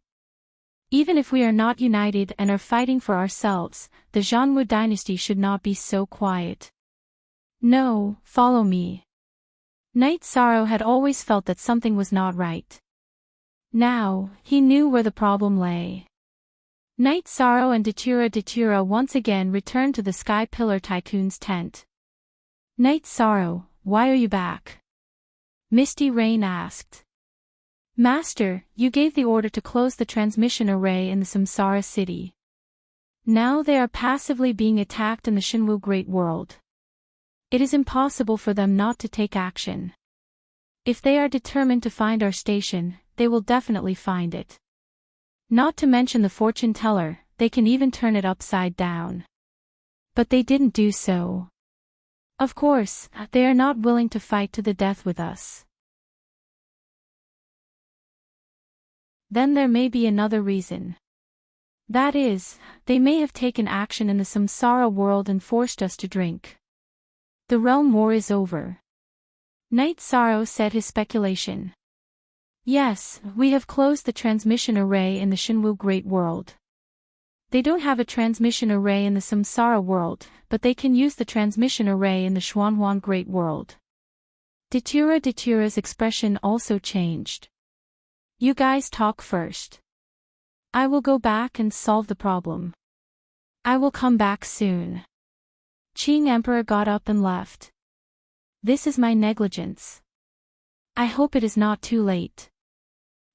Even if we are not united and are fighting for ourselves, the Zhanwu dynasty should not be so quiet. No, follow me. Night Sorrow had always felt that something was not right. Now, he knew where the problem lay. Night Sorrow and Datura once again returned to the Sky Pillar Tycoon's tent. Night Sorrow, why are you back? Misty Rain asked. Master, you gave the order to close the transmission array in the Samsara city. Now they are passively being attacked in the Shenwu Great World. It is impossible for them not to take action. If they are determined to find our station, they will definitely find it. Not to mention the fortune teller, they can even turn it upside down. But they didn't do so. Of course, they are not willing to fight to the death with us. Then there may be another reason. That is, they may have taken action in the Samsara world and forced us to drink. The realm war is over. Night Sorrow said his speculation. Yes, we have closed the transmission array in the Shenwu Great World. They don't have a transmission array in the Samsara world, but they can use the transmission array in the Xuanhuan Great World. Datura's expression also changed. You guys talk first. I will go back and solve the problem. I will come back soon. Qing Emperor got up and left. This is my negligence. I hope it is not too late.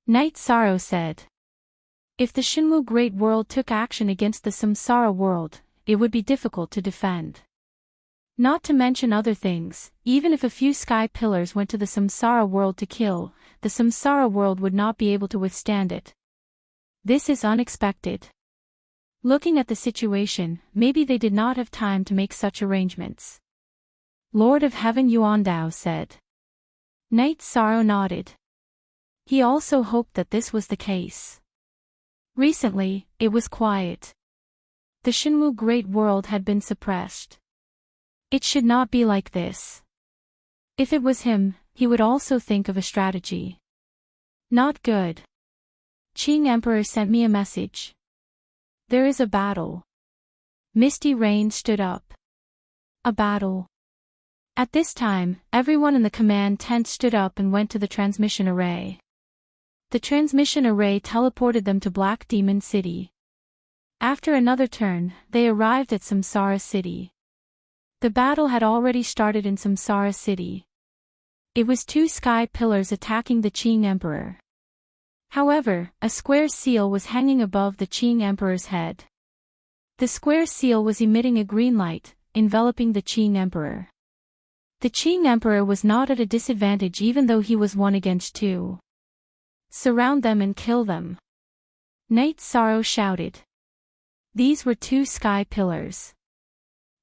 Night Sorrow said. If the Shinwu Great World took action against the Samsara world, it would be difficult to defend. Not to mention other things, even if a few sky pillars went to the Samsara world to kill, the Samsara world would not be able to withstand it. This is unexpected. Looking at the situation, maybe they did not have time to make such arrangements. Lord of Heaven Yuandao said. Knight Sorrow nodded. He also hoped that this was the case. Recently, it was quiet. The Shinwu Great World had been suppressed. It should not be like this. If it was him, he would also think of a strategy. Not good. Qing Emperor sent me a message. There is a battle. Misty Rain stood up. A battle. At this time, everyone in the command tent stood up and went to the transmission array. The transmission array teleported them to Black Demon City. After another turn, they arrived at Samsara City. The battle had already started in Samsara City. It was two sky pillars attacking the Qing Emperor. However, a square seal was hanging above the Qing Emperor's head. The square seal was emitting a green light, enveloping the Qing Emperor. The Qing Emperor was not at a disadvantage even though he was 1 against 2. Surround them and kill them. Knight Sorrow shouted. These were two sky pillars.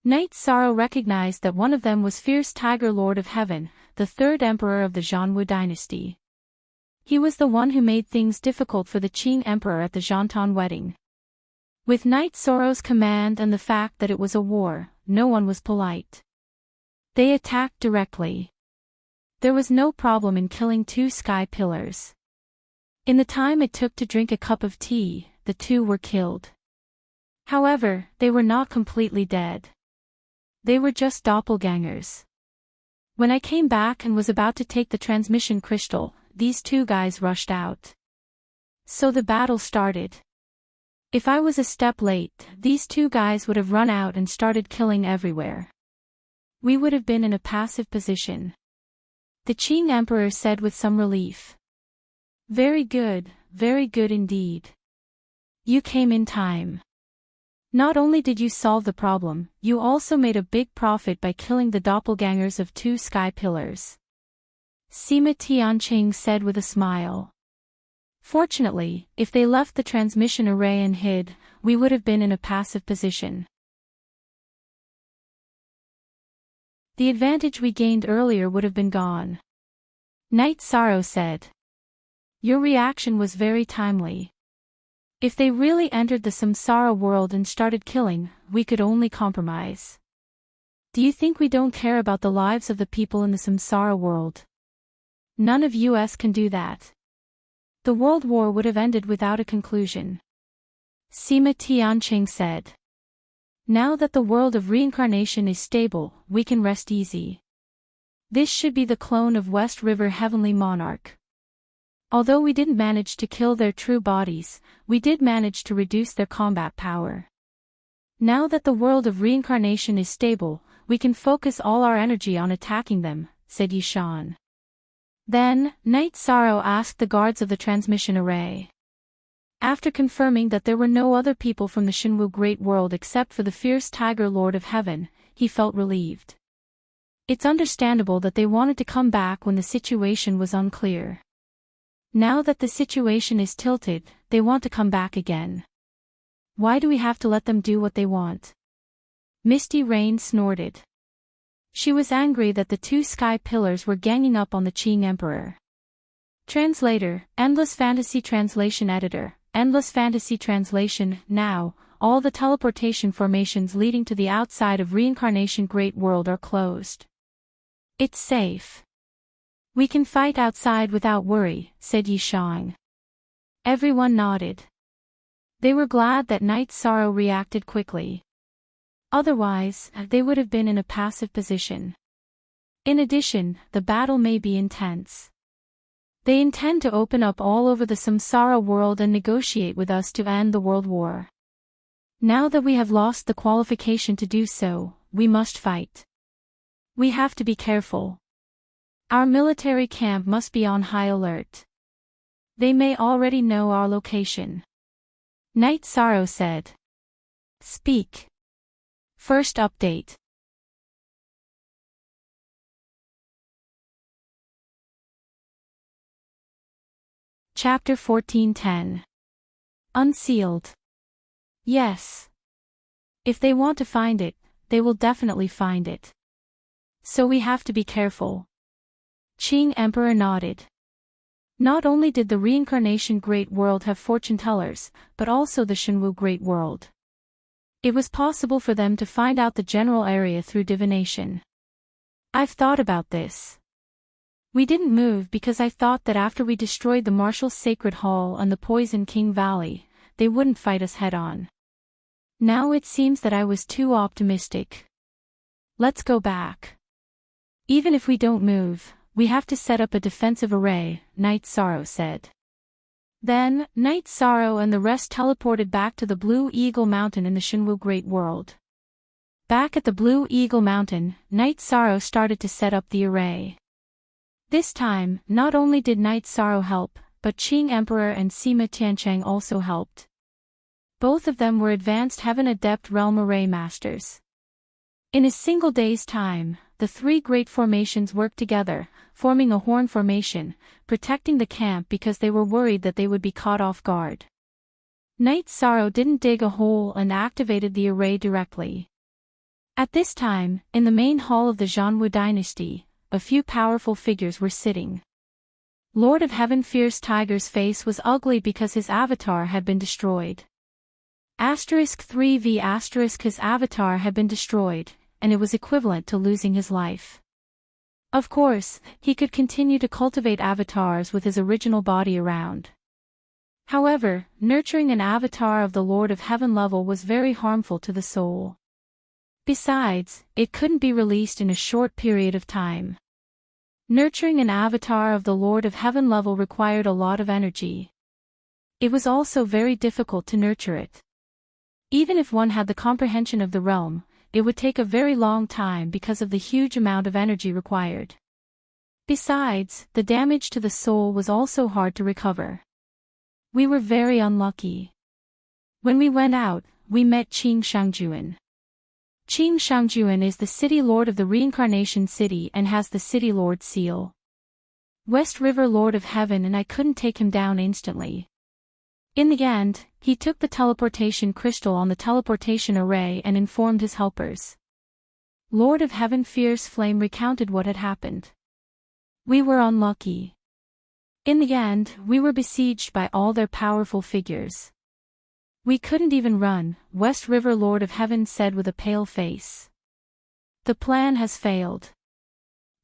Knight Sorrow recognized that one of them was Fierce Tiger Lord of Heaven, the third emperor of the Zhanwu dynasty. He was the one who made things difficult for the Qing Emperor at the Zhantan wedding. With Knight Sorrow's command and the fact that it was a war, no one was polite. They attacked directly. There was no problem in killing two sky pillars. In the time it took to drink a cup of tea, the two were killed. However, they were not completely dead. They were just doppelgangers. When I came back and was about to take the transmission crystal, these two guys rushed out. So the battle started. If I was a step late, these two guys would have run out and started killing everywhere. We would have been in a passive position. The Qing Emperor said with some relief. Very good indeed. You came in time. Not only did you solve the problem, you also made a big profit by killing the doppelgangers of two sky pillars. Sima Tianqing said with a smile. Fortunately, if they left the transmission array and hid, we would have been in a passive position. The advantage we gained earlier would have been gone. Knight Sorrow said. Your reaction was very timely. If they really entered the Samsara world and started killing, we could only compromise. Do you think we don't care about the lives of the people in the Samsara world? None of us can do that. The world war would have ended without a conclusion. Sima Tianqing said. Now that the world of reincarnation is stable, we can rest easy. This should be the clone of West River Heavenly Monarch. Although we didn't manage to kill their true bodies, we did manage to reduce their combat power. Now that the world of reincarnation is stable, we can focus all our energy on attacking them, said Yishan. Then, Knight Sorrow asked the guards of the transmission array. After confirming that there were no other people from the Shinwu Great World except for the Fierce Tiger Lord of Heaven, he felt relieved. It's understandable that they wanted to come back when the situation was unclear. Now that the situation is tilted, they want to come back again. Why do we have to let them do what they want? Misty Rain snorted. She was angry that the two sky pillars were ganging up on the Qing Emperor. Translator, Endless Fantasy Translation Editor, Endless Fantasy Translation. Now, all the teleportation formations leading to the outside of Reincarnation Great World are closed. It's safe. We can fight outside without worry, said Yishang. Everyone nodded. They were glad that Knight Sorrow reacted quickly. Otherwise, they would have been in a passive position. In addition, the battle may be intense. They intend to open up all over the Samsara world and negotiate with us to end the world war. Now that we have lost the qualification to do so, we must fight. We have to be careful. Our military camp must be on high alert. They may already know our location. Night Sorrow said. Speak. First update. Chapter 14:10. Unsealed. Yes. If they want to find it, they will definitely find it. So we have to be careful. Qing Emperor nodded. Not only did the Reincarnation Great World have fortune-tellers, but also the Shenwu Great World. It was possible for them to find out the general area through divination. I've thought about this. We didn't move because I thought that after we destroyed the Marshal's Sacred Hall and the Poison King Valley, they wouldn't fight us head-on. Now it seems that I was too optimistic. Let's go back. Even if we don't move, we have to set up a defensive array, Night Sorrow said. Then, Night Sorrow and the rest teleported back to the Blue Eagle Mountain in the Shenwu Great World. Back at the Blue Eagle Mountain, Night Sorrow started to set up the array. This time, not only did Night Sorrow help, but Qing Emperor and Sima Tiancheng also helped. Both of them were advanced Heaven Adept Realm Array Masters. In a single day's time, the three great formations worked together, forming a horn formation, protecting the camp because they were worried that they would be caught off guard. Night Sorrow didn't dig a hole and activated the array directly. At this time, in the main hall of the Zhanwu dynasty, a few powerful figures were sitting. Lord of Heaven Fierce Tiger's face was ugly because his avatar had been destroyed. *3v*, his avatar had been destroyed, and it was equivalent to losing his life. Of course, he could continue to cultivate avatars with his original body around. However, nurturing an avatar of the Lord of Heaven level was very harmful to the soul. Besides, it couldn't be released in a short period of time. Nurturing an avatar of the Lord of Heaven level required a lot of energy. It was also very difficult to nurture it. Even if one had the comprehension of the realm, it would take a very long time because of the huge amount of energy required. Besides, the damage to the soul was also hard to recover. We were very unlucky. When we went out, we met Qing Shangjuan. Qing Shangjuan is the city lord of the Reincarnation City and has the City Lord seal. West River Lord of Heaven, and I couldn't take him down instantly. In the end, he took the teleportation crystal on the teleportation array and informed his helpers. Lord of Heaven Fierce Flame recounted what had happened. We were unlucky. In the end, we were besieged by all their powerful figures. We couldn't even run, West River Lord of Heaven said with a pale face. The plan has failed.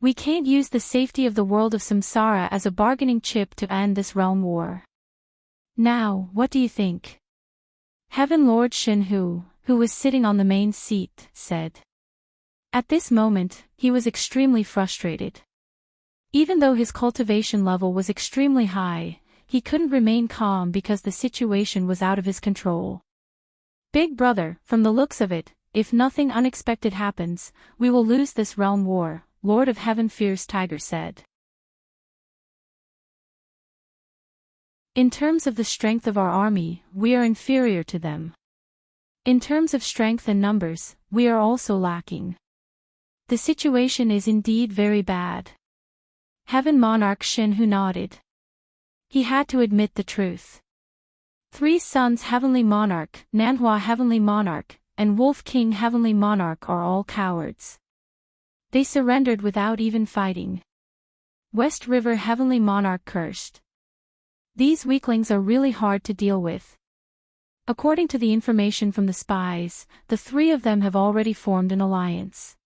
We can't use the safety of the world of Samsara as a bargaining chip to end this realm war. Now, what do you think? Heaven Lord Shenhu, who was sitting on the main seat, said. At this moment, he was extremely frustrated. Even though his cultivation level was extremely high, he couldn't remain calm because the situation was out of his control. Big brother, from the looks of it, if nothing unexpected happens, we will lose this realm war, Lord of Heaven Fierce Tiger said. In terms of the strength of our army, we are inferior to them. In terms of strength and numbers, we are also lacking. The situation is indeed very bad. Heaven Monarch Shenhu nodded. He had to admit the truth. Three Sons Heavenly Monarch, Nanhua Heavenly Monarch, and Wolf King Heavenly Monarch are all cowards. They surrendered without even fighting. West River Heavenly Monarch cursed. These weaklings are really hard to deal with. According to the information from the spies, the three of them have already formed an alliance.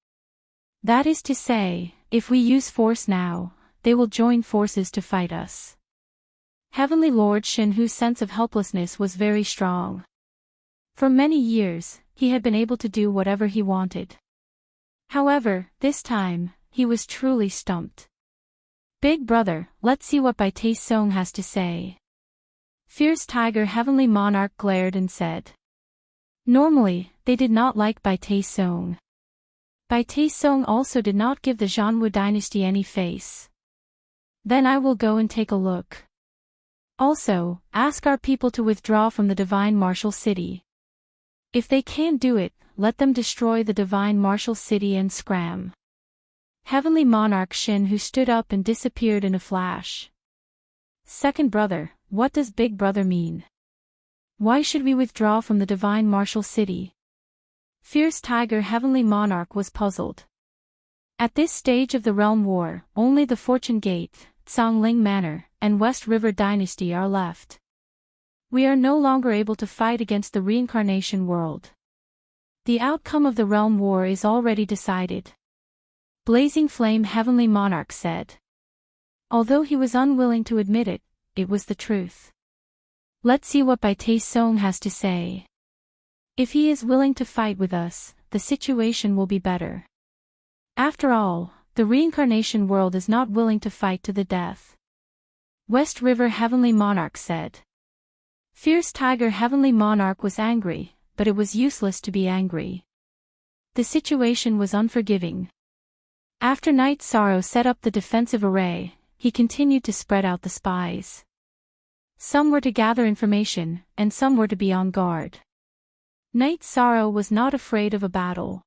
That is to say, if we use force now, they will join forces to fight us. Heavenly Lord Shenhu's sense of helplessness was very strong. For many years, he had been able to do whatever he wanted. However, this time, he was truly stumped. Big brother, let's see what Bai Song has to say. Fierce Tiger Heavenly Monarch glared and said. Normally, they did not like Bai Song. Bai Song also did not give the Zhanwu dynasty any face. Then I will go and take a look. Also, ask our people to withdraw from the divine martial city. If they can't do it, let them destroy the divine martial city and scram. Heavenly Monarch Shin, who stood up and disappeared in a flash. Second brother, what does Big Brother mean? Why should we withdraw from the divine martial city? Fierce Tiger Heavenly Monarch was puzzled. At this stage of the realm war, only the Fortune Gate, Tsangling Manor, and West River Dynasty are left. We are no longer able to fight against the reincarnation world. The outcome of the realm war is already decided. Blazing Flame Heavenly Monarch said. Although he was unwilling to admit it, it was the truth. Let's see what Bai Taesong has to say. If he is willing to fight with us, the situation will be better. After all, the reincarnation world is not willing to fight to the death. West River Heavenly Monarch said. Fierce Tiger Heavenly Monarch was angry, but it was useless to be angry. The situation was unforgiving. After Night Sorrow set up the defensive array, he continued to spread out the spies. Some were to gather information, and some were to be on guard. Night Sorrow was not afraid of a battle.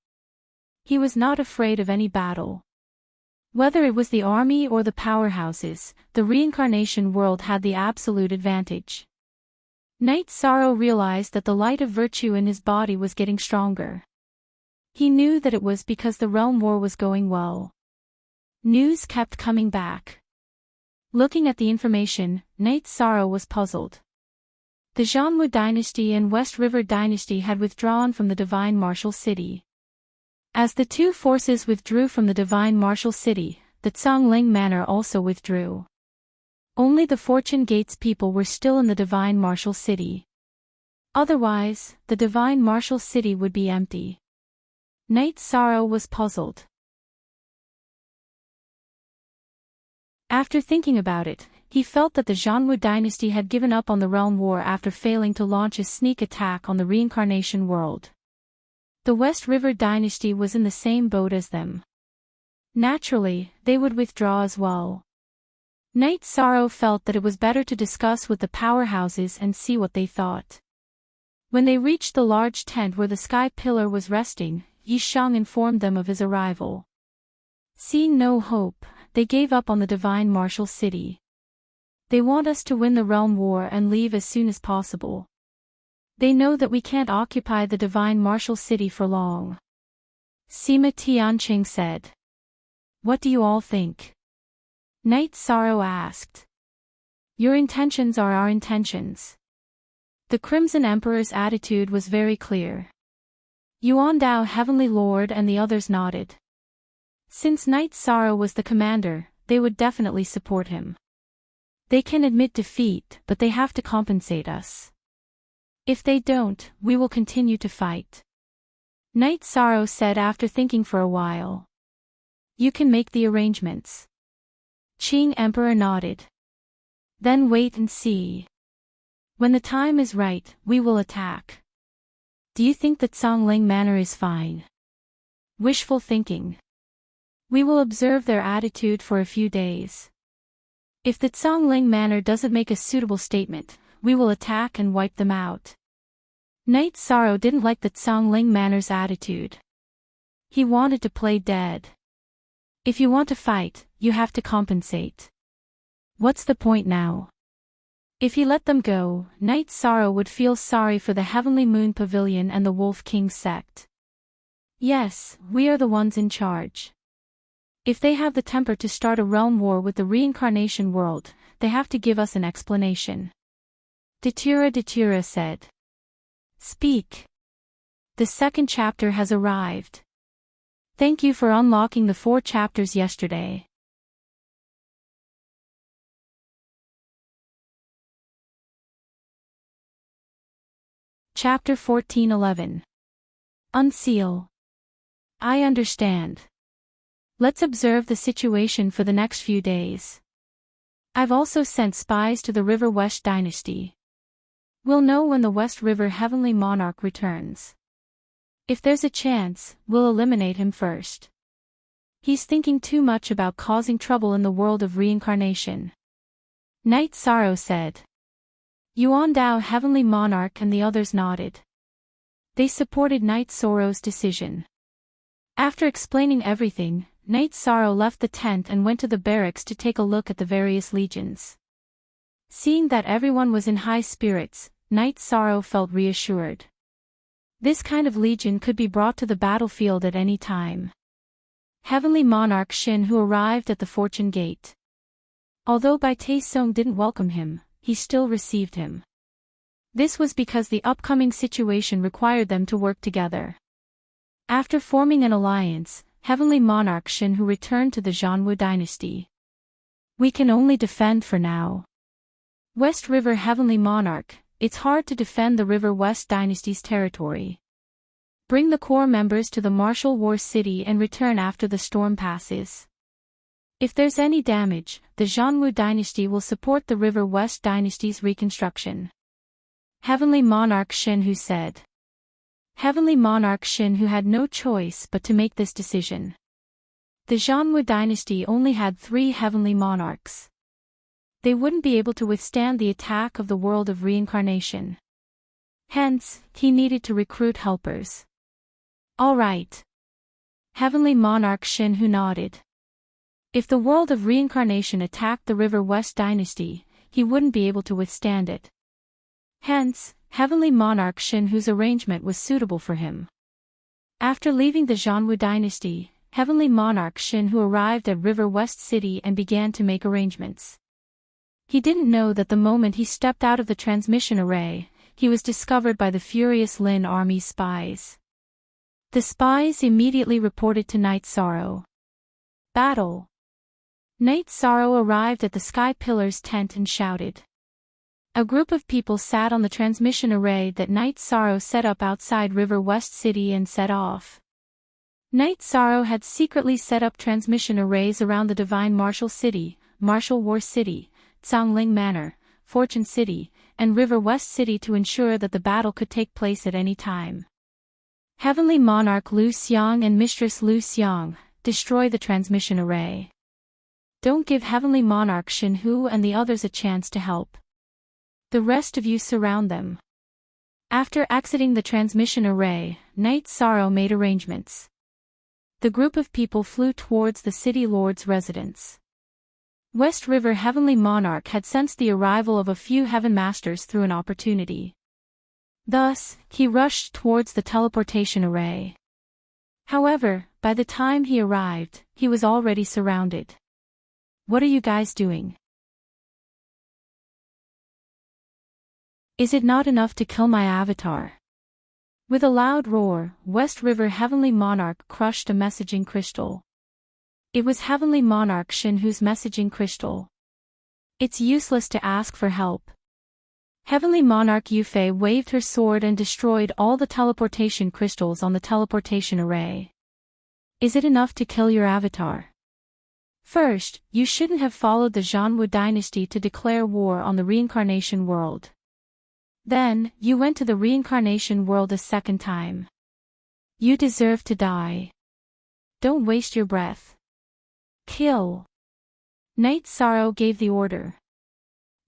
He was not afraid of any battle. Whether it was the army or the powerhouses, the reincarnation world had the absolute advantage. Night Sorrow realized that the light of virtue in his body was getting stronger. He knew that it was because the realm war was going well. News kept coming back. Looking at the information, Night Sorrow was puzzled. The Zhongwu dynasty and West River dynasty had withdrawn from the divine martial city. As the two forces withdrew from the divine martial city, the Tsangling Manor also withdrew. Only the Fortune Gates people were still in the divine martial city. Otherwise, the divine martial city would be empty. Night Sorrow was puzzled. After thinking about it, he felt that the Zhongwu dynasty had given up on the realm war after failing to launch a sneak attack on the reincarnation world. The West River dynasty was in the same boat as them. Naturally, they would withdraw as well. Night Sorrow felt that it was better to discuss with the powerhouses and see what they thought. When they reached the large tent where the Sky Pillar was resting, Yi Shang informed them of his arrival. Seeing no hope, they gave up on the divine martial city. They want us to win the realm war and leave as soon as possible. They know that we can't occupy the divine martial city for long. Sima Tianqing said. What do you all think? Night Sorrow asked. Your intentions are our intentions. The Crimson Emperor's attitude was very clear. Yuan Dao Heavenly Lord and the others nodded. Since Night Sorrow was the commander, they would definitely support him. They can admit defeat, but they have to compensate us. If they don't, we will continue to fight. Night Sorrow said after thinking for a while. You can make the arrangements. Qing Emperor nodded. Then wait and see. When the time is right, we will attack. Do you think that Tsangling Manor is fine? Wishful thinking. We will observe their attitude for a few days. If the Tsangling Manor doesn't make a suitable statement, we will attack and wipe them out. Night Sorrow didn't like the Tsangling Manor's attitude. He wanted to play dead. If you want to fight, you have to compensate. What's the point now? If he let them go, Night Sorrow would feel sorry for the Heavenly Moon Pavilion and the Wolf King sect. Yes, we are the ones in charge. If they have the temper to start a realm war with the reincarnation world, they have to give us an explanation. Datura said. Speak. The second chapter has arrived. Thank you for unlocking the 4 chapters yesterday. Chapter 1411. Unseal. I understand. Let's observe the situation for the next few days. I've also sent spies to the River West Dynasty. We'll know when the West River Heavenly Monarch returns. If there's a chance, we'll eliminate him first. He's thinking too much about causing trouble in the world of reincarnation. Night Sorrow said. Yuan Dao, Heavenly Monarch, and the others nodded. They supported Knight Sorrow's decision. After explaining everything, Knight Sorrow left the tent and went to the barracks to take a look at the various legions. Seeing that everyone was in high spirits, Knight Sorrow felt reassured. This kind of legion could be brought to the battlefield at any time. Heavenly Monarch Shin, who arrived at the Fortune Gate. Although Bai Taesung didn't welcome him, he still received him. This was because the upcoming situation required them to work together. After forming an alliance, Heavenly Monarch Shin, who returned to the Zhanwu dynasty. We can only defend for now. West River Heavenly Monarch, it's hard to defend the River West dynasty's territory. Bring the core members to the martial war city and return after the storm passes. If there's any damage, the Zhanwu dynasty will support the River West dynasty's reconstruction. Heavenly Monarch Shin, who said. Heavenly Monarch Shin, who had no choice but to make this decision. The Zhanwu dynasty only had 3 heavenly monarchs. They wouldn't be able to withstand the attack of the world of reincarnation. Hence, he needed to recruit helpers. All right. Heavenly Monarch Shin, who nodded. If the world of reincarnation attacked the River West dynasty, he wouldn't be able to withstand it. Hence, Heavenly Monarch Shin, whose arrangement was suitable for him. After leaving the Zhanwu dynasty, Heavenly Monarch Shin, who arrived at River West City and began to make arrangements. He didn't know that the moment he stepped out of the transmission array, he was discovered by the furious Lin Army's spies. The spies immediately reported to Knight Sorrow. Battle. Knight Sorrow arrived at the Sky Pillar's tent and shouted. A group of people sat on the transmission array that Knight Sorrow set up outside River West City and set off. Knight Sorrow had secretly set up transmission arrays around the Divine Martial City, Martial War City, Zhangling Manor, Fortune City, and River West City to ensure that the battle could take place at any time. Heavenly Monarch Lu Xiang and Mistress Lu Xiang, destroy the transmission array. Don't give Heavenly Monarch Shin Hu and the others a chance to help. The rest of you surround them. After exiting the transmission array, Knight Sorrow made arrangements. The group of people flew towards the city lord's residence. West River Heavenly Monarch had sensed the arrival of a few Heaven Masters through an opportunity. Thus, he rushed towards the teleportation array. However, by the time he arrived, he was already surrounded. What are you guys doing? Is it not enough to kill my avatar? With a loud roar, West River Heavenly Monarch crushed a messaging crystal. It was Heavenly Monarch Shin Hu's messaging crystal. It's useless to ask for help. Heavenly Monarch Yufei waved her sword and destroyed all the teleportation crystals on the teleportation array. Is it enough to kill your avatar? First, you shouldn't have followed the Zhanwu dynasty to declare war on the reincarnation world. Then, you went to the reincarnation world a second time. You deserve to die. Don't waste your breath. Kill. Knight Sorrow gave the order.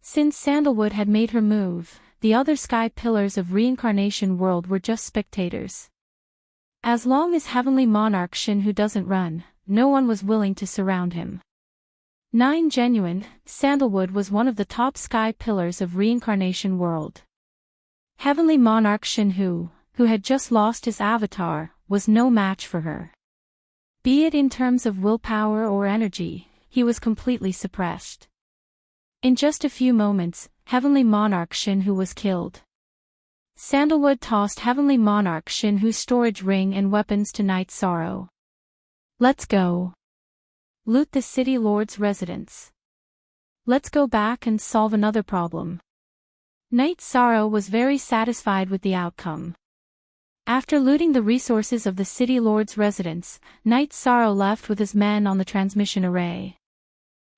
Since Sandalwood had made her move, the other Sky Pillars of reincarnation world were just spectators. As long as Heavenly Monarch Shin Hu doesn't run, no one was willing to surround him. 9 Genuine, Sandalwood was one of the top Sky Pillars of reincarnation world. Heavenly Monarch Shin Hu, who had just lost his avatar, was no match for her. Be it in terms of willpower or energy, he was completely suppressed. In just a few moments, Heavenly Monarch Shin Hu was killed. Sandalwood tossed Heavenly Monarch Shin Hu's storage ring and weapons to Knight Sorrow. Let's go. Loot the city lord's residence. Let's go back and solve another problem. Knight Sorrow was very satisfied with the outcome. After looting the resources of the city lord's residence, Knight Sorrow left with his men on the transmission array.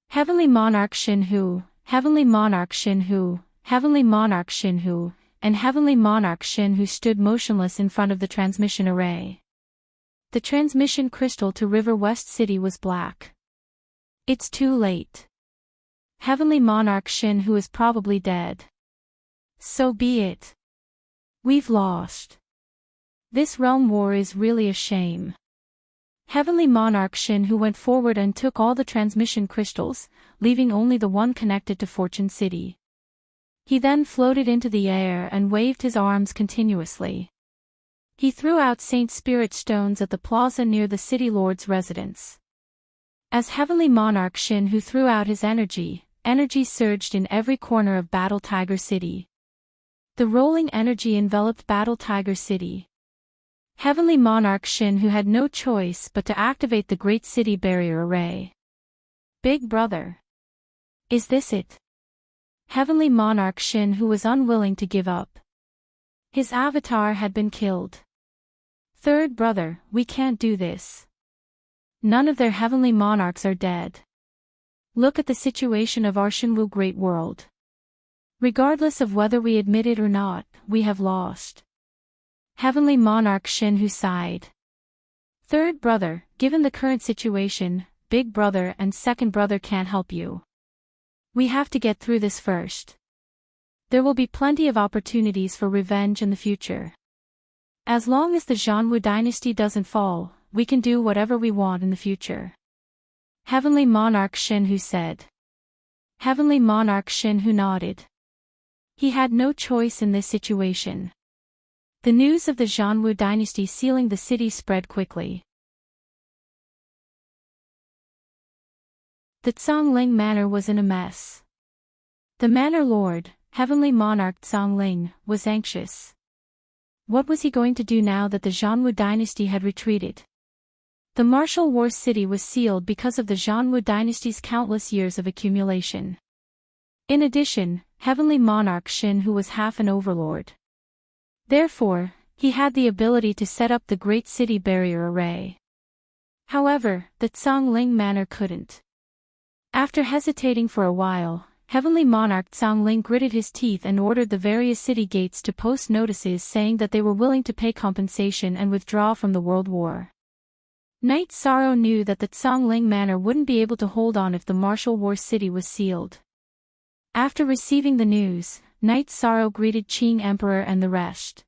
Heavenly Monarch Shin Hu, Heavenly Monarch Shin Hu, Heavenly Monarch Shin Hu, and Heavenly Monarch Shin Hu stood motionless in front of the transmission array. The transmission crystal to River West City was black. It's too late. Heavenly Monarch Shin Hu is probably dead. So be it. We've lost. This realm war is really a shame. Heavenly Monarch Shin who went forward and took all the transmission crystals, leaving only the one connected to Fortune City. He then floated into the air and waved his arms continuously. He threw out Saint Spirit stones at the plaza near the City Lord's residence. As Heavenly Monarch Shin who threw out his energy surged in every corner of Battle Tiger City. The rolling energy enveloped Battle Tiger City. Heavenly Monarch Shin who had no choice but to activate the Great City Barrier Array. Big Brother. Is this it? Heavenly Monarch Shin who was unwilling to give up. His avatar had been killed. Third Brother, we can't do this. None of their heavenly monarchs are dead. Look at the situation of our Shinwu Great World. Regardless of whether we admit it or not, we have lost. Heavenly Monarch Shin who sighed. Third Brother, given the current situation, Big Brother and Second Brother can't help you. We have to get through this first. There will be plenty of opportunities for revenge in the future. As long as the Zhanwu dynasty doesn't fall, we can do whatever we want in the future. Heavenly Monarch Shin who said. Heavenly Monarch Shin who nodded. He had no choice in this situation. The news of the Zhanwu dynasty sealing the city spread quickly. The Zhongling Manor was in a mess. The manor lord, Heavenly Monarch Zhongling, was anxious. What was he going to do now that the Zhanwu dynasty had retreated? The martial war city was sealed because of the Zhanwu dynasty's countless years of accumulation. In addition, Heavenly Monarch Shin who was half an overlord. Therefore, he had the ability to set up the Great City Barrier Array. However, the Zhongling Manor couldn't. After hesitating for a while, Heavenly Monarch Zhongling gritted his teeth and ordered the various city gates to post notices saying that they were willing to pay compensation and withdraw from the World War. Knight Sorrow knew that the Zhongling Manor wouldn't be able to hold on if the martial war city was sealed. After receiving the news, Knight Sorrow greeted Qing Emperor and the rest.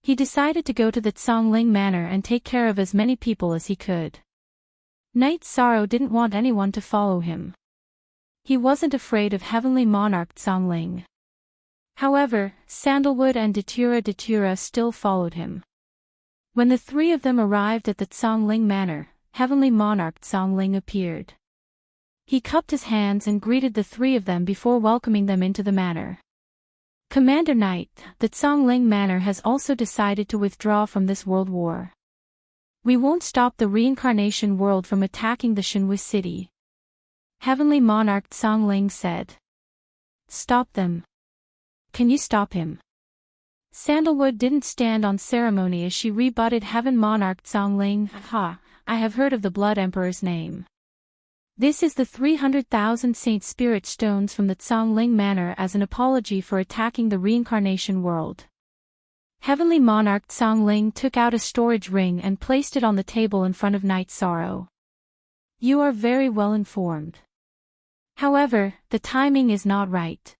He decided to go to the Zhongling Manor and take care of as many people as he could. Knight Sorrow didn't want anyone to follow him. He wasn't afraid of Heavenly Monarch Zhongling. However, Sandalwood and Datura still followed him. When the three of them arrived at the Zhongling Manor, Heavenly Monarch Zhongling appeared. He cupped his hands and greeted the three of them before welcoming them into the manor. Commander Knight, the Zhongling Manor has also decided to withdraw from this world war. We won't stop the reincarnation world from attacking the Shinwu city. Heavenly Monarch Zhongling said. Stop them. Can you stop him? Sandalwood didn't stand on ceremony as she rebutted Heaven Monarch Zhongling. Ha, I have heard of the Blood Emperor's name. This is the 300,000 Saint Spirit stones from the Zhongling Manor as an apology for attacking the reincarnation world. Heavenly Monarch Zhongling took out a storage ring and placed it on the table in front of Knight Sorrow. You are very well informed. However, the timing is not right.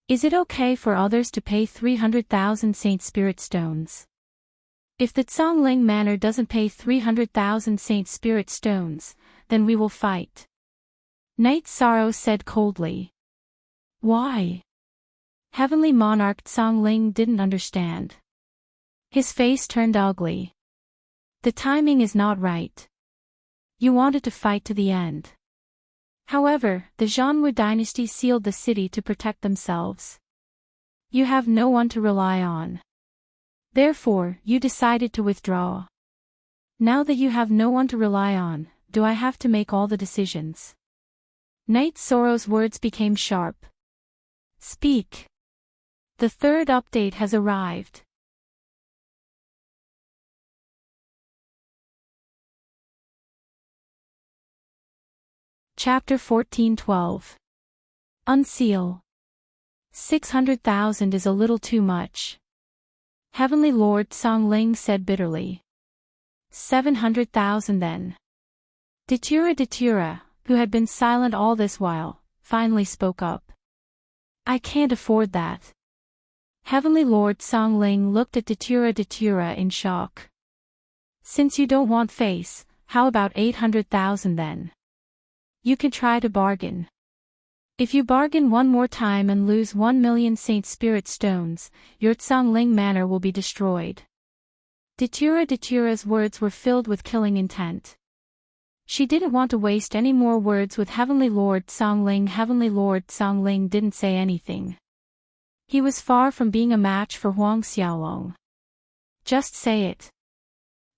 Is it okay for others to pay 300,000 Saint Spirit stones? If the Zhongling Manor doesn't pay 300,000 Saint Spirit stones, then we will fight. Knight Sorrow said coldly. Why? Heavenly Monarch Zhongling didn't understand. His face turned ugly. The timing is not right. You wanted to fight to the end. However, the Zhanwu dynasty sealed the city to protect themselves. You have no one to rely on. Therefore, you decided to withdraw. Now that you have no one to rely on, do I have to make all the decisions? Knight Sorrow's words became sharp. Speak. The third update has arrived. Chapter 14:12. Unseal. 600,000 is a little too much. Heavenly Lord Zhongling said bitterly. 700,000 then. Datura, who had been silent all this while, finally spoke up. I can't afford that. Heavenly Lord Songling looked at Datura in shock. Since you don't want face, how about 800,000 then? You can try to bargain. If you bargain one more time and lose 1,000,000 Saint Spirit Stones, your Songling Manor will be destroyed. Datura's words were filled with killing intent. She didn't want to waste any more words with Heavenly Lord Songling. Heavenly Lord Songling didn't say anything. He was far from being a match for Huang Xiaolong. Just say it.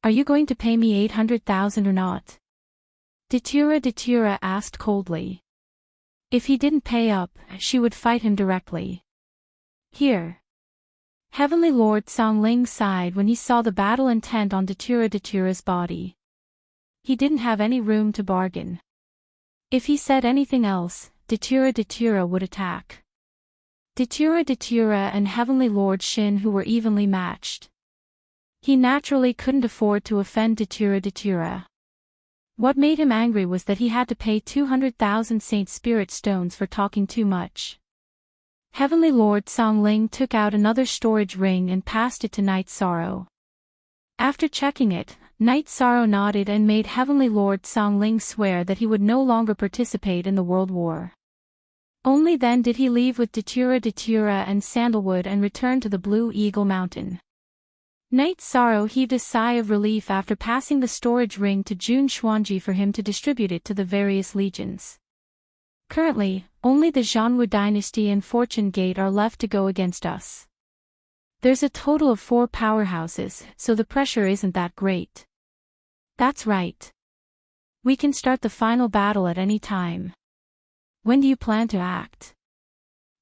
Are you going to pay me 800,000 or not? Datura asked coldly. If he didn't pay up, she would fight him directly. Here. Heavenly Lord Songling sighed when he saw the battle intent on Datura's body. He didn't have any room to bargain. If he said anything else, Datura would attack. Datura and Heavenly Lord Shin, who were evenly matched. He naturally couldn't afford to offend Datura. What made him angry was that he had to pay 200,000 Saint Spirit Stones for talking too much. Heavenly Lord Songling took out another storage ring and passed it to Night Sorrow. After checking it, Night Sorrow nodded and made Heavenly Lord Songling swear that he would no longer participate in the World War. Only then did he leave with Datura and Sandalwood and return to the Blue Eagle Mountain. Night Sorrow heaved a sigh of relief after passing the storage ring to Jun Xuanji for him to distribute it to the various legions. Currently, only the Zhanwu Dynasty and Fortune Gate are left to go against us. There's a total of 4 powerhouses, so the pressure isn't that great. That's right. We can start the final battle at any time. When do you plan to act?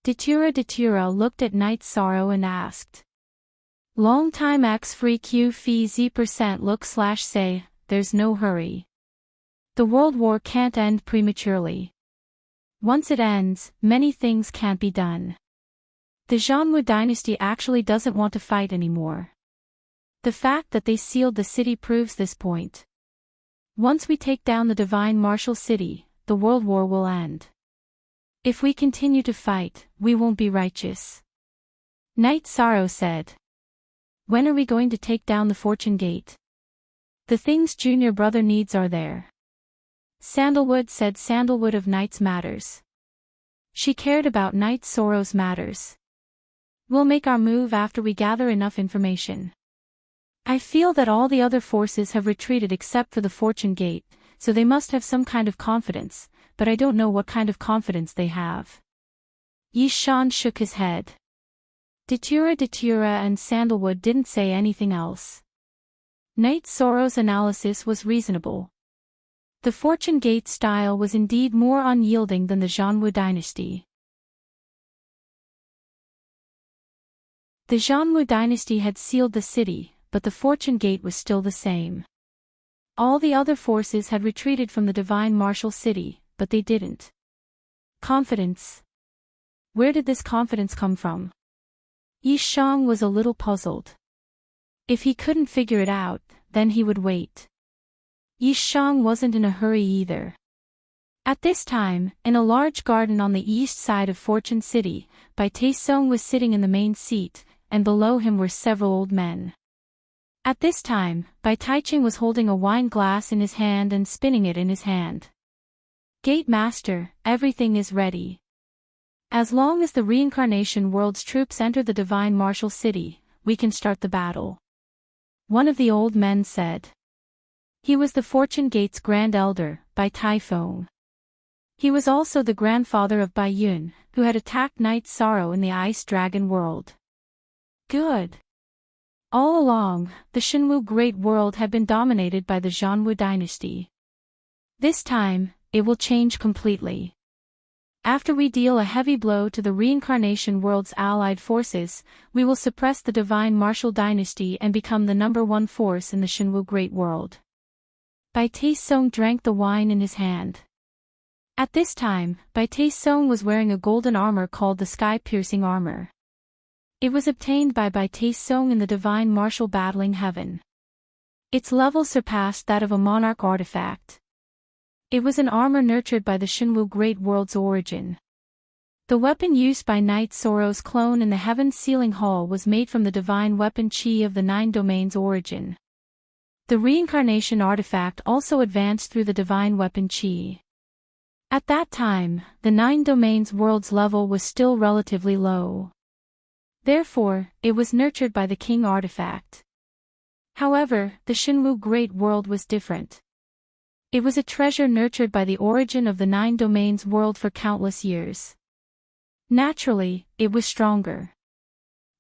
Datura looked at Night Sorrow and asked. Long time X free Q fee Z% look/say, there's no hurry. The World War can't end prematurely. Once it ends, many things can't be done. The Zhanwu Dynasty actually doesn't want to fight anymore. The fact that they sealed the city proves this point. Once we take down the Divine Martial City, the World War will end. If we continue to fight, we won't be righteous. Night Sorrow said. When are we going to take down the Fortune Gate? The things Junior Brother needs are there. Sandalwood said. Sandalwood of Night's matters. She cared about Night Sorrow's matters. We'll make our move after we gather enough information. I feel that all the other forces have retreated except for the Fortune Gate, so they must have some kind of confidence, but I don't know what kind of confidence they have. Yi Shan shook his head. Datura and Sandalwood didn't say anything else. Night Sorrow's analysis was reasonable. The Fortune Gate style was indeed more unyielding than the Zhanwu Dynasty. The Zhanwu Dynasty had sealed the city, but the Fortune Gate was still the same. All the other forces had retreated from the Divine Martial City, but they didn't. Confidence. Where did this confidence come from? Yi Shang was a little puzzled. If he couldn't figure it out, then he would wait. Yi Shang wasn't in a hurry either. At this time, in a large garden on the east side of Fortune City, Bai Taisong was sitting in the main seat, and below him were several old men. At this time, Bai Taiching was holding a wine glass in his hand and spinning it in his hand. Gate Master, everything is ready. As long as the Reincarnation World's troops enter the Divine Martial City, we can start the battle. One of the old men said. He was the Fortune Gate's Grand Elder, Bai Taifeng. He was also the grandfather of Bai Yun, who had attacked Night Sorrow in the Ice Dragon World. Good. All along, the Shenwu Great World had been dominated by the Zhanwu Dynasty. This time, it will change completely. After we deal a heavy blow to the Reincarnation World's allied forces, we will suppress the Divine Martial Dynasty and become the #1 force in the Shenwu Great World. Bai Taisong drank the wine in his hand. At this time, Bai Taisong was wearing a golden armor called the Sky-Piercing Armor. It was obtained by Bai Taisong in the Divine Martial Battling Heaven. Its level surpassed that of a monarch artifact. It was an armor nurtured by the Shenwu Great World's origin. The weapon used by Knight Soro's clone in the Heaven Sealing Hall was made from the divine weapon Chi of the Nine Domains origin. The reincarnation artifact also advanced through the divine weapon Chi. At that time, the Nine Domains world's level was still relatively low. Therefore, it was nurtured by the King artifact. However, the Shenwu Great World was different. It was a treasure nurtured by the origin of the Nine Domains world for countless years. Naturally, it was stronger.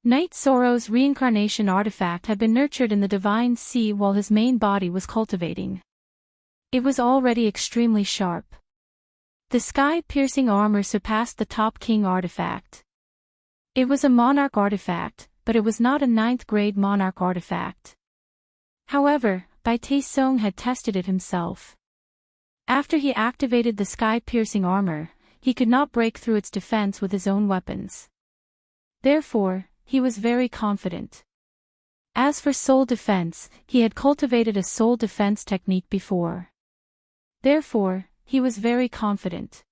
Knight Soro's reincarnation artifact had been nurtured in the divine sea while his main body was cultivating. It was already extremely sharp. The sky-piercing armor surpassed the top King artifact. It was a monarch artifact, but it was not a 9th-grade monarch artifact. However, Bai Taesung had tested it himself. After he activated the sky-piercing armor, he could not break through its defense with his own weapons. Therefore, he was very confident. As for soul defense, he had cultivated a soul defense technique before. Therefore, he was very confident.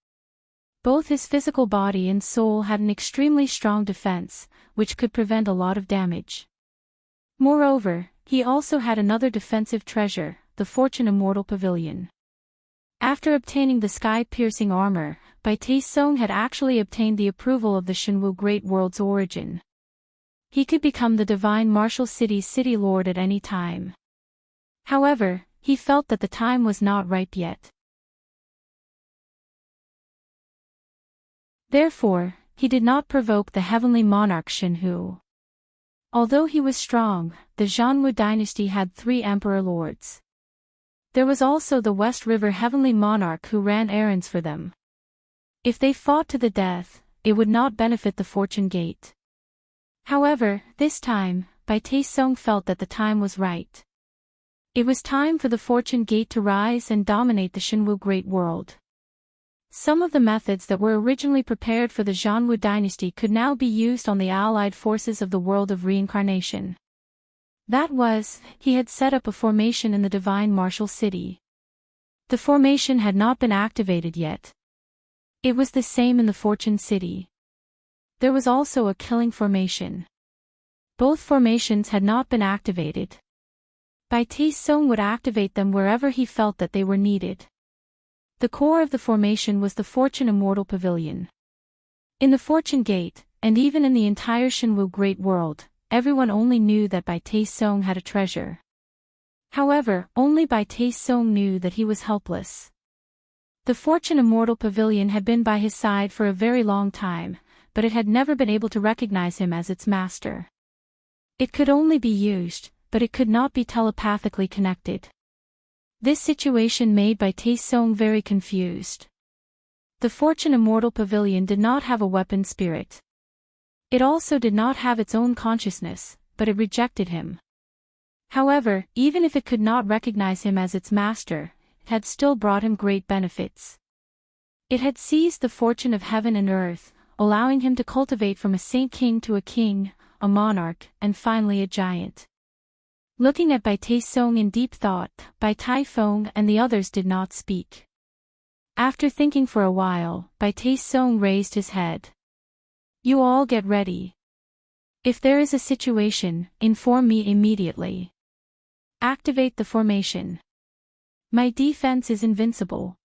Both his physical body and soul had an extremely strong defense, which could prevent a lot of damage. Moreover, he also had another defensive treasure, the Fortune Immortal Pavilion. After obtaining the sky-piercing armor, Bai Taesung had actually obtained the approval of the Shenwu Great World's origin. He could become the divine Martial City's city lord at any time. However, he felt that the time was not ripe yet. Therefore, he did not provoke the heavenly monarch Shenhu. Although he was strong, the Zhanwu dynasty had 3 emperor lords. There was also the West River heavenly monarch who ran errands for them. If they fought to the death, it would not benefit the Fortune Gate. However, this time, Bai Taesung felt that the time was right. It was time for the Fortune Gate to rise and dominate the Shenwu Great World. Some of the methods that were originally prepared for the Zhanwu dynasty could now be used on the allied forces of the world of reincarnation. That was, he had set up a formation in the divine Martial City. The formation had not been activated yet. It was the same in the Fortune City. There was also a killing formation. Both formations had not been activated. Bai Taesung would activate them wherever he felt that they were needed. The core of the formation was the Fortune Immortal Pavilion. In the Fortune Gate, and even in the entire Shenwu Great World, everyone only knew that Bai Taesung had a treasure. However, only Bai Taesung knew that he was helpless. The Fortune Immortal Pavilion had been by his side for a very long time, but it had never been able to recognize him as its master. It could only be used, but it could not be telepathically connected. This situation made Bai Taesung very confused. The Fortune Immortal Pavilion did not have a weapon spirit. It also did not have its own consciousness, but it rejected him. However, even if it could not recognize him as its master, it had still brought him great benefits. It had seized the fortune of heaven and earth, allowing him to cultivate from a saint king to a king, a monarch, and finally a giant. Looking at Bai Taesung in deep thought, Bai Taifeng and the others did not speak. After thinking for a while, Bai Taesung raised his head. You all get ready. If there is a situation, inform me immediately. Activate the formation. My defense is invincible.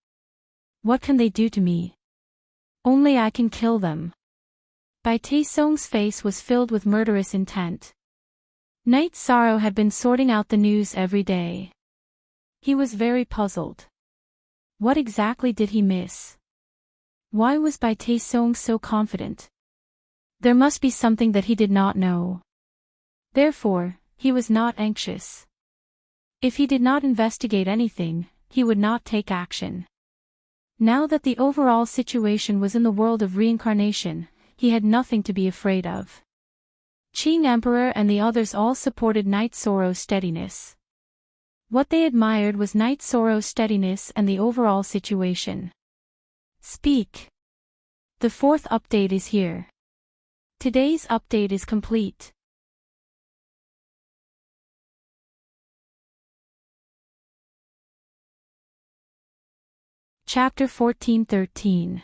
What can they do to me? Only I can kill them. Bai Taesung's face was filled with murderous intent. Knight Soro had been sorting out the news every day. He was very puzzled. What exactly did he miss? Why was Bai Taesung so confident? There must be something that he did not know. Therefore, he was not anxious. If he did not investigate anything, he would not take action. Now that the overall situation was in the world of reincarnation, he had nothing to be afraid of. Qing Emperor and the others all supported Knight Soro's steadiness. What they admired was Knight Soro's steadiness and the overall situation. Speak. The 4th update is here. Today's update is complete. Chapter 14:13.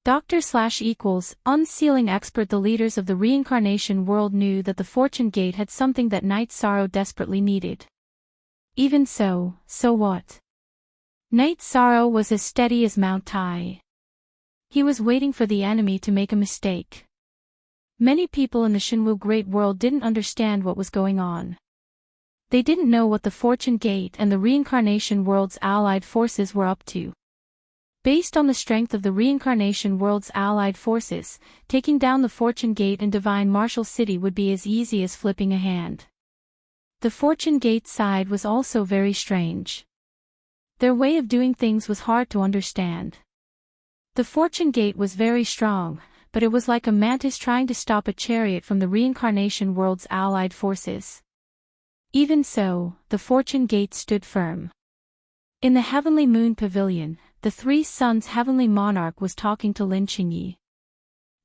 Unsealing expert. The leaders of the reincarnation world knew that the Fortune Gate had something that Night Sorrow desperately needed. Even so what? Night Sorrow was as steady as Mount Tai. He was waiting for the enemy to make a mistake. Many people in the Shinwu Great World didn't understand what was going on. They didn't know what the Fortune Gate and the reincarnation world's allied forces were up to. Based on the strength of the reincarnation world's allied forces, taking down the Fortune Gate and Divine Martial City would be as easy as flipping a hand. The Fortune Gate side was also very strange. Their way of doing things was hard to understand. The Fortune Gate was very strong, but it was like a mantis trying to stop a chariot from the reincarnation world's allied forces. Even so, the Fortune Gate stood firm. In the Heavenly Moon Pavilion, the Three Suns' Heavenly Monarch was talking to Lin Qingyi.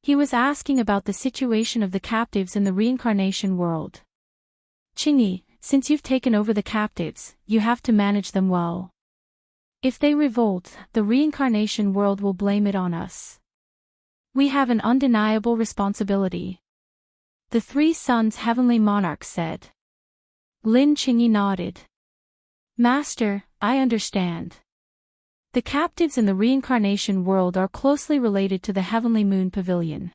He was asking about the situation of the captives in the reincarnation world. Qingyi, since you've taken over the captives, you have to manage them well. If they revolt, the reincarnation world will blame it on us. We have an undeniable responsibility. The Three Suns' Heavenly Monarch said. Lin Qingyi nodded. Master, I understand. The captives in the reincarnation world are closely related to the Heavenly Moon Pavilion.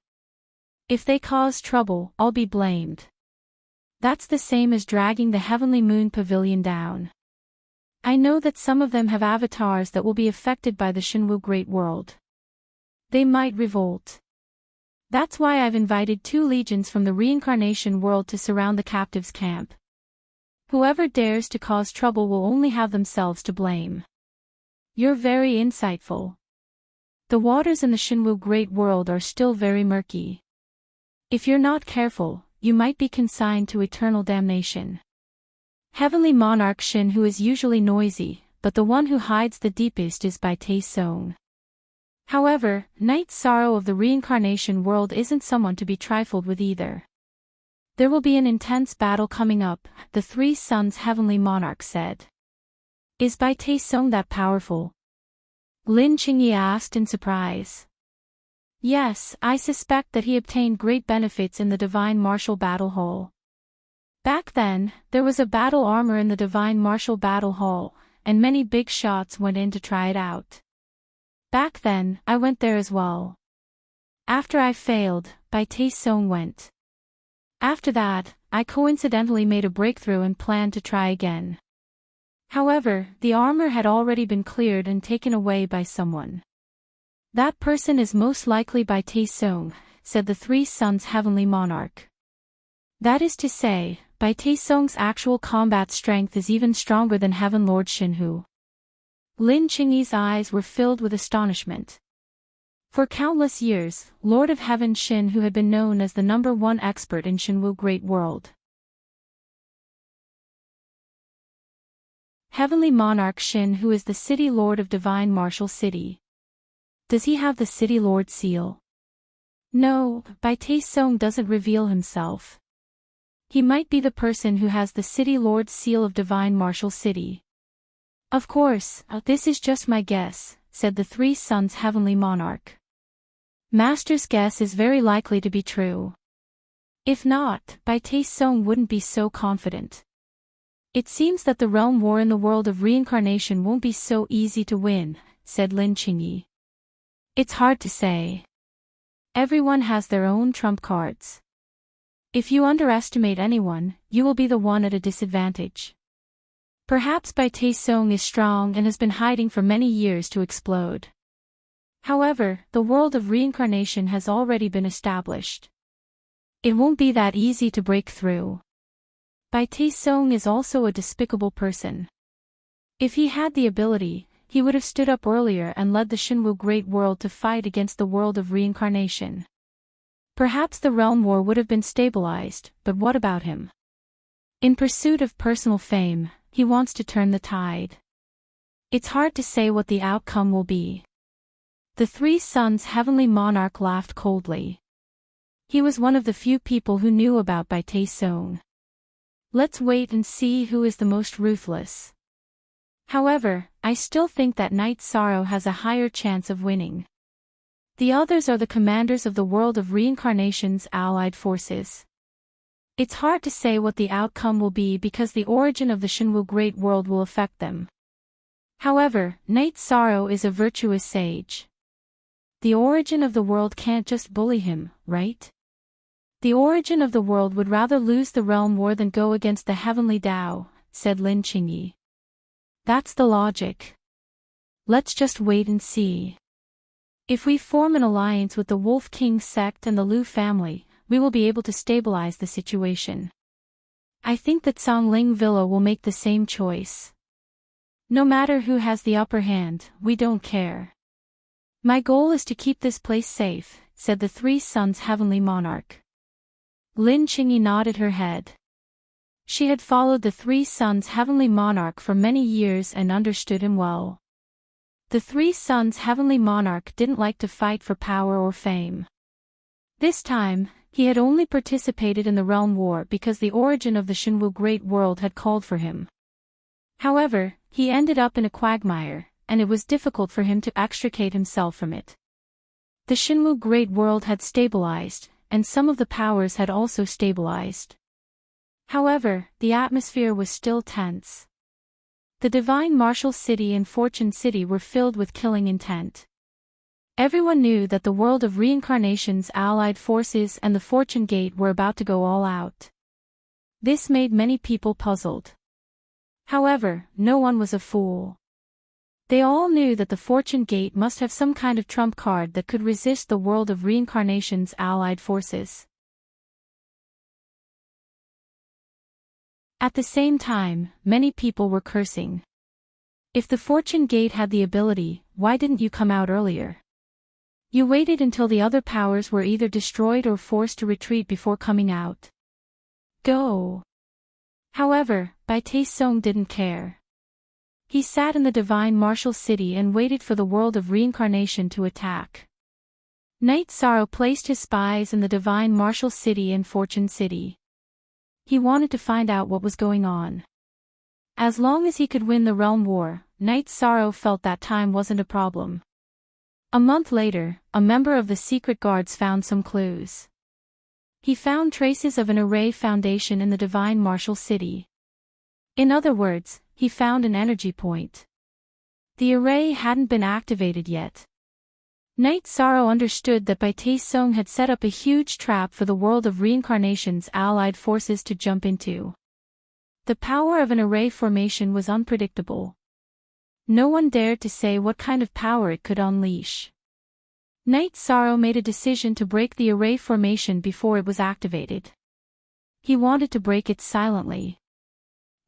If they cause trouble, I'll be blamed. That's the same as dragging the Heavenly Moon Pavilion down. I know that some of them have avatars that will be affected by the Shinwu Great World. They might revolt. That's why I've invited 2 legions from the reincarnation world to surround the captives' camp. Whoever dares to cause trouble will only have themselves to blame. You're very insightful. The waters in the Shinwu Great World are still very murky. If you're not careful, you might be consigned to eternal damnation. Heavenly Monarch Shin, who is usually noisy, but the one who hides the deepest, is Bai Te Song. However, Night Sorrow of the reincarnation world isn't someone to be trifled with either. There will be an intense battle coming up, the Three Suns' Heavenly Monarch said. Is Bai Te Song that powerful? Lin Qingyi asked in surprise. Yes, I suspect that he obtained great benefits in the Divine Martial Battle Hall. Back then, there was a battle armor in the Divine Martial Battle Hall, and many big shots went in to try it out. Back then, I went there as well. After I failed, Bai Te Song went. After that, I coincidentally made a breakthrough and planned to try again. However, the armor had already been cleared and taken away by someone. That person is most likely Bai Te Song, said the Three Suns' Heavenly Monarch. That is to say, Bai Te Song's actual combat strength is even stronger than Heaven Lord Shinhu. Lin Qingyi's eyes were filled with astonishment. For countless years, Lord of Heaven Shin, who had been known as the #1 expert in Shinwu Great World. Heavenly Monarch Shin, who is the City Lord of Divine Martial City. Does he have the City Lord seal? No, Bai Te Song doesn't reveal himself. He might be the person who has the City Lord's seal of Divine Martial City. Of course, this is just my guess, said the Three Suns' Heavenly Monarch. Master's guess is very likely to be true. If not, Bai Te Song wouldn't be so confident. It seems that the realm war in the world of reincarnation won't be so easy to win, said Lin Qingyi. It's hard to say. Everyone has their own trump cards. If you underestimate anyone, you will be the one at a disadvantage. Perhaps Bai Te Song is strong and has been hiding for many years to explode. However, the world of reincarnation has already been established. It won't be that easy to break through. Bai Te Song is also a despicable person. If he had the ability, he would have stood up earlier and led the Shinwu Great World to fight against the world of reincarnation. Perhaps the realm war would have been stabilized, but what about him? In pursuit of personal fame, he wants to turn the tide. It's hard to say what the outcome will be. The Three Suns' Heavenly Monarch laughed coldly. He was one of the few people who knew about Bai Te Song. Let's wait and see who is the most ruthless. However, I still think that Night Sorrow has a higher chance of winning. The others are the commanders of the world of reincarnation's allied forces. It's hard to say what the outcome will be because the origin of the Shinwu Great World will affect them. However, Knight Sorrow is a virtuous sage. The origin of the world can't just bully him, right? The origin of the world would rather lose the realm war than go against the heavenly Tao, said Lin Qingyi. That's the logic. Let's just wait and see. If we form an alliance with the Wolf King sect and the Lu family, we will be able to stabilize the situation. I think that Songling Villa will make the same choice. No matter who has the upper hand, we don't care. My goal is to keep this place safe, said the Three Sons' heavenly monarch. Lin Qingyi nodded her head. She had followed the Three Sons' heavenly monarch for many years and understood him well. The Three Sons' heavenly monarch didn't like to fight for power or fame. This time, he had only participated in the realm war because the origin of the Shinwu Great World had called for him. However, he ended up in a quagmire, and it was difficult for him to extricate himself from it. The Shinwu Great World had stabilized, and some of the powers had also stabilized. However, the atmosphere was still tense. The Divine Martial City and Fortune City were filled with killing intent. Everyone knew that the world of reincarnation's allied forces and the Fortune Gate were about to go all out. This made many people puzzled. However, no one was a fool. They all knew that the Fortune Gate must have some kind of trump card that could resist the world of reincarnation's allied forces. At the same time, many people were cursing. If the Fortune Gate had the ability, why didn't you come out earlier? You waited until the other powers were either destroyed or forced to retreat before coming out. Go! However, Bai Taesong didn't care. He sat in the Divine Martial City and waited for the world of reincarnation to attack. Knight Sorrow placed his spies in the Divine Martial City and Fortune City. He wanted to find out what was going on. As long as he could win the realm war, Knight Sorrow felt that time wasn't a problem. A month later, a member of the secret guards found some clues. He found traces of an array foundation in the Divine Martial City. In other words, he found an energy point. The array hadn't been activated yet. Knight Sorrow understood that Bai Taesong had set up a huge trap for the world of reincarnation's allied forces to jump into. The power of an array formation was unpredictable. No one dared to say what kind of power it could unleash. Knight Sorrow made a decision to break the array formation before it was activated. He wanted to break it silently.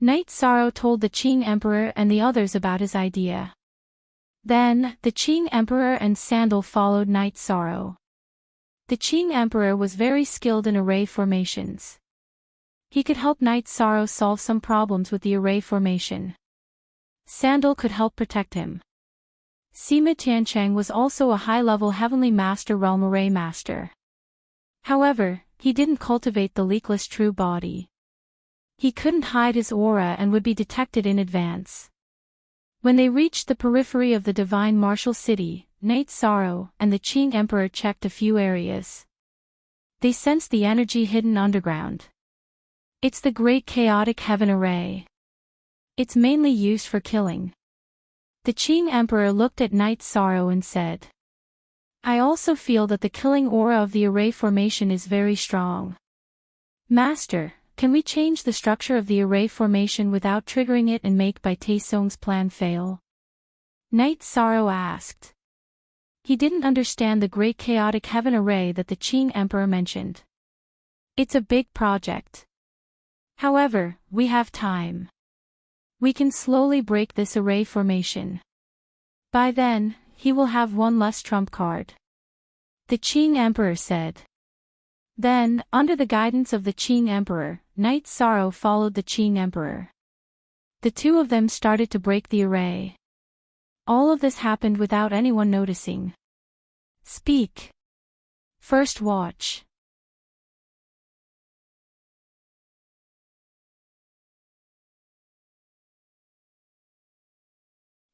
Knight Sorrow told the Qing Emperor and the others about his idea. Then, the Qing Emperor and Sandal followed Knight Sorrow. The Qing Emperor was very skilled in array formations. He could help Knight Sorrow solve some problems with the array formation. Sandal could help protect him. Sima Tiancheng was also a high-level Heavenly Master Realm Array Master. However, he didn't cultivate the leakless true body. He couldn't hide his aura and would be detected in advance. When they reached the periphery of the Divine Martial City, Knight Sorrow and the Qing Emperor checked a few areas. They sensed the energy hidden underground. It's the Great Chaotic Heaven Array. It's mainly used for killing. The Qing Emperor looked at Knight Sorrow and said, I also feel that the killing aura of the array formation is very strong. Master, can we change the structure of the array formation without triggering it and make Bai Taesong's plan fail? Knight Sorrow asked. He didn't understand the Great Chaotic Heaven Array that the Qing Emperor mentioned. It's a big project. However, we have time. We can slowly break this array formation. By then, he will have one less trump card. The Qing Emperor said. Then, under the guidance of the Qing Emperor, Knight Sorrow followed the Qing Emperor. The two of them started to break the array. All of this happened without anyone noticing. Speak. First watch.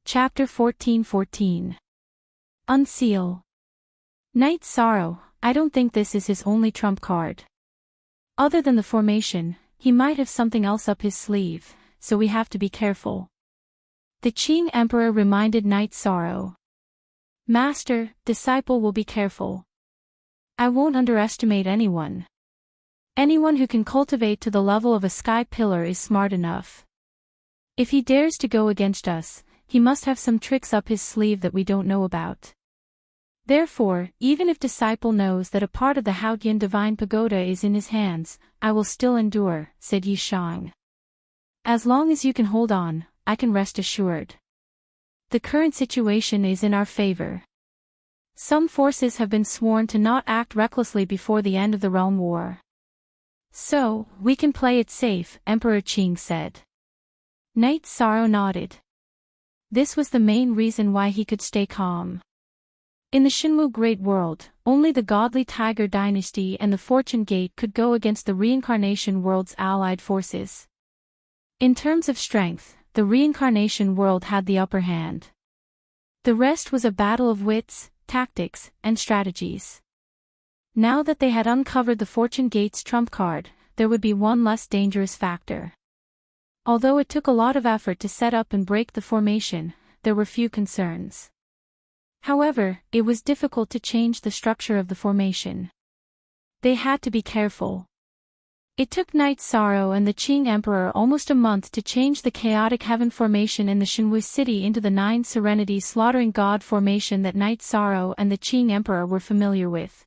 Chapter 14:14. Unseal. Night Sorrow, I don't think this is his only trump card. Other than the formation, he might have something else up his sleeve, so we have to be careful. The Qing Emperor reminded Night Sorrow. Master, disciple will be careful. I won't underestimate anyone. Anyone who can cultivate to the level of a sky pillar is smart enough. If he dares to go against us, he must have some tricks up his sleeve that we don't know about. Therefore, even if disciple knows that a part of the Haotian divine pagoda is in his hands, I will still endure, said Yi Shang. As long as you can hold on, I can rest assured. The current situation is in our favor. Some forces have been sworn to not act recklessly before the end of the realm war. So, we can play it safe, Emperor Qing said. Night Sorrow nodded. This was the main reason why he could stay calm. In the Shinwu Great World, only the godly Tiger Dynasty and the Fortune Gate could go against the Reincarnation World's allied forces. In terms of strength, the Reincarnation World had the upper hand. The rest was a battle of wits, tactics, and strategies. Now that they had uncovered the Fortune Gate's trump card, there would be one less dangerous factor. Although it took a lot of effort to set up and break the formation, there were few concerns. However, it was difficult to change the structure of the formation. They had to be careful. It took Night Sorrow and the Qing Emperor almost a month to change the chaotic heaven formation in the Shinwu city into the 9 Serenity Slaughtering God formation that Night Sorrow and the Qing Emperor were familiar with.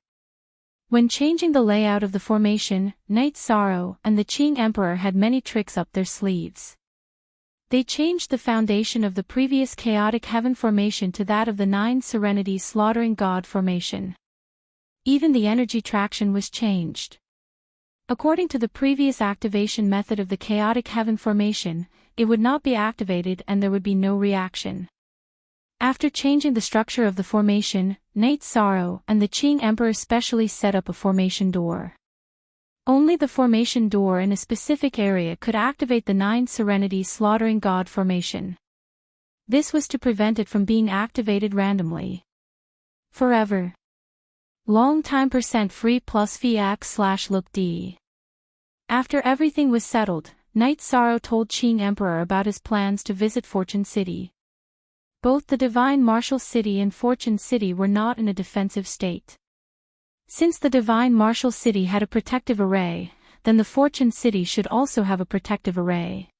When changing the layout of the formation, Night Sorrow and the Qing Emperor had many tricks up their sleeves. They changed the foundation of the previous chaotic heaven formation to that of the 9 Serenity Slaughtering God formation. Even the energy traction was changed. According to the previous activation method of the chaotic heaven formation, it would not be activated and there would be no reaction. After changing the structure of the formation, Night Sorrow and the Qing Emperor specially set up a formation door. Only the formation door in a specific area could activate the 9 Serenity Slaughtering God formation. This was to prevent it from being activated randomly. Forever. Long time %free plus fiac/look D. After everything was settled, Night Sorrow told Qing Emperor about his plans to visit Fortune City. Both the Divine Martial City and Fortune City were not in a defensive state. Since the Divine Martial City had a protective array, then the Fortune City should also have a protective array.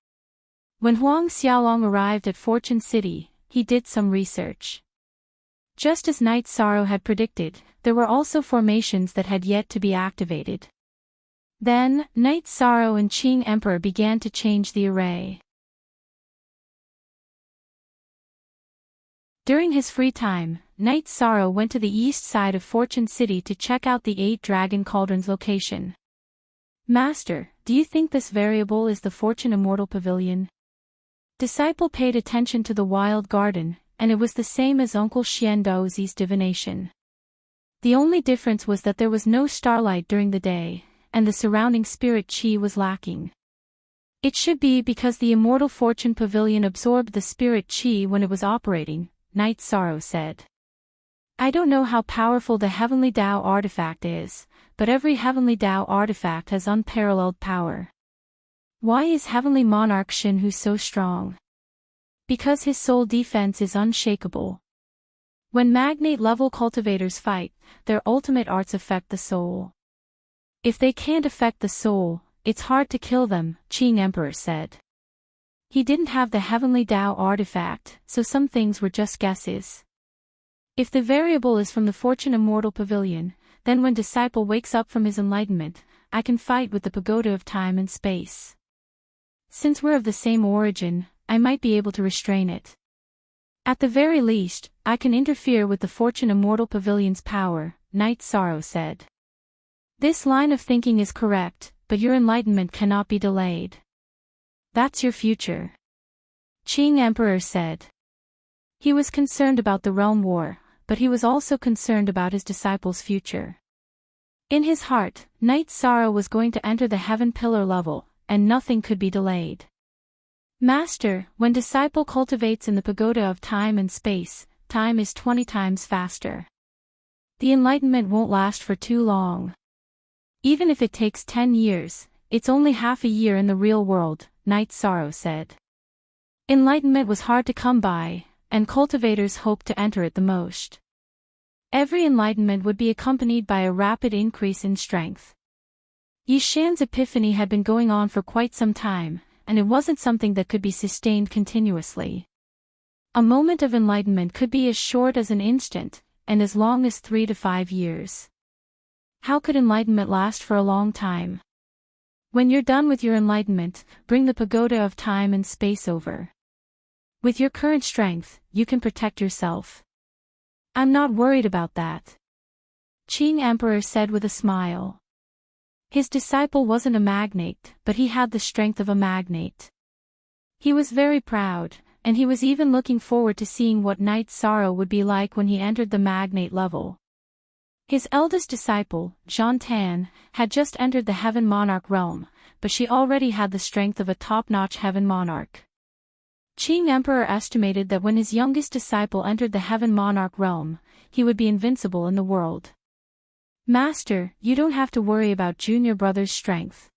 When Huang Xiaolong arrived at Fortune City, he did some research. Just as Night Sorrow had predicted, there were also formations that had yet to be activated. Then, Night Sorrow and Qing Emperor began to change the array. During his free time, Night Sorrow went to the east side of Fortune City to check out the 8 Dragon Cauldrons location. Master, do you think this variable is the Fortune Immortal Pavilion? Disciple paid attention to the wild garden, and it was the same as Uncle Xian Daozi's divination. The only difference was that there was no starlight during the day, and the surrounding spirit qi was lacking. It should be because the Immortal Fortune Pavilion absorbed the spirit qi when it was operating, Night Sorrow said. I don't know how powerful the Heavenly Tao artifact is, but every Heavenly Tao artifact has unparalleled power. Why is Heavenly Monarch Shinhu so strong? Because his soul defense is unshakable. When magnate-level cultivators fight, their ultimate arts affect the soul. If they can't affect the soul, it's hard to kill them, Qing Emperor said. He didn't have the Heavenly Tao artifact, so some things were just guesses. If the variable is from the Fortune Immortal Pavilion, then when disciple wakes up from his enlightenment, I can fight with the pagoda of time and space. Since we're of the same origin, I might be able to restrain it. At the very least, I can interfere with the Fortune Immortal Pavilion's power, Night Sorrow said. This line of thinking is correct, but your enlightenment cannot be delayed. That's your future. Qing Emperor said. He was concerned about the realm war, but he was also concerned about his disciples' future. In his heart, Night Sorrow was going to enter the heaven pillar level, and nothing could be delayed. Master, when disciple cultivates in the pagoda of time and space, time is 20 times faster. The enlightenment won't last for too long. Even if it takes 10 years, it's only half a year in the real world, Night Sorrow said. Enlightenment was hard to come by, and cultivators hoped to enter it the most. Every enlightenment would be accompanied by a rapid increase in strength. Yishan's epiphany had been going on for quite some time, and it wasn't something that could be sustained continuously. A moment of enlightenment could be as short as an instant, and as long as 3 to 5 years. How could enlightenment last for a long time? When you're done with your enlightenment, bring the pagoda of time and space over. With your current strength, you can protect yourself. I'm not worried about that, Qing Emperor said with a smile. His disciple wasn't a magnate, but he had the strength of a magnate. He was very proud, and he was even looking forward to seeing what Night Sorrow would be like when he entered the magnate level. His eldest disciple, Jean Tan, had just entered the Heaven Monarch realm, but she already had the strength of a top-notch Heaven Monarch. Qing Emperor estimated that when his youngest disciple entered the Heaven Monarch realm, he would be invincible in the world. Master, you don't have to worry about junior brother's strength.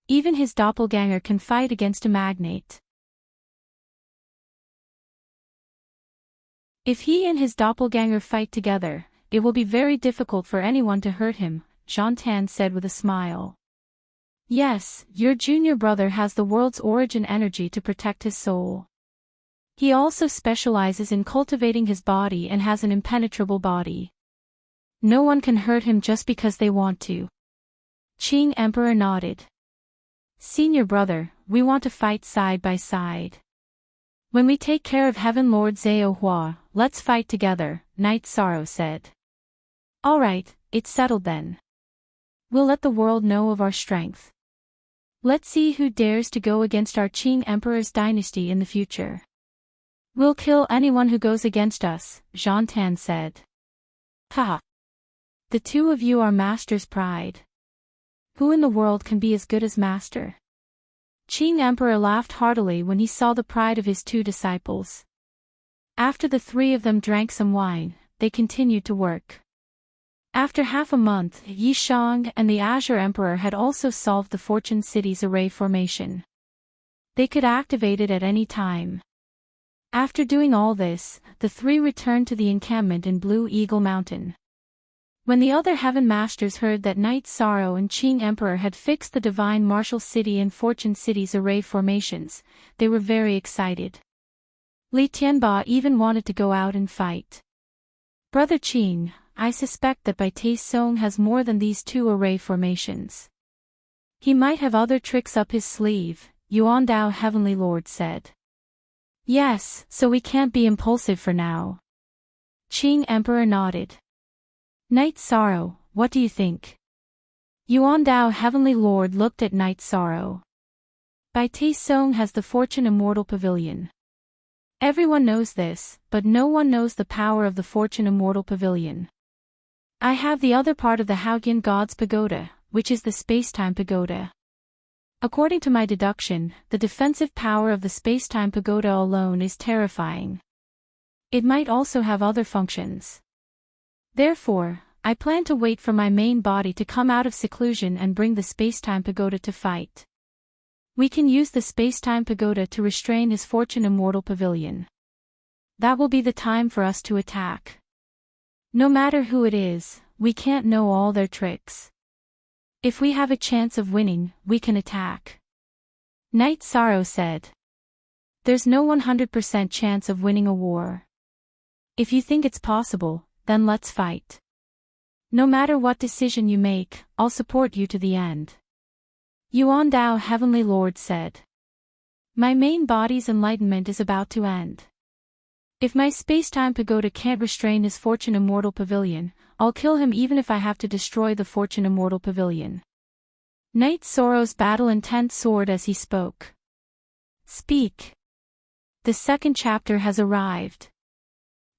Even his doppelganger can fight against a magnate. If he and his doppelganger fight together, it will be very difficult for anyone to hurt him, Jean Tan said with a smile. Yes, your junior brother has the world's origin energy to protect his soul. He also specializes in cultivating his body and has an impenetrable body. No one can hurt him just because they want to. Qing Emperor nodded. Senior brother, we want to fight side by side. When we take care of Heaven Lord Zhao Hua, let's fight together, Night Sorrow said. Alright, it's settled then. We'll let the world know of our strength. Let's see who dares to go against our Qing Emperor's dynasty in the future. We'll kill anyone who goes against us, Jean Tan said. Haha. The two of you are Master's pride. Who in the world can be as good as Master? Qing Emperor laughed heartily when he saw the pride of his two disciples. After the three of them drank some wine, they continued to work. After half a month, Yishang and the Azure Emperor had also solved the Fortune City's array formation. They could activate it at any time. After doing all this, the three returned to the encampment in Blue Eagle Mountain. When the other Heaven Masters heard that Night Sorrow and Qing Emperor had fixed the Divine Martial City and Fortune City's array formations, they were very excited. Li Tianba even wanted to go out and fight. Brother Qing, I suspect that Bai Tai Song has more than these two array formations. He might have other tricks up his sleeve, Yuan Dao Heavenly Lord said. Yes, so we can't be impulsive for now. Qing Emperor nodded. Night Sorrow, what do you think? Yuan Dao Heavenly Lord looked at Night Sorrow. Bai Tai Song has the Fortune Immortal Pavilion. Everyone knows this, but no one knows the power of the Fortune Immortal Pavilion. I have the other part of the Haoyan God's Pagoda, which is the Space-Time Pagoda. According to my deduction, the defensive power of the Space-Time Pagoda alone is terrifying. It might also have other functions. Therefore, I plan to wait for my main body to come out of seclusion and bring the Space-Time Pagoda to fight. We can use the Space-Time Pagoda to restrain his Fortune Immortal Pavilion. That will be the time for us to attack. No matter who it is, we can't know all their tricks. If we have a chance of winning, we can attack. Night Sorrow said. There's no 100% chance of winning a war. If you think it's possible, then let's fight. No matter what decision you make, I'll support you to the end. Yuan Dao Heavenly Lord said. My main body's enlightenment is about to end. If my Space-Time Pagoda can't restrain his Fortune Immortal Pavilion, I'll kill him even if I have to destroy the Fortune Immortal Pavilion. Night Sorrow's battle intent soared as he spoke. Speak. The second chapter has arrived.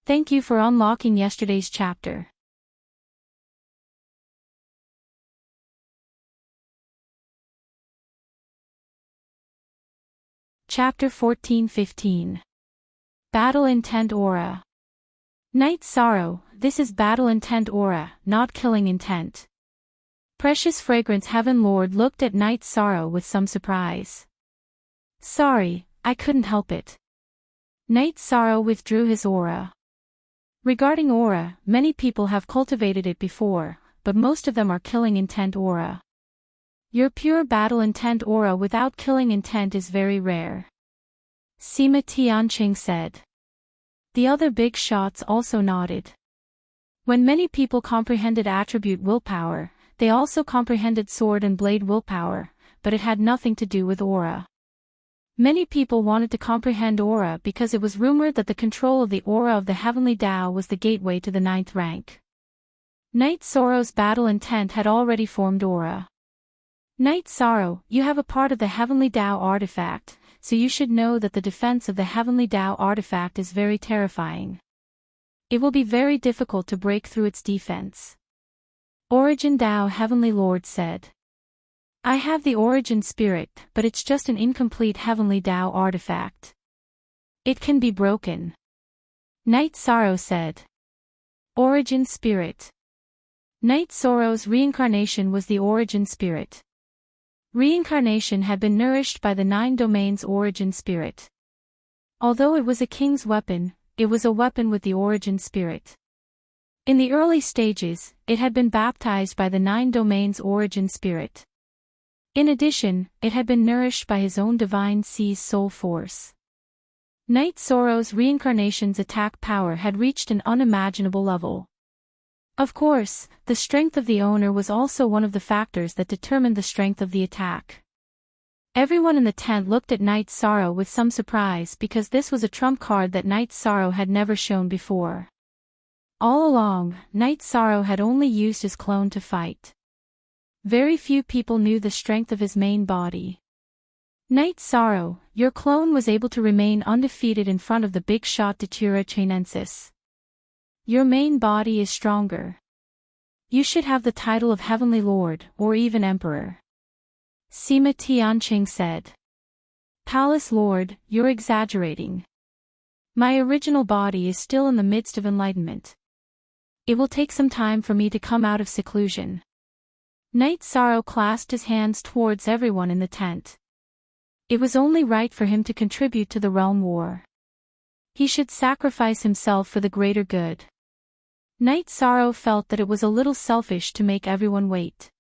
Thank you for unlocking yesterday's chapter. Chapter 14-15. Battle Intent Aura. Night Sorrow, this is battle intent aura, not killing intent. Precious Fragrance Heaven Lord looked at Night Sorrow with some surprise. Sorry, I couldn't help it. Night Sorrow withdrew his aura. Regarding aura, many people have cultivated it before, but most of them are killing intent aura. Your pure battle intent aura without killing intent is very rare. Sima Tianqing said. The other big shots also nodded. When many people comprehended attribute willpower, they also comprehended sword and blade willpower, but it had nothing to do with aura. Many people wanted to comprehend aura because it was rumored that the control of the aura of the heavenly Tao was the gateway to the 9th rank. Night Sorrow's battle intent had already formed aura. Night Sorrow, you have a part of the heavenly Tao artifact, so you should know that the defense of the heavenly Tao artifact is very terrifying. It will be very difficult to break through its defense. Origin Tao Heavenly Lord said. I have the origin spirit, but it's just an incomplete heavenly Tao artifact. It can be broken. Night Sorrow said. Origin spirit. Night Sorrow's reincarnation was the origin spirit. Reincarnation had been nourished by the 9 domains origin spirit. Although it was a king's weapon, it was a weapon with the origin spirit. In the early stages, it had been baptized by the 9 domains origin spirit. In addition, it had been nourished by his own divine sea's soul force. Night Sorrow's reincarnation's attack power had reached an unimaginable level. Of course, the strength of the owner was also one of the factors that determined the strength of the attack. Everyone in the tent looked at Night Sorrow with some surprise because this was a trump card that Night Sorrow had never shown before. All along, Night Sorrow had only used his clone to fight. Very few people knew the strength of his main body. Night Sorrow, your clone was able to remain undefeated in front of the big shot Datura Chinensis. Your main body is stronger. You should have the title of Heavenly Lord, or even Emperor. Sima Tianqing said. Palace Lord, you're exaggerating. My original body is still in the midst of enlightenment. It will take some time for me to come out of seclusion. Night Sorrow clasped his hands towards everyone in the tent. It was only right for him to contribute to the realm war. He should sacrifice himself for the greater good. Night Sorrow felt that it was a little selfish to make everyone wait.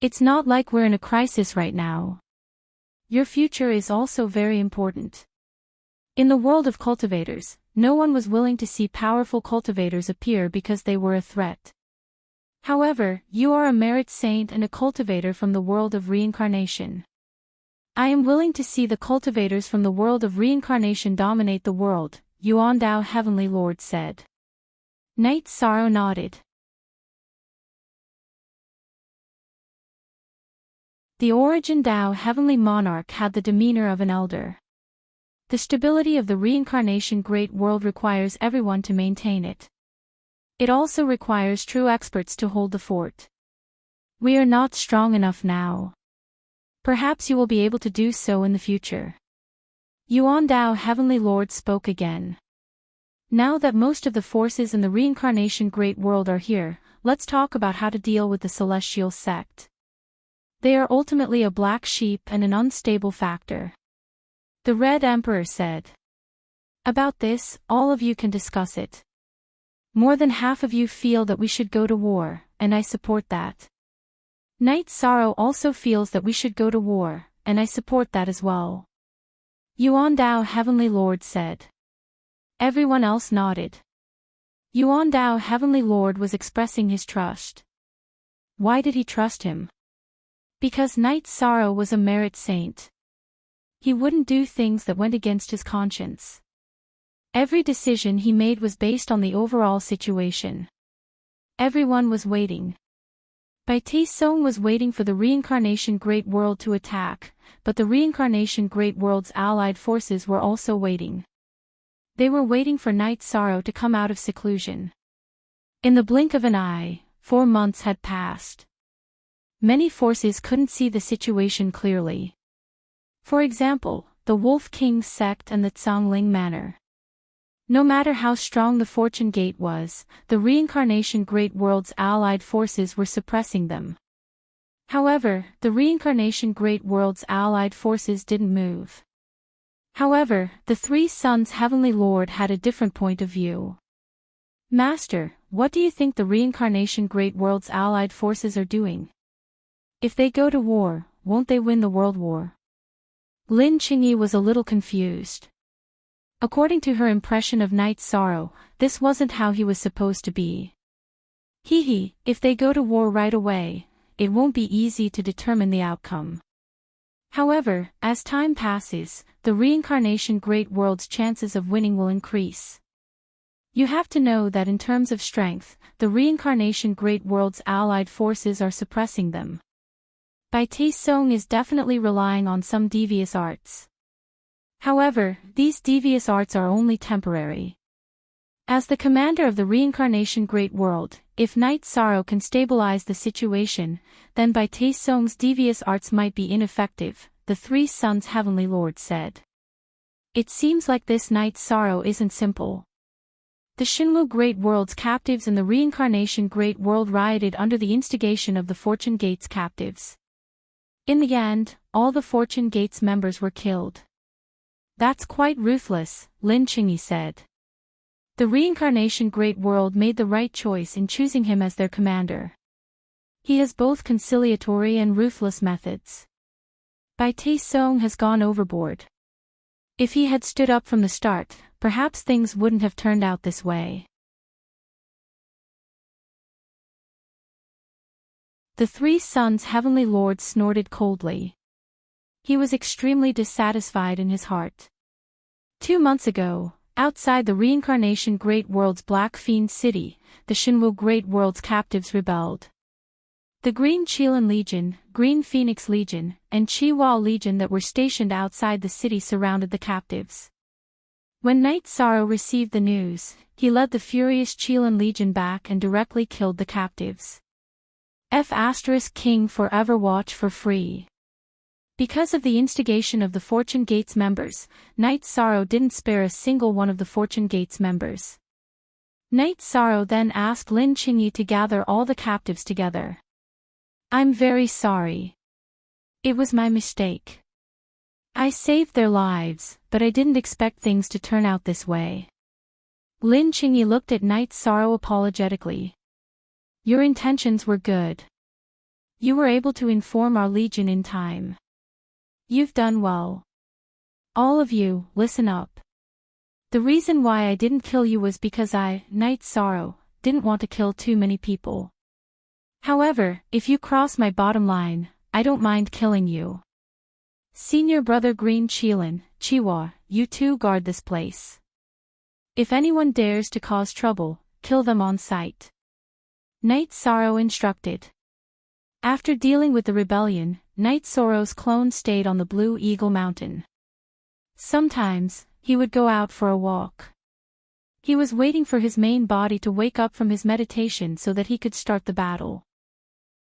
It's not like we're in a crisis right now. Your future is also very important. In the world of cultivators, no one was willing to see powerful cultivators appear because they were a threat. However, you are a merit saint and a cultivator from the world of reincarnation. I am willing to see the cultivators from the world of reincarnation dominate the world, Yuan Dao Heavenly Lord said. Night Sorrow nodded. The Origin Tao Heavenly Monarch had the demeanor of an elder. The stability of the reincarnation great world requires everyone to maintain it. It also requires true experts to hold the fort. We are not strong enough now. Perhaps you will be able to do so in the future. Yuan Dao Heavenly Lord spoke again. Now that most of the forces in the reincarnation great world are here, let's talk about how to deal with the celestial sect. They are ultimately a black sheep and an unstable factor. The Red Emperor said. About this, all of you can discuss it. More than half of you feel that we should go to war, and I support that. Night Sorrow also feels that we should go to war, and I support that as well. Yuan Dao Heavenly Lord said. Everyone else nodded. Yuan Dao Heavenly Lord was expressing his trust. Why did he trust him? Because Night Sorrow was a merit saint. He wouldn't do things that went against his conscience. Every decision he made was based on the overall situation. Everyone was waiting. Bai Song was waiting for the reincarnation great world to attack, but the reincarnation great world's allied forces were also waiting. They were waiting for Night Sorrow to come out of seclusion. In the blink of an eye, 4 months had passed. Many forces couldn't see the situation clearly. For example, the Wolf King's sect and the Zhongling Manor. No matter how strong the Fortune Gate was, the Reincarnation Great World's allied forces were suppressing them. However, the Reincarnation Great World's allied forces didn't move. However, the Three Suns' Heavenly Lord had a different point of view. Master, what do you think the Reincarnation Great World's allied forces are doing? If they go to war, won't they win the world war? Lin Qingyi was a little confused. According to her impression of Night Sorrow, this wasn't how he was supposed to be. If they go to war right away, it won't be easy to determine the outcome. However, as time passes, the Reincarnation Great World's chances of winning will increase. You have to know that in terms of strength, the Reincarnation Great World's allied forces are suppressing them. Bai Taesong is definitely relying on some devious arts. However, these devious arts are only temporary. As the commander of the Reincarnation Great World, if Night Sorrow can stabilize the situation, then Bai Taesong's devious arts might be ineffective, the Three Suns' Heavenly Lord said. It seems like this Night Sorrow isn't simple. The Shinwu Great World's captives and the Reincarnation Great World rioted under the instigation of the Fortune Gate's captives. In the end, all the Fortune Gate's members were killed. That's quite ruthless, Lin Qingyi said. The Reincarnation Great World made the right choice in choosing him as their commander. He has both conciliatory and ruthless methods. Bai Taesong has gone overboard. If he had stood up from the start, perhaps things wouldn't have turned out this way. The Three Suns' Heavenly Lord snorted coldly. He was extremely dissatisfied in his heart. 2 months ago, outside the Reincarnation Great World's Black Fiend City, the Shinwu Great World's captives rebelled. The Green Qilin Legion, Green Phoenix Legion, and Qihua Legion that were stationed outside the city surrounded the captives. When Night Sorrow received the news, he led the furious Qilin Legion back and directly killed the captives. King forever watch for free. Because of the instigation of the Fortune Gate's members, Night Sorrow didn't spare a single one of the Fortune Gate's members. Night Sorrow then asked Lin Qingyi to gather all the captives together. I'm very sorry. It was my mistake. I saved their lives, but I didn't expect things to turn out this way. Lin Qingyi looked at Night Sorrow apologetically. Your intentions were good. You were able to inform our legion in time. You've done well. All of you, listen up. The reason why I didn't kill you was because I, Night Sorrow, didn't want to kill too many people. However, if you cross my bottom line, I don't mind killing you. Senior Brother Green Qilin, Qihua, you two guard this place. If anyone dares to cause trouble, kill them on sight. Night Sorrow instructed. After dealing with the rebellion, Night Sorrow's clone stayed on the Blue Eagle Mountain. Sometimes, he would go out for a walk. He was waiting for his main body to wake up from his meditation so that he could start the battle.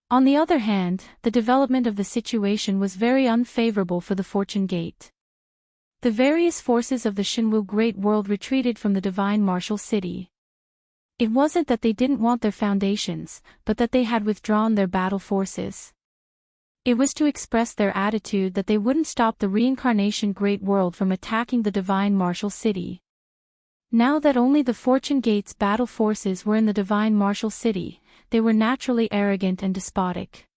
On the other hand, the development of the situation was very unfavorable for the Fortune Gate. The various forces of the Shinwu Great World retreated from the Divine Martial City. It wasn't that they didn't want their foundations, but that they had withdrawn their battle forces. It was to express their attitude that they wouldn't stop the Reincarnation Great World from attacking the Divine Martial City. Now that only the Fortune Gate's battle forces were in the Divine Martial City, they were naturally arrogant and despotic.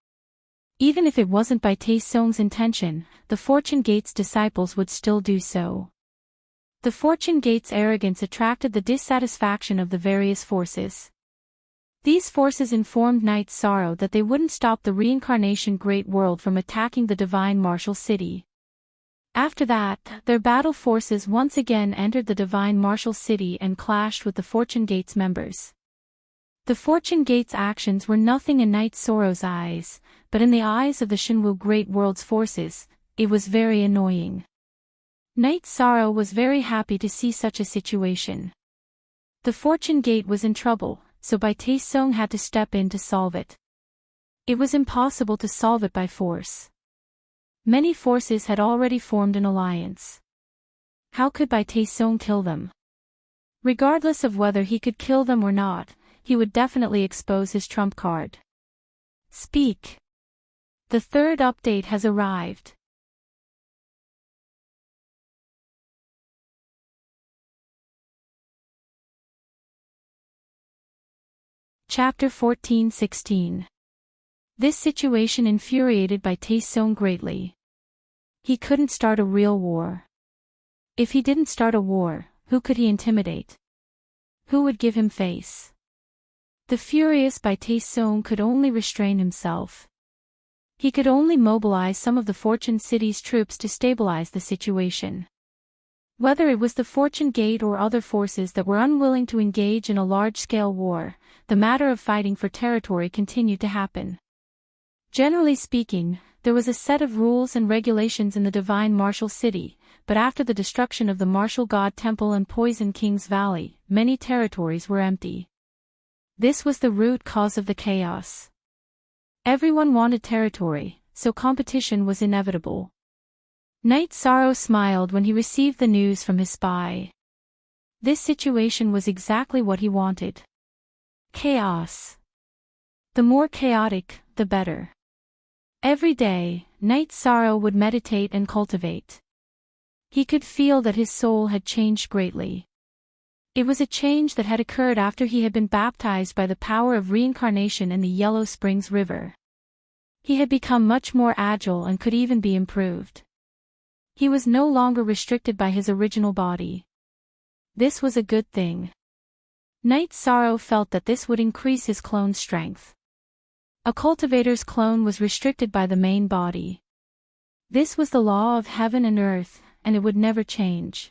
Even if it wasn't Bai Taesong's intention, the Fortune Gate's disciples would still do so. The Fortune Gate's arrogance attracted the dissatisfaction of the various forces. These forces informed Night Sorrow that they wouldn't stop the Reincarnation Great World from attacking the Divine Martial City. After that, their battle forces once again entered the Divine Martial City and clashed with the Fortune Gate's members. The Fortune Gate's actions were nothing in Night Sorrow's eyes, but in the eyes of the Shinwu Great World's forces, it was very annoying. Night Sorrow was very happy to see such a situation. The Fortune Gate was in trouble, so Bai Taesong had to step in to solve it. It was impossible to solve it by force. Many forces had already formed an alliance. How could Bai Taesong kill them? Regardless of whether he could kill them or not, he would definitely expose his trump card. Speak. The third update has arrived. Chapter 14:16. This situation infuriated by Taesong greatly. He couldn't start a real war. If he didn't start a war, who could he intimidate? Who would give him face? The furious by Taesong could only restrain himself. He could only mobilize some of the Fortune City's troops to stabilize the situation. Whether it was the Fortune Gate or other forces that were unwilling to engage in a large-scale war, the matter of fighting for territory continued to happen. Generally speaking, there was a set of rules and regulations in the Divine Martial City, but after the destruction of the Martial God Temple and Poison King's Valley, many territories were empty. This was the root cause of the chaos. Everyone wanted territory, so competition was inevitable. Knight Sorrow smiled when he received the news from his spy. This situation was exactly what he wanted. Chaos. The more chaotic, the better. Every day, Knight Sorrow would meditate and cultivate. He could feel that his soul had changed greatly. It was a change that had occurred after he had been baptized by the power of reincarnation in the Yellow Springs River. He had become much more agile and could even be improved. He was no longer restricted by his original body. This was a good thing. Knight Sorrow felt that this would increase his clone's strength. A cultivator's clone was restricted by the main body. This was the law of heaven and earth, and it would never change.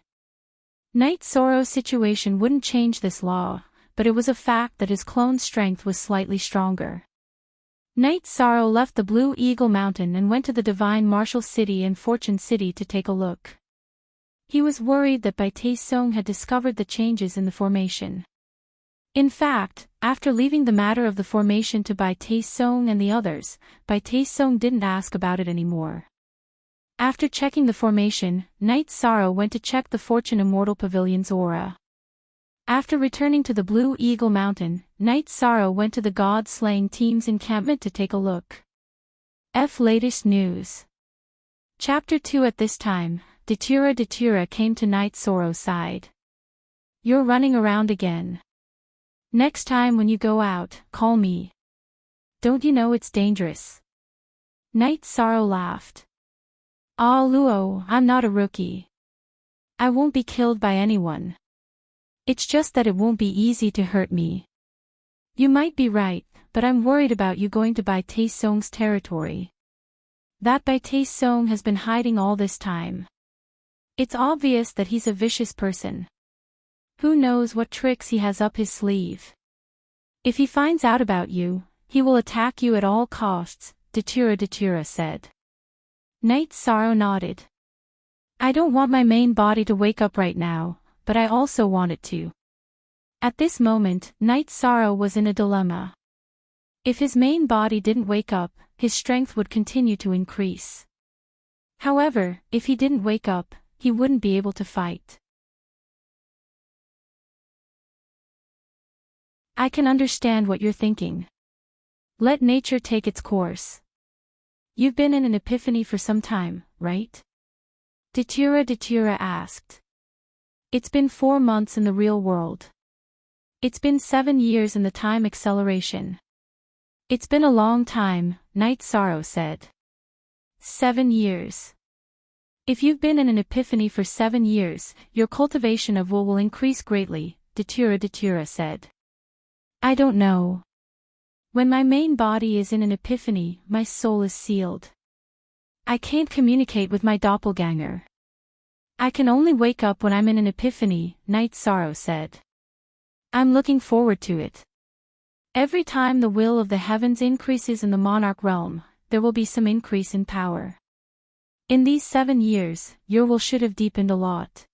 Knight Sorrow's situation wouldn't change this law, but it was a fact that his clone's strength was slightly stronger. Knight Sorrow left the Blue Eagle Mountain and went to the Divine Martial City and Fortune City to take a look. He was worried that Bai Taesong had discovered the changes in the formation. In fact, after leaving the matter of the formation to Bai Taesong and the others, Bai Taesong didn't ask about it anymore. After checking the formation, Knight Sorrow went to check the Fortune Immortal Pavilion's aura. After returning to the Blue Eagle Mountain, Knight Sorrow went to the God-slaying team's encampment to take a look. Latest news. Chapter 2. At this time, Datura came to Knight Sorrow's side. You're running around again. Next time when you go out, call me. Don't you know it's dangerous? Knight Sorrow laughed. Ah Luo, I'm not a rookie. I won't be killed by anyone. It's just that it won't be easy to hurt me. You might be right, but I'm worried about you going to Bai Taesong's territory. That Bai Taesong has been hiding all this time. It's obvious that he's a vicious person. Who knows what tricks he has up his sleeve. If he finds out about you, he will attack you at all costs, Datura said. Knight Sorrow nodded. I don't want my main body to wake up right now, but I also want it to. At this moment, Knight Sorrow was in a dilemma. If his main body didn't wake up, his strength would continue to increase. However, if he didn't wake up, he wouldn't be able to fight. I can understand what you're thinking. Let nature take its course. You've been in an epiphany for some time, right? Datura asked. It's been 4 months in the real world. It's been 7 years in the time acceleration. It's been a long time, Knight Sorrow said. 7 years. If you've been in an epiphany for 7 years, your cultivation of will increase greatly, Datura said. I don't know. When my main body is in an epiphany, my soul is sealed. I can't communicate with my doppelganger. I can only wake up when I'm in an epiphany, Knight Sorrow said. I'm looking forward to it. Every time the will of the heavens increases in the monarch realm, there will be some increase in power. In these 7 years, your will should have deepened a lot.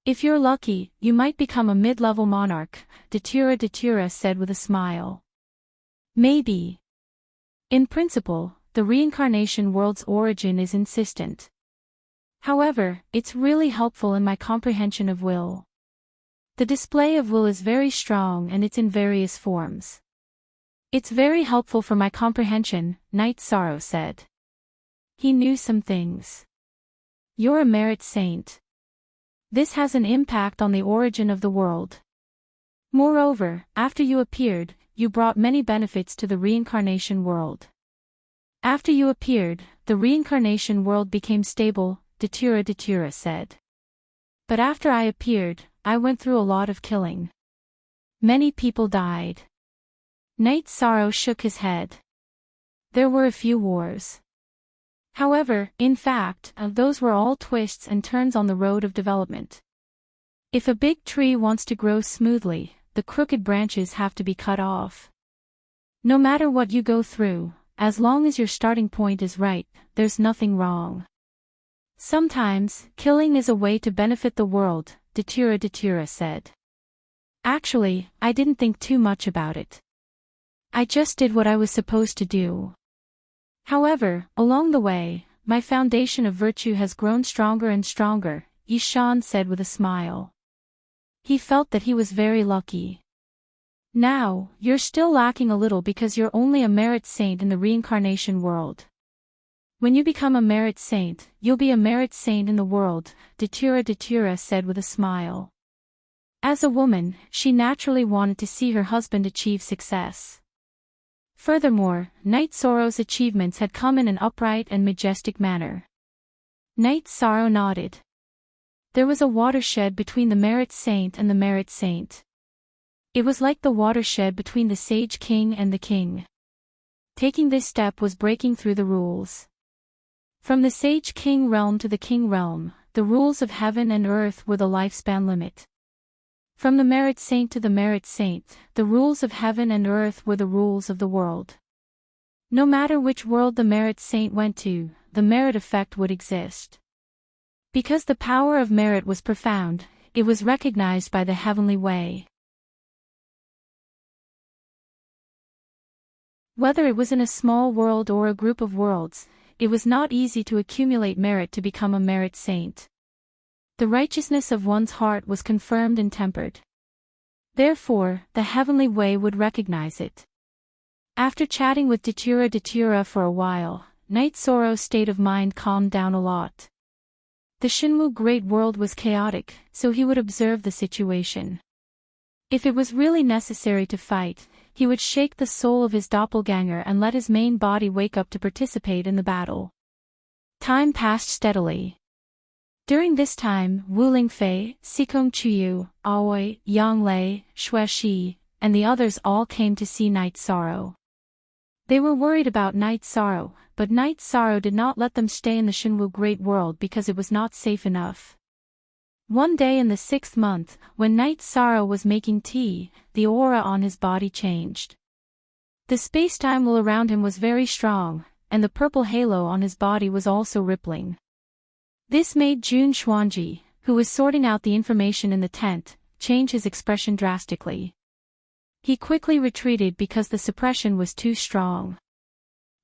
If you're lucky, you might become a mid-level monarch, Datura said with a smile. Maybe. In principle, the reincarnation world's origin is insistent. However, it's really helpful in my comprehension of will. The display of will is very strong and it's in various forms. It's very helpful for my comprehension, Night Sorrow said. He knew some things. You're a merit saint. This has an impact on the origin of the world. Moreover, after you appeared, you brought many benefits to the reincarnation world. After you appeared, the reincarnation world became stable, Datura said. But after I appeared, I went through a lot of killing. Many people died. Night Sorrow shook his head. There were a few wars. However, in fact, those were all twists and turns on the road of development. If a big tree wants to grow smoothly, the crooked branches have to be cut off. No matter what you go through, as long as your starting point is right, there's nothing wrong. Sometimes, killing is a way to benefit the world, Datura said. Actually, I didn't think too much about it. I just did what I was supposed to do. However, along the way, my foundation of virtue has grown stronger and stronger, Ishan said with a smile. He felt that he was very lucky. Now, you're still lacking a little because you're only a merit saint in the reincarnation world. When you become a merit saint, you'll be a merit saint in the world, Datura said with a smile. As a woman, she naturally wanted to see her husband achieve success. Furthermore, Night Sorrow's achievements had come in an upright and majestic manner. Night Sorrow nodded. There was a watershed between the merit saint and the merit saint. It was like the watershed between the sage king and the king. Taking this step was breaking through the rules. From the sage king realm to the king realm, the rules of heaven and earth were the lifespan limit. From the merit saint to the merit saint, the rules of heaven and earth were the rules of the world. No matter which world the merit saint went to, the merit effect would exist. Because the power of merit was profound, it was recognized by the heavenly way. Whether it was in a small world or a group of worlds, it was not easy to accumulate merit to become a merit saint. The righteousness of one's heart was confirmed and tempered. Therefore, the heavenly way would recognize it. After chatting with Datura for a while, Night Sorrow's state of mind calmed down a lot. The Shinwu Great World was chaotic, so he would observe the situation. If it was really necessary to fight, he would shake the soul of his doppelganger and let his main body wake up to participate in the battle. Time passed steadily. During this time, Wu Lingfei, Sikong Chuyu, Aoi, Yang Lei, Xue Shi, and the others all came to see Night Sorrow. They were worried about Night Sorrow, but Night Sorrow did not let them stay in the Shinwu Great World because it was not safe enough. One day in the 6th month, when Night Sorrow was making tea, the aura on his body changed. The space-time will around him was very strong, and the purple halo on his body was also rippling. This made Jun Xuanji, who was sorting out the information in the tent, change his expression drastically. He quickly retreated because the suppression was too strong.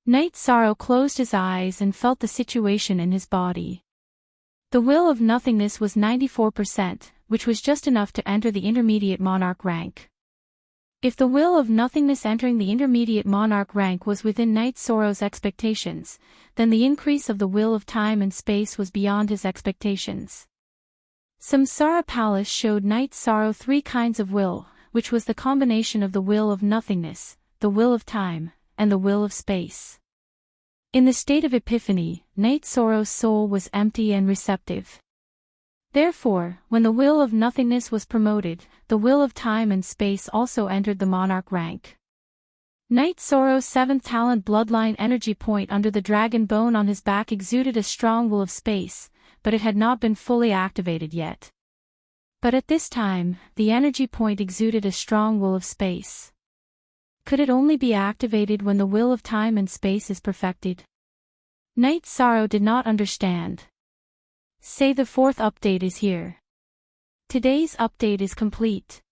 Night Sorrow closed his eyes and felt the situation in his body. The will of nothingness was 94%, which was just enough to enter the intermediate monarch rank. If the will of nothingness entering the intermediate monarch rank was within Night Sorrow's expectations, then the increase of the will of time and space was beyond his expectations. Samsara Palace showed Night Sorrow 3 kinds of will, which was the combination of the will of nothingness, the will of time, and the will of space. In the state of epiphany, Night Sorrow's soul was empty and receptive. Therefore, when the will of nothingness was promoted, the will of time and space also entered the monarch rank. Night Sorrow's 7th talent bloodline energy point under the dragon bone on his back exuded a strong will of space, but it had not been fully activated yet. But at this time, the energy point exuded a strong will of space. Could it only be activated when the will of time and space is perfected? Night Sorrow did not understand. Say the 4th update is here. Today's update is complete.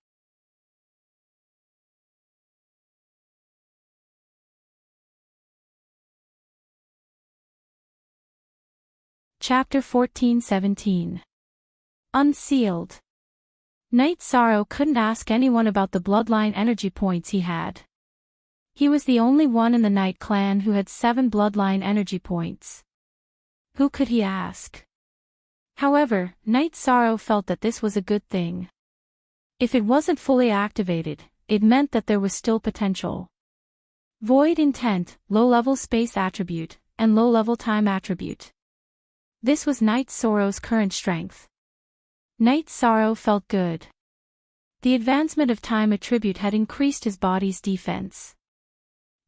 Chapter 14-17. Unsealed. Night Sorrow couldn't ask anyone about the bloodline energy points he had. He was the only one in the Night Clan who had 7 bloodline energy points. Who could he ask? However, Night Sorrow felt that this was a good thing. If it wasn't fully activated, it meant that there was still potential. Void Intent, low-level space attribute, and low-level time attribute. This was Night Sorrow's current strength. Night Sorrow felt good. The advancement of time attribute had increased his body's defense.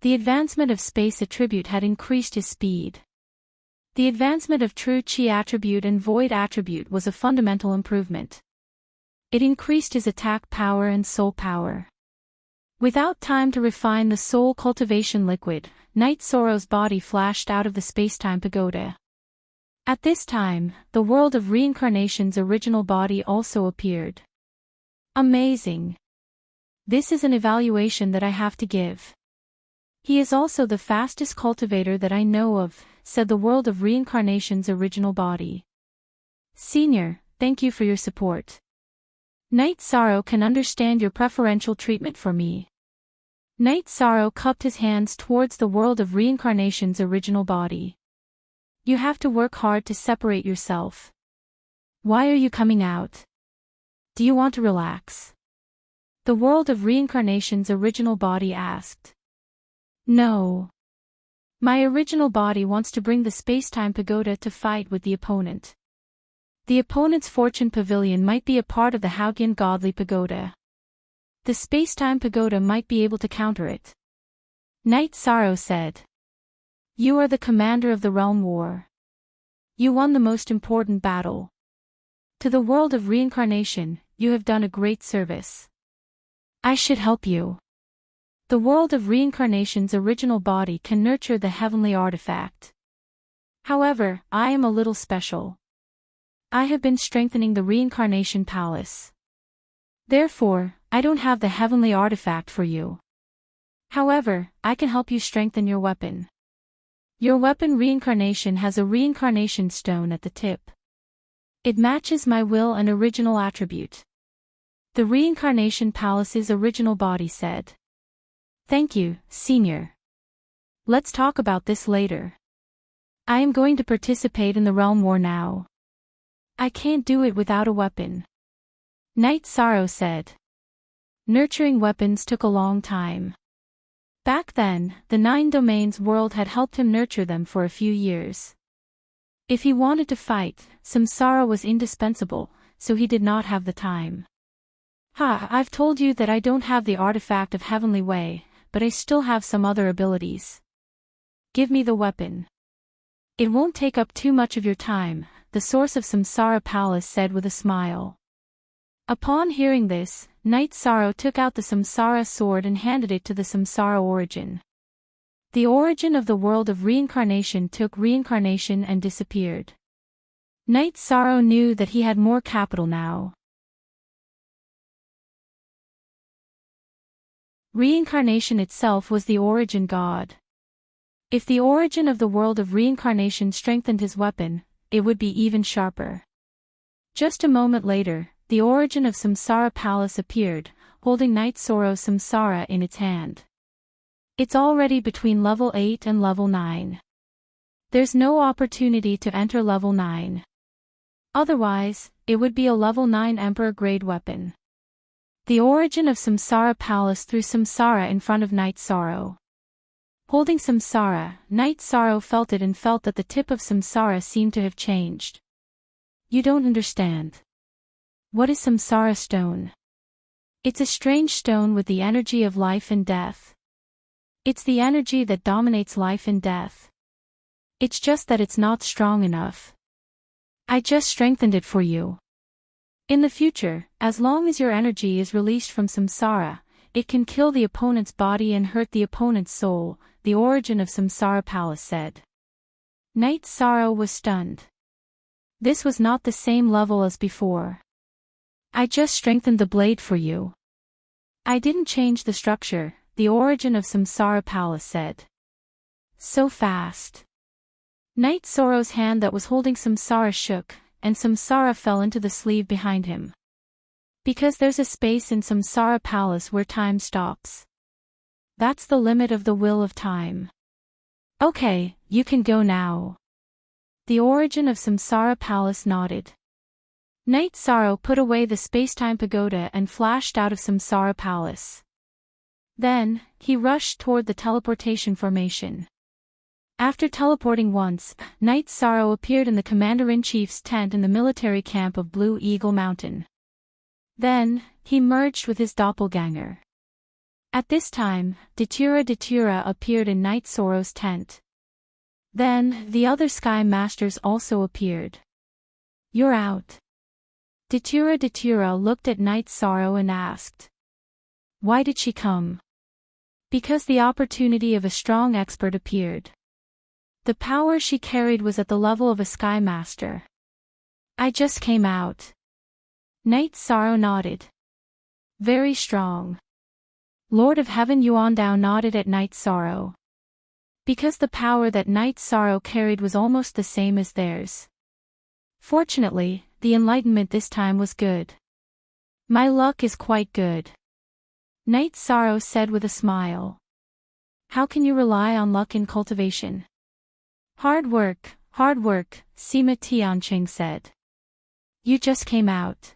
The advancement of space attribute had increased his speed. The advancement of true chi attribute and void attribute was a fundamental improvement. It increased his attack power and soul power. Without time to refine the soul cultivation liquid, Night Sorrow's body flashed out of the space-time pagoda. At this time, the world of reincarnation's original body also appeared. Amazing. This is an evaluation that I have to give. He is also the fastest cultivator that I know of, said the world of reincarnation's original body. Senior, thank you for your support. Night Sorrow can understand your preferential treatment for me. Night Sorrow cupped his hands towards the world of reincarnation's original body. You have to work hard to separate yourself. Why are you coming out? Do you want to relax? The world of reincarnation's original body asked. No. My original body wants to bring the space-time pagoda to fight with the opponent. The opponent's fortune pavilion might be a part of the Haugian godly pagoda. The space-time pagoda might be able to counter it. Night Sorrow said. You are the commander of the realm war. You won the most important battle. To the world of reincarnation, you have done a great service. I should help you. The world of reincarnation's original body can nurture the heavenly artifact. However, I am a little special. I have been strengthening the reincarnation palace. Therefore, I don't have the heavenly artifact for you. However, I can help you strengthen your weapon. Your weapon reincarnation has a reincarnation stone at the tip. It matches my will and original attribute. The reincarnation palace's original body said. Thank you, Senior. Let's talk about this later. I am going to participate in the realm war now. I can't do it without a weapon. Night Sorrow said. Nurturing weapons took a long time. Back then, the 9 domains world had helped him nurture them for a few years. If he wanted to fight, samsara was indispensable, so he did not have the time. I've told you that I don't have the artifact of Heavenly Way, but I still have some other abilities. Give me the weapon. It won't take up too much of your time, the source of Samsara Palace said with a smile. Upon hearing this, Night Sorrow took out the Samsara sword and handed it to the Samsara origin. The origin of the world of reincarnation took reincarnation and disappeared. Night Sorrow knew that he had more capital now. Reincarnation itself was the origin god. If the origin of the world of reincarnation strengthened his weapon, it would be even sharper. Just a moment later, the origin of Samsara Palace appeared, holding Night Sorrow's Samsara in its hand. It's already between level 8 and level 9. There's no opportunity to enter level 9. Otherwise, it would be a level 9 Emperor grade weapon. The origin of Samsara Palace threw Samsara in front of Night Sorrow. Holding Samsara, Night Sorrow felt it and felt that the tip of Samsara seemed to have changed. You don't understand. What is Samsara stone? It's a strange stone with the energy of life and death. It's the energy that dominates life and death. It's just that it's not strong enough. I just strengthened it for you. In the future, as long as your energy is released from Samsara, it can kill the opponent's body and hurt the opponent's soul, the origin of Samsara Palace said. Night Sorrow was stunned. This was not the same level as before. I just strengthened the blade for you. I didn't change the structure, the origin of Samsara Palace said. So fast. Night Sorrow's hand that was holding Samsara shook, and Samsara fell into the sleeve behind him. Because there's a space in Samsara Palace where time stops. That's the limit of the will of time. Okay, you can go now. The origin of Samsara Palace nodded. Knight Sorrow put away the space-time pagoda and flashed out of Samsara Palace. Then, he rushed toward the teleportation formation. After teleporting once, Knight Sorrow appeared in the Commander-in-Chief's tent in the military camp of Blue Eagle Mountain. Then, he merged with his doppelganger. At this time, Datura appeared in Knight Sorrow's tent. Then, the other Sky Masters also appeared. You're out. Datura looked at Knight Sorrow and asked. Why did she come? Because the opportunity of a strong expert appeared. The power she carried was at the level of a Sky Master. I just came out. Knight Sorrow nodded. Very strong. Lord of Heaven Yuandao nodded at Knight Sorrow. Because the power that Knight Sorrow carried was almost the same as theirs. Fortunately, the enlightenment this time was good. My luck is quite good. Knight Sorrow said with a smile. How can you rely on luck in cultivation? Hard work, Sima Tianqing said. You just came out.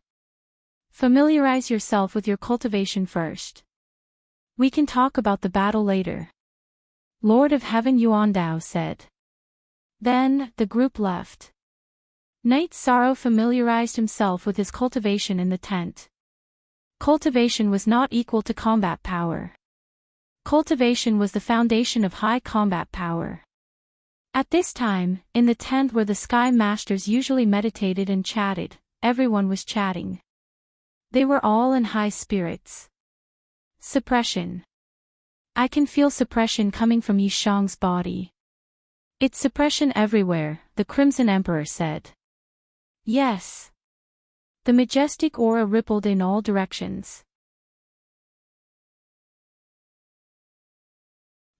Familiarize yourself with your cultivation first. We can talk about the battle later. Lord of Heaven Yuandao said. Then, the group left. Knight Sorrow familiarized himself with his cultivation in the tent. Cultivation was not equal to combat power. Cultivation was the foundation of high combat power. At this time, in the tent where the Sky Masters usually meditated and chatted, everyone was chatting. They were all in high spirits. Suppression. I can feel suppression coming from Yishang's body. It's suppression everywhere, the Crimson Emperor said. Yes. The majestic aura rippled in all directions.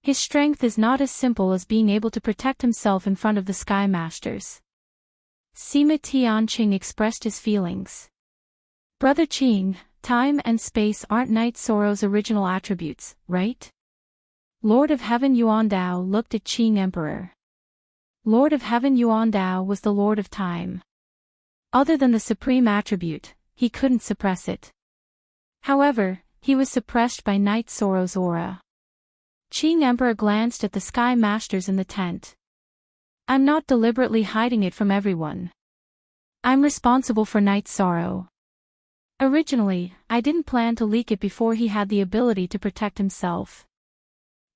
His strength is not as simple as being able to protect himself in front of the Sky Masters. Sima Tianqing expressed his feelings. Brother Qing, time and space aren't Knight Sorrow's original attributes, right? Lord of Heaven Yuandao looked at Qing Emperor. Lord of Heaven Yuandao was the Lord of Time. Other than the supreme attribute, he couldn't suppress it. However, he was suppressed by Knight Sorrow's aura. Qing Emperor glanced at the Sky Masters in the tent. I'm not deliberately hiding it from everyone. I'm responsible for Knight Sorrow. Originally, I didn't plan to leak it before he had the ability to protect himself.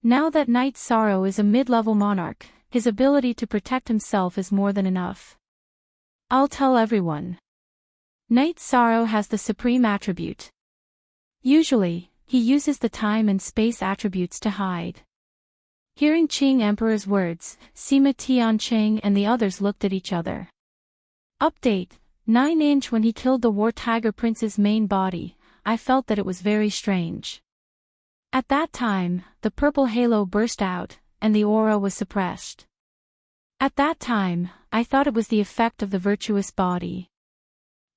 Now that Knight Sorrow is a mid-level monarch, his ability to protect himself is more than enough. I'll tell everyone. Knight Sorrow has the supreme attribute. Usually, he uses the time and space attributes to hide. Hearing Qing Emperor's words, Sima Tianqing and the others looked at each other. Update, 9-inch. When he killed the War Tiger Prince's main body, I felt that it was very strange. At that time, the purple halo burst out, and the aura was suppressed. At that time, I thought it was the effect of the virtuous body.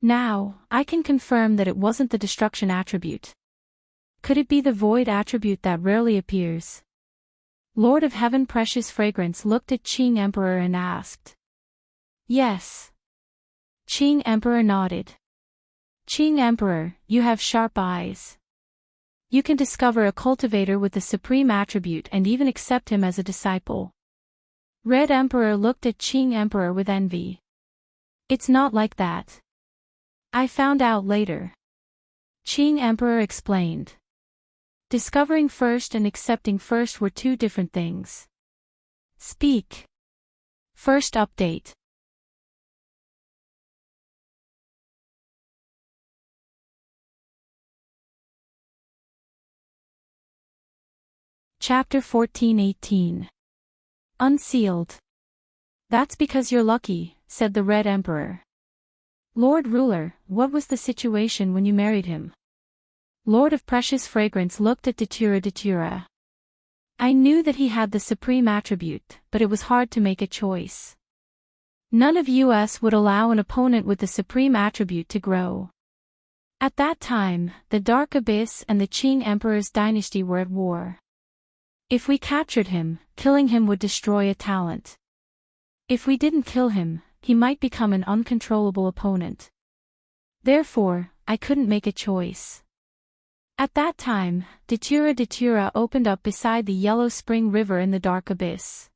Now, I can confirm that it wasn't the destruction attribute. Could it be the void attribute that rarely appears? Lord of Heaven Precious Fragrance looked at Qing Emperor and asked. Yes. Qing Emperor nodded. Qing Emperor, you have sharp eyes. You can discover a cultivator with the supreme attribute and even accept him as a disciple. Red Emperor looked at Qing Emperor with envy. It's not like that. I found out later. Qing Emperor explained. Discovering first and accepting first were two different things. Speak. First update. Chapter 14:18. Unsealed. That's because you're lucky, said the Red Emperor. Lord Ruler, what was the situation when you married him? Lord of Precious Fragrance looked at Datura. I knew that he had the supreme attribute, but it was hard to make a choice. None of us would allow an opponent with the supreme attribute to grow. At that time, the Dark Abyss and the Qing Emperor's dynasty were at war. If we captured him, killing him would destroy a talent. If we didn't kill him, he might become an uncontrollable opponent. Therefore, I couldn't make a choice. At that time, Datura opened up beside the Yellow Spring River in the Dark Abyss.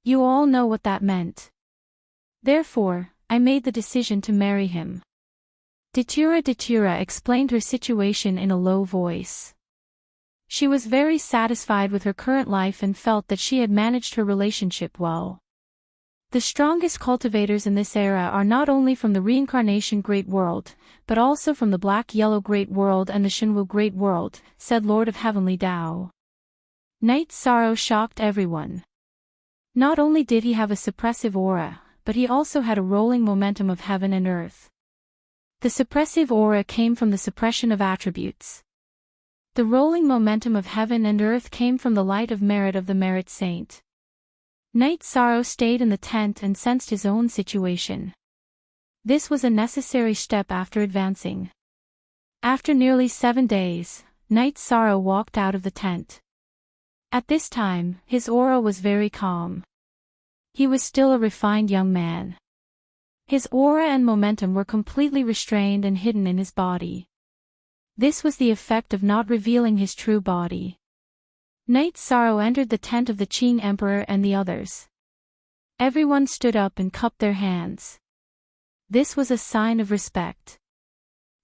You all know what that meant. Therefore, I made the decision to marry him. Datura explained her situation in a low voice. She was very satisfied with her current life and felt that she had managed her relationship well. The strongest cultivators in this era are not only from the Reincarnation Great World, but also from the Black-Yellow Great World and the Shenwu Great World, said Lord of Heavenly Tao. Night Sorrow shocked everyone. Not only did he have a suppressive aura, but he also had a rolling momentum of heaven and earth. The suppressive aura came from the suppression of attributes. The rolling momentum of heaven and earth came from the light of merit of the merit saint. Night Sorrow stayed in the tent and sensed his own situation. This was a necessary step after advancing. After nearly 7 days, Night Sorrow walked out of the tent. At this time, his aura was very calm. He was still a refined young man. His aura and momentum were completely restrained and hidden in his body. This was the effect of not revealing his true body. Night Sorrow entered the tent of the Qing Emperor and the others. Everyone stood up and cupped their hands. This was a sign of respect.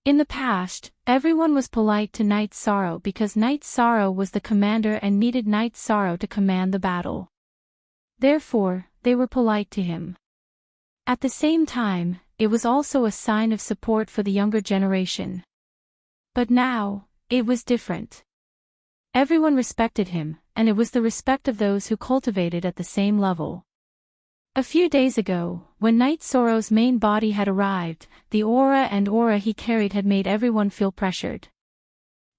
In the past, everyone was polite to Night Sorrow because Night Sorrow was the commander and needed Night Sorrow to command the battle. Therefore, they were polite to him. At the same time, it was also a sign of support for the younger generation. But now, it was different. Everyone respected him, and it was the respect of those who cultivated at the same level. A few days ago, when Night Sorrow's main body had arrived, the aura he carried had made everyone feel pressured.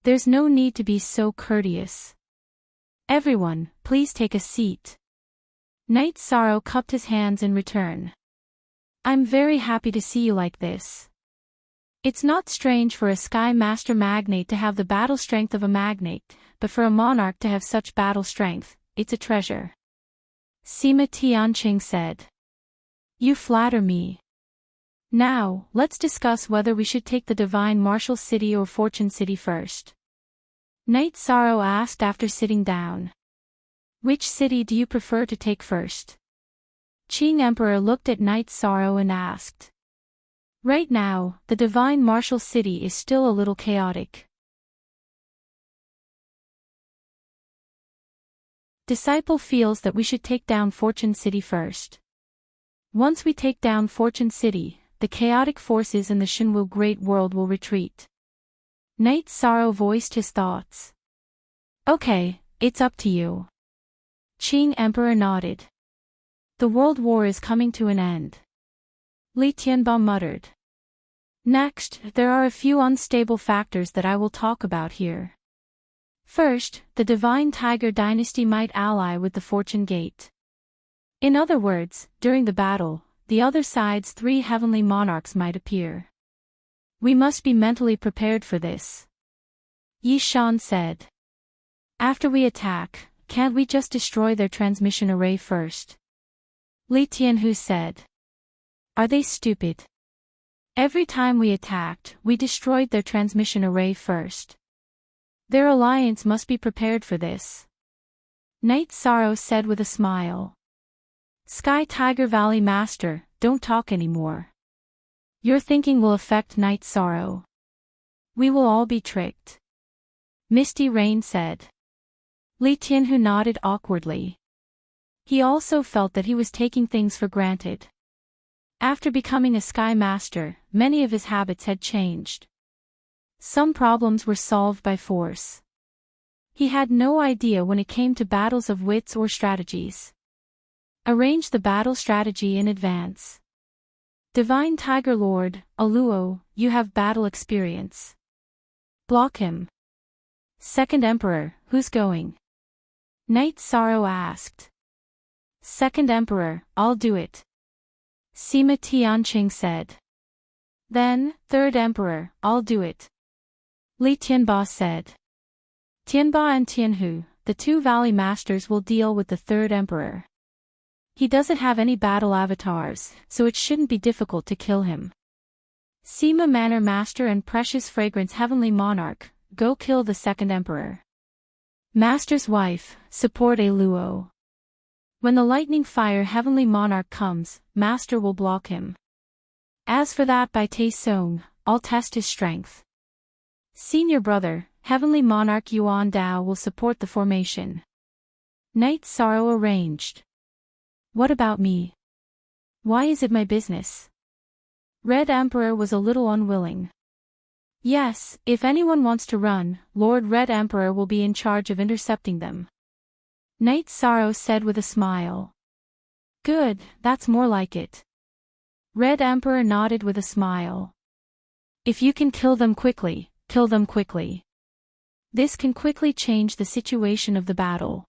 There's no need to be so courteous. Everyone, please take a seat. Night Sorrow cupped his hands in return. I'm very happy to see you like this. It's not strange for a Sky Master magnate to have the battle strength of a magnate, but for a monarch to have such battle strength, it's a treasure. Sima Tianqing said. You flatter me. Now, let's discuss whether we should take the Divine Martial City or Fortune City first. Night Sorrow asked after sitting down. Which city do you prefer to take first? Qing Emperor looked at Night Sorrow and asked. Right now, the Divine Martial City is still a little chaotic. Disciple feels that we should take down Fortune City first. Once we take down Fortune City, the chaotic forces in the Shenwu Great World will retreat. Night Sorrow voiced his thoughts. Okay, it's up to you. Qing Emperor nodded. The world war is coming to an end. Li Tianba muttered. Next, there are a few unstable factors that I will talk about here. First, the Divine Tiger Dynasty might ally with the Fortune Gate. In other words, during the battle, the other side's 3 heavenly monarchs might appear. We must be mentally prepared for this. Yi Shan said. After we attack, can't we just destroy their transmission array first? Li Tianhu said. Are they stupid? Every time we attacked, we destroyed their transmission array first. Their alliance must be prepared for this. Night Sorrow said with a smile. Sky Tiger Valley Master, don't talk anymore. Your thinking will affect Night Sorrow. We will all be tricked. Misty Rain said. Li Tianhu nodded awkwardly. He also felt that he was taking things for granted. After becoming a Sky Master, many of his habits had changed. Some problems were solved by force. He had no idea when it came to battles of wits or strategies. Arrange the battle strategy in advance. Divine Tiger Lord, Aluo, you have battle experience. Block him. Second Emperor, who's going? Night Sorrow asked. Second Emperor, I'll do it. Sima Tianqing said. Then, third emperor, I'll do it. Li Tianba said. Tianba and Tianhu, the two valley masters, will deal with the third emperor. He doesn't have any battle avatars, so it shouldn't be difficult to kill him. Sima Manor Master and Precious Fragrance Heavenly Monarch, go kill the second emperor. Master's wife, support a Luo. When the lightning fire Heavenly Monarch comes, Master will block him. As for that by Tai Song, I'll test his strength. Senior brother, Heavenly Monarch Yuan Dao will support the formation. Night Sorrow arranged. What about me? Why is it my business? Red Emperor was a little unwilling. Yes, if anyone wants to run, Lord Red Emperor will be in charge of intercepting them. Night Sorrow said with a smile. Good, that's more like it. Red Emperor nodded with a smile. If you can kill them quickly, kill them quickly. This can quickly change the situation of the battle.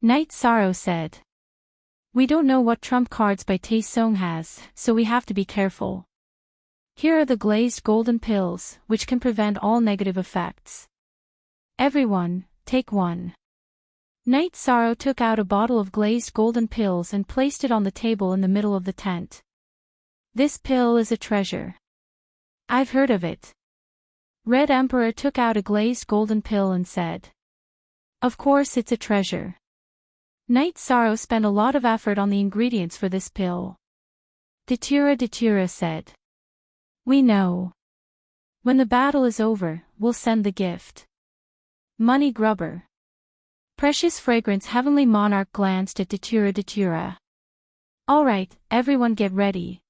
Night Sorrow said. We don't know what trump cards by Tai Song has, so we have to be careful. Here are the glazed golden pills, which can prevent all negative effects. Everyone, take one. Night Sorrow took out a bottle of glazed golden pills and placed it on the table in the middle of the tent. This pill is a treasure. I've heard of it. Red Emperor took out a glazed golden pill and said. Of course it's a treasure. Night Sorrow spent a lot of effort on the ingredients for this pill. Datura said. We know. When the battle is over, we'll send the gift. Money Grubber. Precious Fragrance Heavenly Monarch glanced at Datura. Alright, everyone get ready.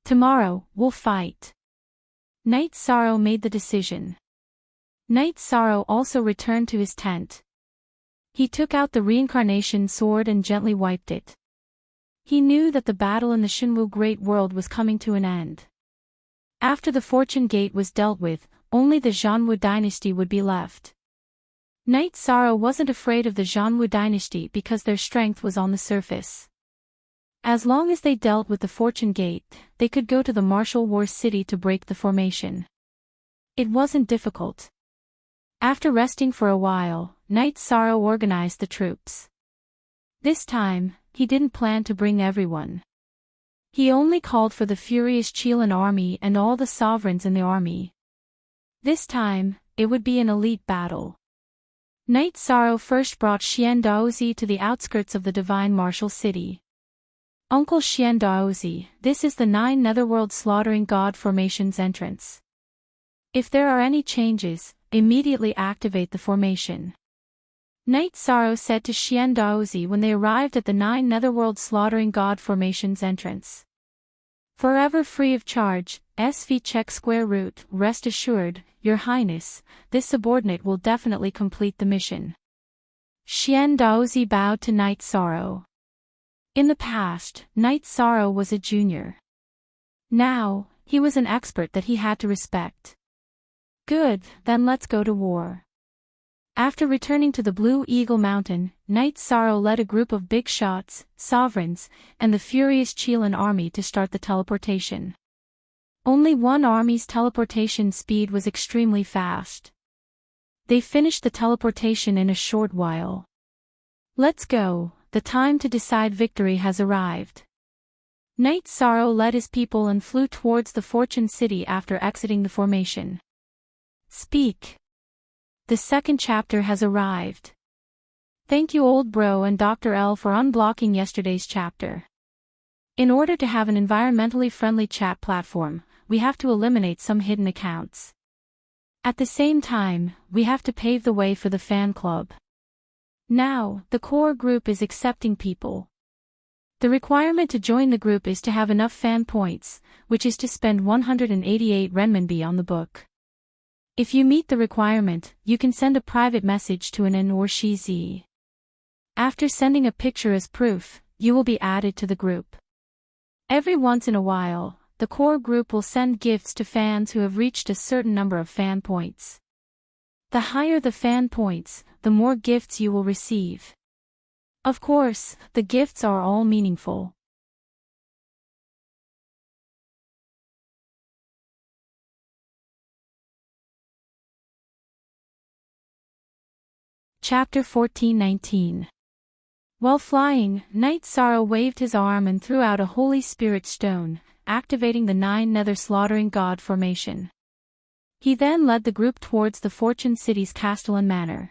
Tomorrow, we'll fight. Night Sorrow made the decision. Night Sorrow also returned to his tent. He took out the reincarnation sword and gently wiped it. He knew that the battle in the Shinwu Great World was coming to an end. After the Fortune Gate was dealt with, only the Zhanwu dynasty would be left. Night Sorrow wasn't afraid of the Zhanwu dynasty because their strength was on the surface. As long as they dealt with the Fortune Gate, they could go to the Martial War City to break the formation. It wasn't difficult. After resting for a while, Night Sorrow organized the troops. This time, he didn't plan to bring everyone. He only called for the furious Qilin army and all the sovereigns in the army. This time, it would be an elite battle. Night Sorrow first brought Xian Daozi to the outskirts of the Divine Martial City. Uncle Xian Daozi, this is the 9 Netherworld Slaughtering God Formation's entrance. If there are any changes, immediately activate the formation. Night Sorrow said to Xian Daozi when they arrived at the 9 Netherworld Slaughtering God Formation's entrance. Forever free of charge, SV check square root, rest assured, Your Highness, this subordinate will definitely complete the mission. Xian Daozi bowed to Night Sorrow. In the past, Night Sorrow was a junior. Now, he was an expert that he had to respect. Good, then let's go to war. After returning to the Blue Eagle Mountain, Night Sorrow led a group of big shots, sovereigns, and the furious Qilin army to start the teleportation. Only one army's teleportation speed was extremely fast. They finished the teleportation in a short while. Let's go, the time to decide victory has arrived. Night Sorrow led his people and flew towards the Fortune City after exiting the formation. Speak. The second chapter has arrived. Thank you Old Bro and Dr. L for unblocking yesterday's chapter. In order to have an environmentally friendly chat platform, we have to eliminate some hidden accounts. At the same time, we have to pave the way for the fan club. Now, the core group is accepting people. The requirement to join the group is to have enough fan points, which is to spend 188 renminbi on the book. If you meet the requirement, you can send a private message to an N or Shi Z. After sending a picture as proof, you will be added to the group. Every once in a while, the core group will send gifts to fans who have reached a certain number of fan points. The higher the fan points, the more gifts you will receive. Of course, the gifts are all meaningful. Chapter 14:19. While flying, Knight Sorrow waved his arm and threw out a Holy Spirit stone, activating the 9 Nether Slaughtering God formation. He then led the group towards the Fortune City's Castellan Manor.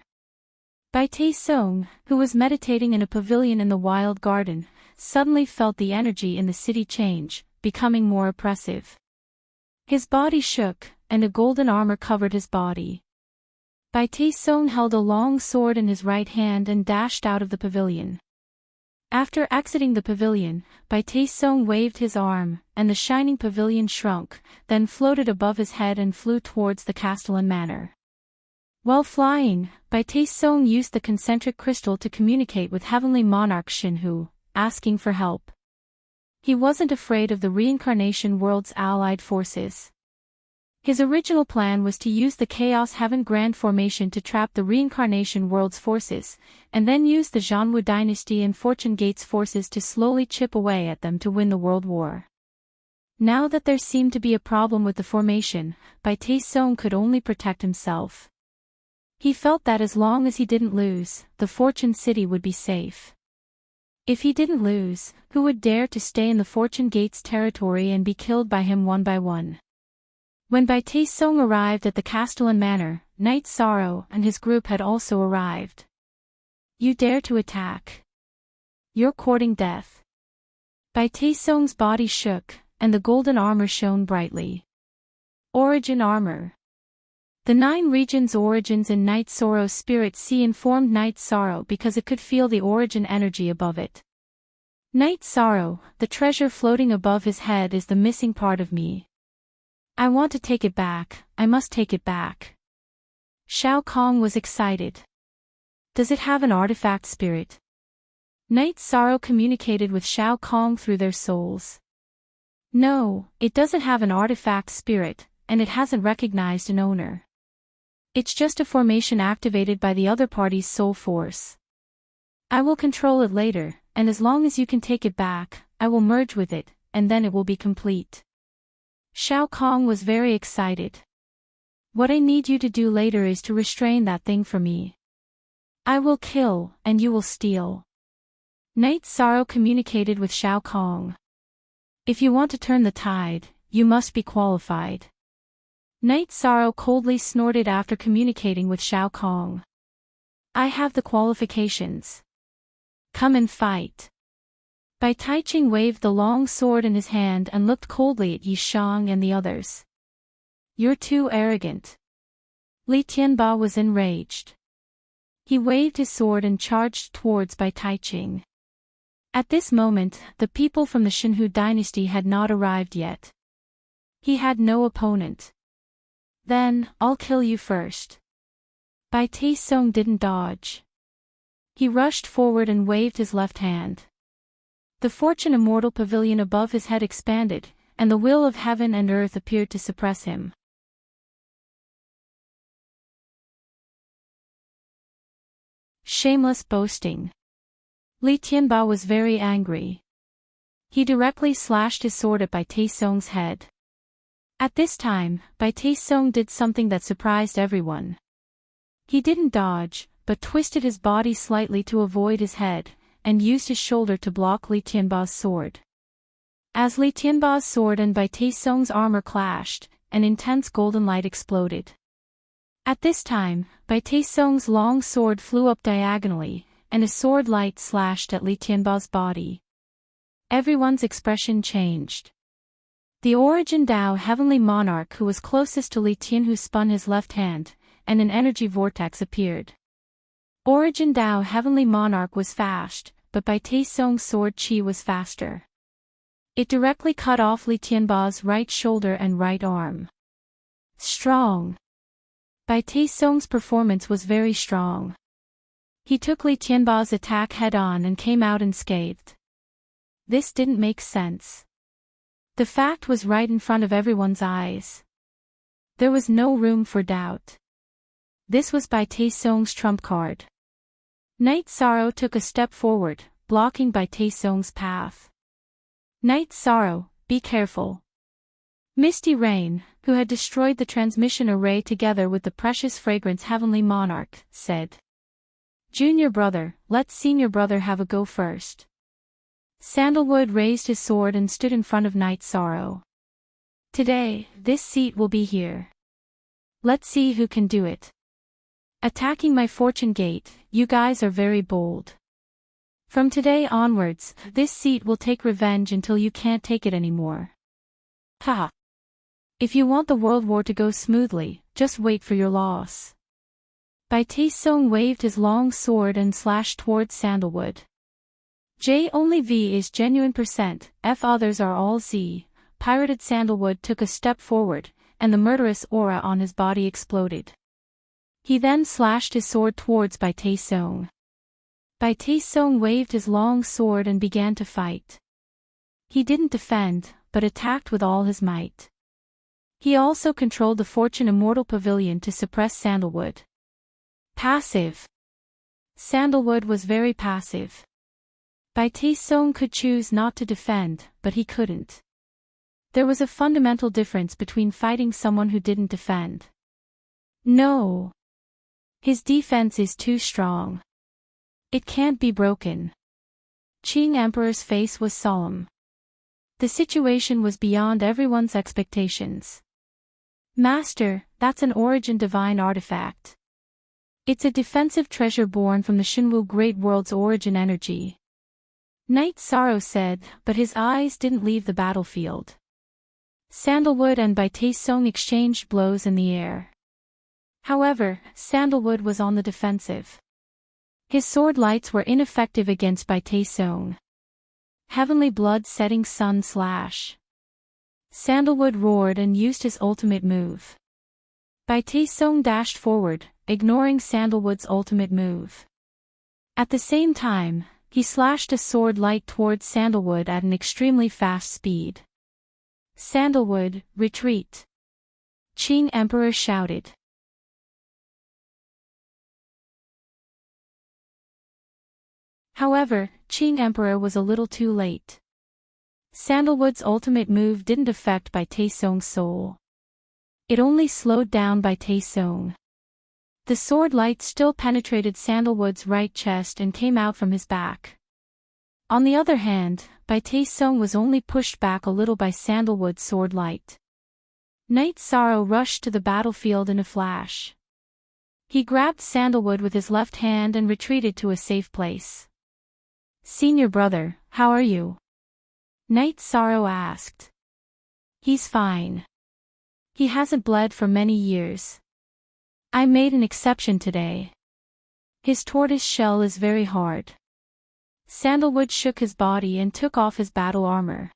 Bai Te Song, who was meditating in a pavilion in the wild garden, suddenly felt the energy in the city change, becoming more oppressive. His body shook, and a golden armor covered his body. Bai Te Song held a long sword in his right hand and dashed out of the pavilion. After exiting the pavilion, Bai Te Song waved his arm, and the shining pavilion shrunk, then floated above his head and flew towards the Castellan Manor. While flying, Bai Te Song used the concentric crystal to communicate with Heavenly Monarch Shinhu, asking for help. He wasn't afraid of the reincarnation world's allied forces. His original plan was to use the Chaos Heaven Grand Formation to trap the reincarnation world's forces, and then use the Zhanwu Dynasty and Fortune Gate's forces to slowly chip away at them to win the world war. Now that there seemed to be a problem with the formation, Bai Te Song could only protect himself. He felt that as long as he didn't lose, the Fortune City would be safe. If he didn't lose, who would dare to stay in the Fortune Gate's territory and be killed by him one by one? When Bai Te Song arrived at the Castellan Manor, Knight Sorrow and his group had also arrived. You dare to attack? You're courting death. Bai Te Song's body shook, and the golden armor shone brightly. Origin Armor. The 9 regions' origins in Knight Sorrow's spirit sea informed Knight Sorrow because it could feel the origin energy above it. Knight Sorrow, the treasure floating above his head is the missing part of me. I want to take it back, I must take it back. Shao Kong was excited. Does it have an artifact spirit? Knight Sorrow communicated with Shao Kong through their souls. No, it doesn't have an artifact spirit, and it hasn't recognized an owner. It's just a formation activated by the other party's soul force. I will control it later, and as long as you can take it back, I will merge with it, and then it will be complete. Shao Kong was very excited. What I need you to do later is to restrain that thing for me. I will kill, and you will steal. Knight Sorrow communicated with Shao Kong. If you want to turn the tide, you must be qualified. Knight Sorrow coldly snorted after communicating with Shao Kong. I have the qualifications. Come and fight. Bai Taiching waved the long sword in his hand and looked coldly at Yi Shang and the others. You're too arrogant. Li Tianba was enraged. He waved his sword and charged towards Bai Taiching. At this moment, the people from the Shinhu dynasty had not arrived yet. He had no opponent. Then, I'll kill you first. Bai Te Song didn't dodge. He rushed forward and waved his left hand. The Fortune Immortal Pavilion above his head expanded, and the will of heaven and earth appeared to suppress him. Shameless boasting. Li Tianba was very angry. He directly slashed his sword at Bai Te Song's head. At this time, Bai Te Song did something that surprised everyone. He didn't dodge, but twisted his body slightly to avoid his head, and used his shoulder to block Li Tianba's sword. As Li Tianba's sword and Bai Te Song's armor clashed, an intense golden light exploded. At this time, Bai Te Song's long sword flew up diagonally, and a sword light slashed at Li Tianba's body. Everyone's expression changed. The Origin Dao Heavenly Monarch who was closest to Li Tianhu spun his left hand, and an energy vortex appeared. Origin Dao Heavenly Monarch was fast, but Bai Te Song's sword chi was faster. It directly cut off Li Tianba's right shoulder and right arm. Strong. Bai Te Song's performance was very strong. He took Li Tianba's attack head-on and came out unscathed. This didn't make sense. The fact was right in front of everyone's eyes. There was no room for doubt. This was Bai Te Song's trump card. Night Sorrow took a step forward, blocking Bai Taesong's path. Night Sorrow, be careful. Misty Rain, who had destroyed the transmission array together with the precious fragrance Heavenly Monarch, said. Junior brother, let senior brother have a go first. Sandalwood raised his sword and stood in front of Night Sorrow. Today, this seat will be here. Let's see who can do it. Attacking my fortune gate, you guys are very bold. From today onwards, this seat will take revenge until you can't take it anymore. Haha. If you want the world war to go smoothly, just wait for your loss. Bai Taesong waved his long sword and slashed towards Sandalwood. J only V is genuine %, F others are all Z. Pirated Sandalwood took a step forward, and the murderous aura on his body exploded. He then slashed his sword towards Bai Taesong. Bai Taesong waved his long sword and began to fight. He didn't defend, but attacked with all his might. He also controlled the Fortune Immortal Pavilion to suppress Sandalwood. Passive. Sandalwood was very passive. Bai Taesong could choose not to defend, but he couldn't. There was a fundamental difference between fighting someone who didn't defend. No. His defense is too strong. It can't be broken. Qing Emperor's face was solemn. The situation was beyond everyone's expectations. Master, that's an Origin Divine artifact. It's a defensive treasure born from the Shinwu Great World's origin energy. Night Sorrow said, but his eyes didn't leave the battlefield. Sandalwood and Bai Taesong exchanged blows in the air. However, Sandalwood was on the defensive. His sword lights were ineffective against Bai Taesong. Heavenly Blood Setting Sun Slash. Sandalwood roared and used his ultimate move. Bai Taesong dashed forward, ignoring Sandalwood's ultimate move. At the same time, he slashed a sword light towards Sandalwood at an extremely fast speed. Sandalwood, retreat! Qing Emperor shouted. However, Qing Emperor was a little too late. Sandalwood's ultimate move didn't affect Bai Taesong's soul. It only slowed down Bai Taesong. The sword light still penetrated Sandalwood's right chest and came out from his back. On the other hand, Bai Taesong was only pushed back a little by Sandalwood's sword light. Night Sorrow rushed to the battlefield in a flash. He grabbed Sandalwood with his left hand and retreated to a safe place. Senior brother, how are you? Night Sorrow asked. He's fine. He hasn't bled for many years. I made an exception today. His tortoise shell is very hard. Sandalwood shook his body and took off his battle armor.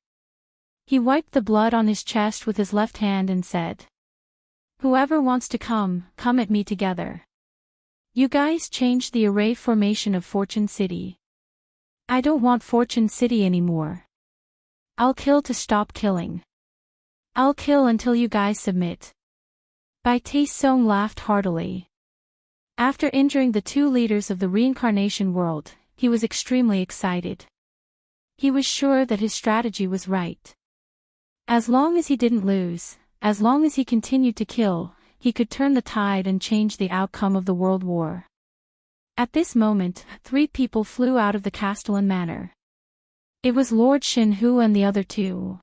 He wiped the blood on his chest with his left hand and said, Whoever wants to come at me together. You guys changed the array formation of Fortune City. I don't want Fortune City anymore. I'll kill to stop killing. I'll kill until you guys submit. Bai Taesong laughed heartily. After injuring the two leaders of the reincarnation world, he was extremely excited. He was sure that his strategy was right. As long as he didn't lose, as long as he continued to kill, he could turn the tide and change the outcome of the world war. At this moment, 3 people flew out of the Castellan Manor. It was Lord Shinhu and the other 2.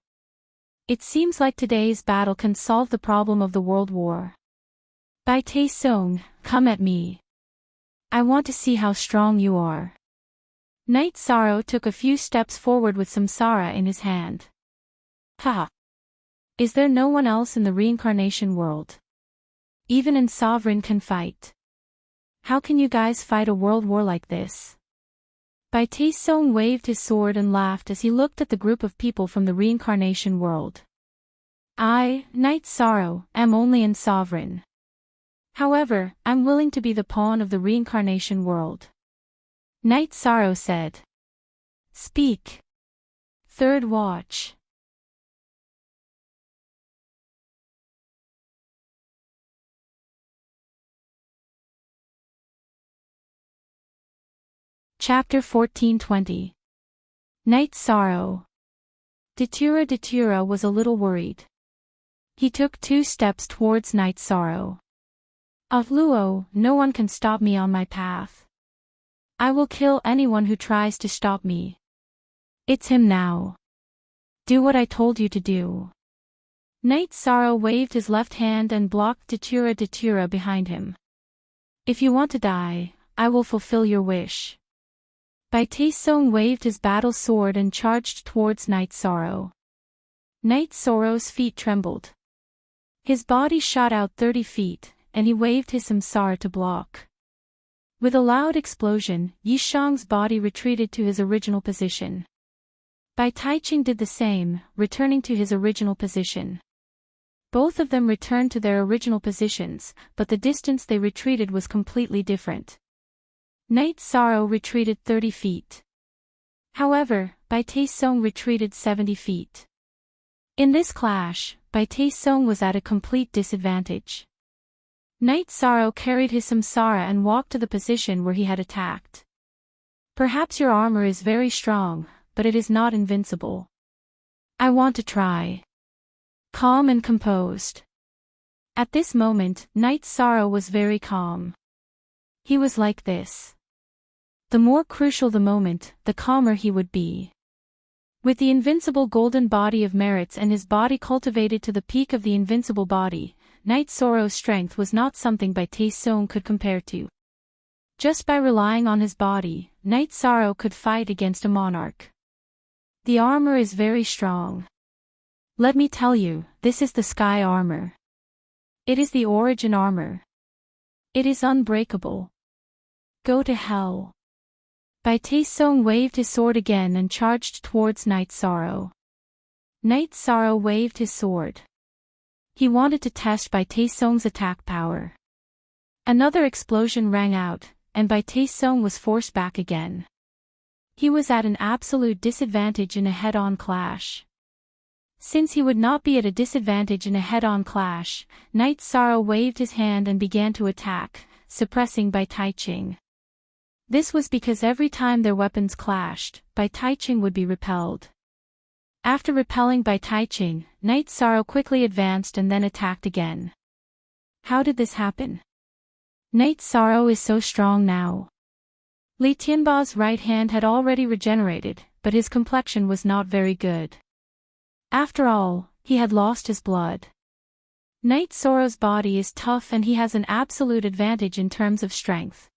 It seems like today's battle can solve the problem of the world war. Bai Taesong, come at me. I want to see how strong you are. Night Sorrow took a few steps forward with samsara in his hand. Haha. Is there no one else in the reincarnation world? Even in Sovereign can fight. How can you guys fight a world war like this? Bai Taesong waved his sword and laughed as he looked at the group of people from the reincarnation world. I, Night Sorrow, am only in Sovereign. However, I'm willing to be the pawn of the reincarnation world. Night Sorrow said. Speak. Third watch. Chapter 1420. Night Sorrow. Datura was a little worried. He took 2 steps towards Night Sorrow. Luo, no one can stop me on my path. I will kill anyone who tries to stop me. It's him now. Do what I told you to do. Night Sorrow waved his left hand and blocked Datura behind him. If you want to die, I will fulfill your wish. Bai Taesung waved his battle sword and charged towards Night Sorrow. Night Sorrow's feet trembled. His body shot out 30 feet, and he waved his samsara to block. With a loud explosion, Yishang's body retreated to his original position. Bai Taiqing did the same, returning to his original position. Both of them returned to their original positions, but the distance they retreated was completely different. Night Sorrow retreated 30 feet. However, Bai Taesung retreated 70 feet. In this clash, Bai Taesung was at a complete disadvantage. Night Sorrow carried his samsara and walked to the position where he had attacked. Perhaps your armor is very strong, but it is not invincible. I want to try. Calm and composed. At this moment, Night Sorrow was very calm. He was like this. The more crucial the moment, the calmer he would be. With the invincible golden body of merits and his body cultivated to the peak of the invincible body, Night Sorrow's strength was not something Bai Taesung could compare to. Just by relying on his body, Night Sorrow could fight against a monarch. The armor is very strong. Let me tell you, this is the sky armor. It is the origin armor. It is unbreakable. Go to hell. Bai Taesung waved his sword again and charged towards Night Sorrow. Night Sorrow waved his sword. He wanted to test Bai Taesung's attack power. Another explosion rang out, and Bai Taesung was forced back again. He was at an absolute disadvantage in a head-on clash. Since he would not be at a disadvantage in a head-on clash, Night Sorrow waved his hand and began to attack, suppressing Bai Taiqing. This was because every time their weapons clashed, Bai Taiqing would be repelled. After repelling Bai Taiqing, Night Sorrow quickly advanced and then attacked again. How did this happen? Night Sorrow is so strong now. Li Tianba's right hand had already regenerated, but his complexion was not very good. After all, he had lost his blood. Night Sorrow's body is tough and he has an absolute advantage in terms of strength.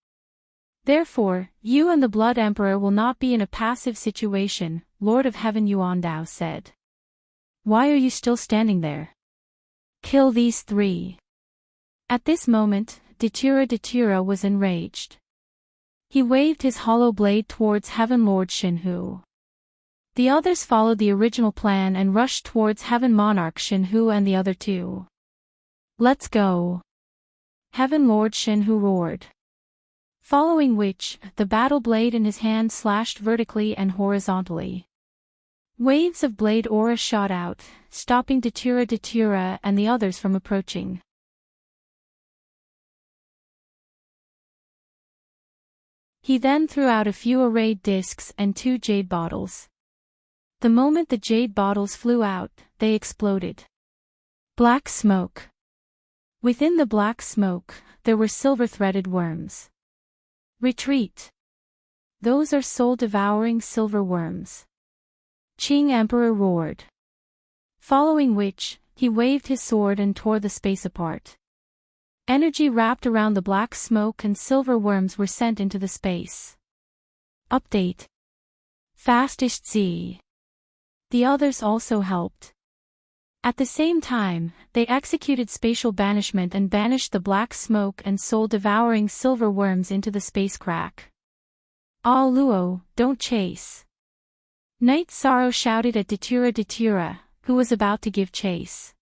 Therefore, you and the Blood Emperor will not be in a passive situation, Lord of Heaven Yuandao said. Why are you still standing there? Kill these 3. At this moment, Datura was enraged. He waved his hollow blade towards Heaven Lord Shinhu. The others followed the original plan and rushed towards Heaven Monarch Shinhu and the other 2. Let's go. Heaven Lord Shinhu roared. Following which, the battle blade in his hand slashed vertically and horizontally. Waves of blade aura shot out, stopping Datura and the others from approaching. He then threw out a few arrayed discs and 2 jade bottles. The moment the jade bottles flew out, they exploded. Black smoke. Within the black smoke, there were silver-threaded worms. Retreat. Those are soul-devouring silver worms. Qing Emperor roared. Following which, he waved his sword and tore the space apart. Energy wrapped around the black smoke and silver worms were sent into the space. Update. Fastest Z. The others also helped. At the same time, they executed spatial banishment and banished the black smoke and soul-devouring silver worms into the space crack. Ah Luo, don't chase. Night Sorrow shouted at Datura, who was about to give chase.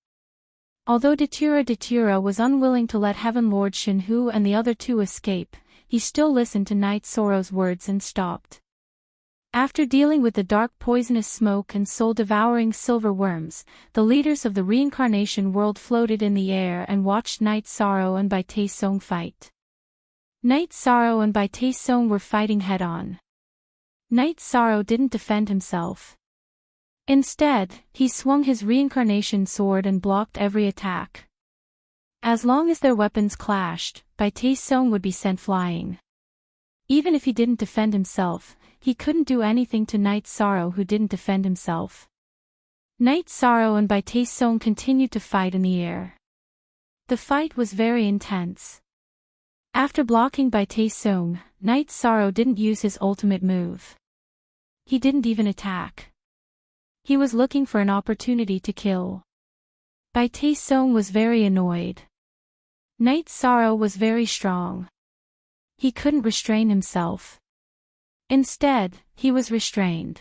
Although Datura was unwilling to let Heaven Lord Shinhu and the other 2 escape, he still listened to Night Sorrow's words and stopped. After dealing with the dark poisonous smoke and soul-devouring silver worms, the leaders of the reincarnation world floated in the air and watched Night Sorrow and Bai Taesung fight. Night Sorrow and Bai Taesung were fighting head-on. Night Sorrow didn't defend himself. Instead, he swung his reincarnation sword and blocked every attack. As long as their weapons clashed, Bai Taesung would be sent flying. Even if he didn't defend himself, he couldn't do anything to Night Sorrow who didn't defend himself. Night Sorrow and Bai Taesung continued to fight in the air. The fight was very intense. After blocking Bai Taesung, Night Sorrow didn't use his ultimate move. He didn't even attack. He was looking for an opportunity to kill. Bai Taesung was very annoyed. Night Sorrow was very strong. He couldn't restrain himself. Instead, he was restrained.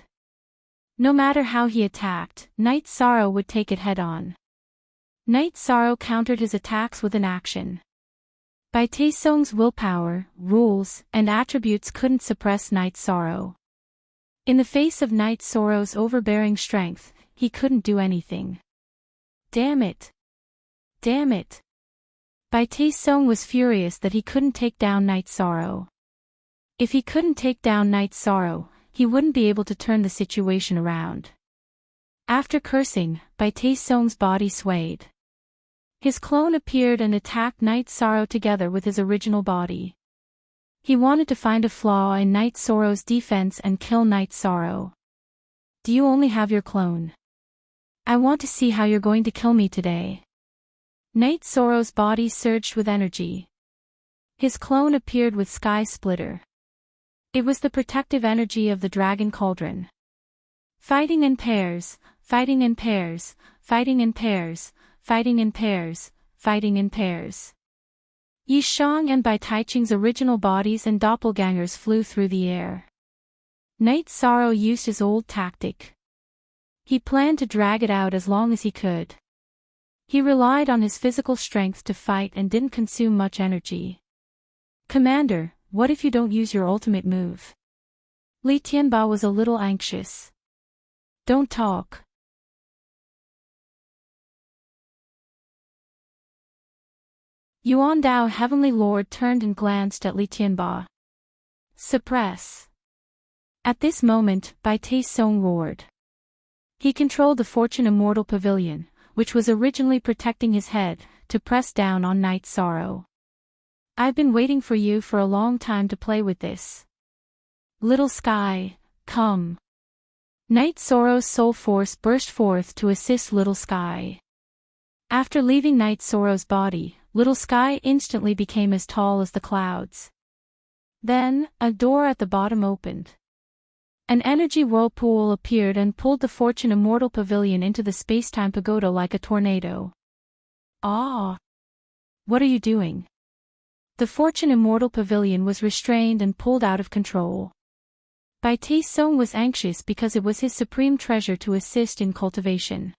No matter how he attacked, Night Sorrow would take it head-on. Night Sorrow countered his attacks with an action. Bai Taesung's willpower, rules, and attributes couldn't suppress Night Sorrow. In the face of Night Sorrow's overbearing strength, he couldn't do anything. Damn it! Damn it! Bai Taesung was furious that he couldn't take down Night Sorrow. If he couldn't take down Night Sorrow, he wouldn't be able to turn the situation around. After cursing, Bai Taesung's body swayed. His clone appeared and attacked Night Sorrow together with his original body. He wanted to find a flaw in Night Sorrow's defense and kill Night Sorrow. Do you only have your clone? I want to see how you're going to kill me today. Night Sorrow's body surged with energy. His clone appeared with Sky Splitter. It was the protective energy of the Dragon Cauldron. Fighting in pairs, fighting in pairs, fighting in pairs, fighting in pairs, fighting in pairs. Yi Shang and Bai Taiching's original bodies and doppelgangers flew through the air. Night Sorrow used his old tactic. He planned to drag it out as long as he could. He relied on his physical strength to fight and didn't consume much energy. Commander, what if you don't use your ultimate move? Li Tianba was a little anxious. Don't talk. Yuan Dao Heavenly Lord turned and glanced at Li Tianba. Suppress. At this moment, Bai Taesung roared. He controlled the Fortune Immortal Pavilion, which was originally protecting his head, to press down on Night Sorrow. I've been waiting for you for a long time to play with this. Little Sky, come. Night Sorrow's soul force burst forth to assist Little Sky. After leaving Night Sorrow's body, Little Sky instantly became as tall as the clouds. Then, a door at the bottom opened. An energy whirlpool appeared and pulled the Fortune Immortal Pavilion into the space-time pagoda like a tornado. Ah! What are you doing? The Fortune Immortal Pavilion was restrained and pulled out of control. Bai Taesung was anxious because it was his supreme treasure to assist in cultivation.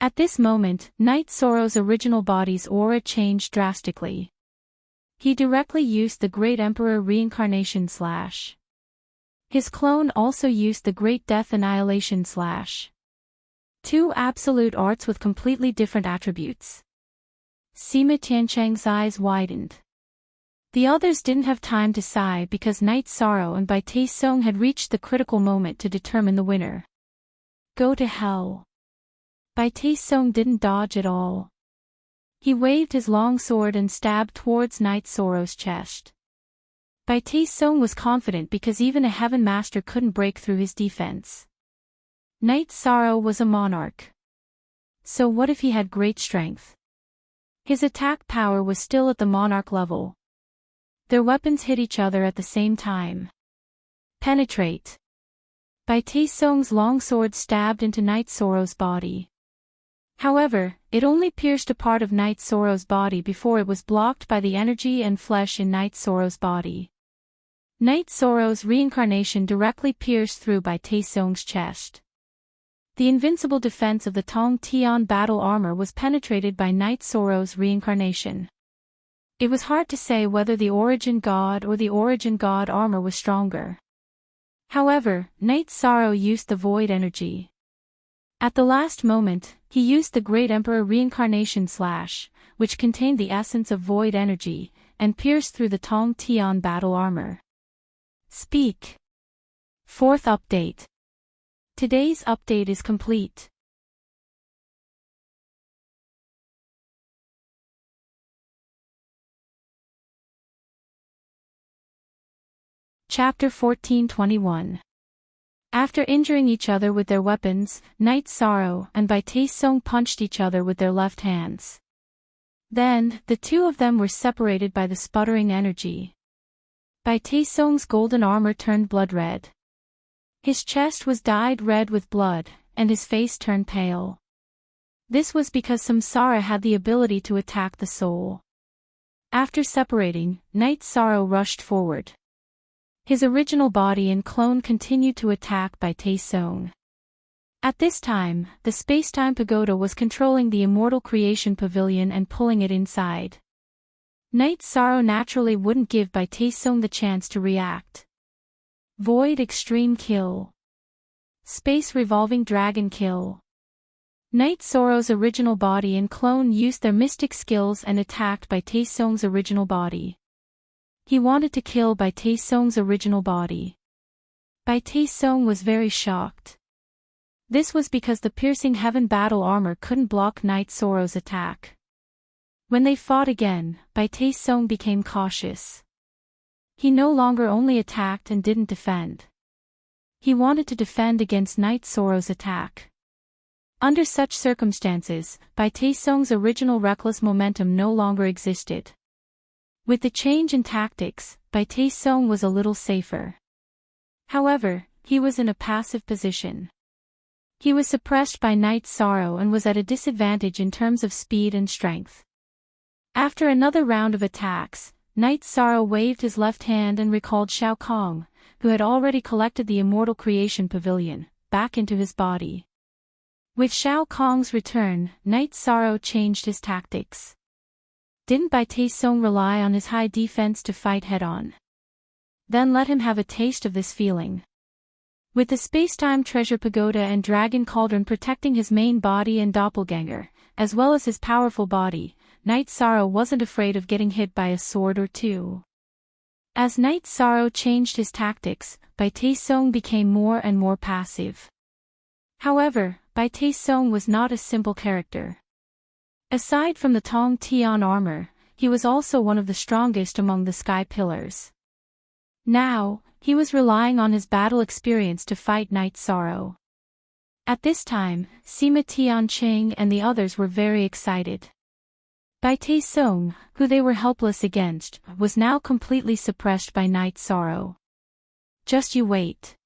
At this moment, Night Sorrow's original body's aura changed drastically. He directly used the Great Emperor Reincarnation Slash. His clone also used the Great Death Annihilation Slash. Two absolute arts with completely different attributes. Sima Tianchang's eyes widened. The others didn't have time to sigh because Night Sorrow and Bai Taesung had reached the critical moment to determine the winner. Go to hell. Bai Taesung didn't dodge at all. He waved his long sword and stabbed towards Night Sorrow's chest. Bai Taesung was confident because even a Heaven Master couldn't break through his defense. Night Sorrow was a monarch. So what if he had great strength? His attack power was still at the monarch level. Their weapons hit each other at the same time. Penetrate. Bai Taesung's long sword stabbed into Night Sorrow's body. However, it only pierced a part of Night Sorrow's body before it was blocked by the energy and flesh in Night Sorrow's body. Night Sorrow's reincarnation directly pierced through Bai Taesung's chest. The invincible defense of the Tong Tian battle armor was penetrated by Night Sorrow's reincarnation. It was hard to say whether the Origin God or the Origin God armor was stronger. However, Night Sorrow used the void energy. At the last moment, he used the Great Emperor Reincarnation Slash, which contained the essence of void energy, and pierced through the Tong Tian battle armor. Speak. Fourth update. Today's update is complete. Chapter 14:21. After injuring each other with their weapons, Night Sorrow and Bai Taesung punched each other with their left hands. Then, the two of them were separated by the sputtering energy. Bai Taesung's golden armor turned blood red. His chest was dyed red with blood, and his face turned pale. This was because Samsara had the ability to attack the soul. After separating, Night Sorrow rushed forward. His original body and clone continued to attack Bai Taesung. At this time, the Spacetime Pagoda was controlling the Immortal Creation Pavilion and pulling it inside. Night Sorrow naturally wouldn't give Bai Taesung the chance to react. Void Extreme Kill. Space Revolving Dragon Kill. Night Sorrow's original body and clone used their mystic skills and attacked Bai Taesung's original body. He wanted to kill Bai Taesung's original body. Bai Taesung was very shocked. This was because the piercing heaven battle armor couldn't block Night Sorrow's attack. When they fought again, Bai Taesung became cautious. He no longer only attacked and didn't defend. He wanted to defend against Night Sorrow's attack. Under such circumstances, Bai Taesung's original reckless momentum no longer existed. With the change in tactics, Bai Taesung was a little safer. However, he was in a passive position. He was suppressed by Night Sorrow and was at a disadvantage in terms of speed and strength. After another round of attacks, Night Sorrow waved his left hand and recalled Shao Kong, who had already collected the Immortal Creation Pavilion, back into his body. With Shao Kong's return, Night Sorrow changed his tactics. Didn't Bai Taesung rely on his high defense to fight head-on? Then let him have a taste of this feeling. With the Spacetime Treasure Pagoda and Dragon Cauldron protecting his main body and doppelganger, as well as his powerful body, Night Sorrow wasn't afraid of getting hit by a sword or two. As Night Sorrow changed his tactics, Bai Taesung became more and more passive. However, Bai Taesung was not a simple character. Aside from the Tong Tian armor, he was also one of the strongest among the Sky Pillars. Now, he was relying on his battle experience to fight Night Sorrow. At this time, Sima Tianqing and the others were very excited. Bai Taesung, who they were helpless against, was now completely suppressed by Night Sorrow. Just you wait.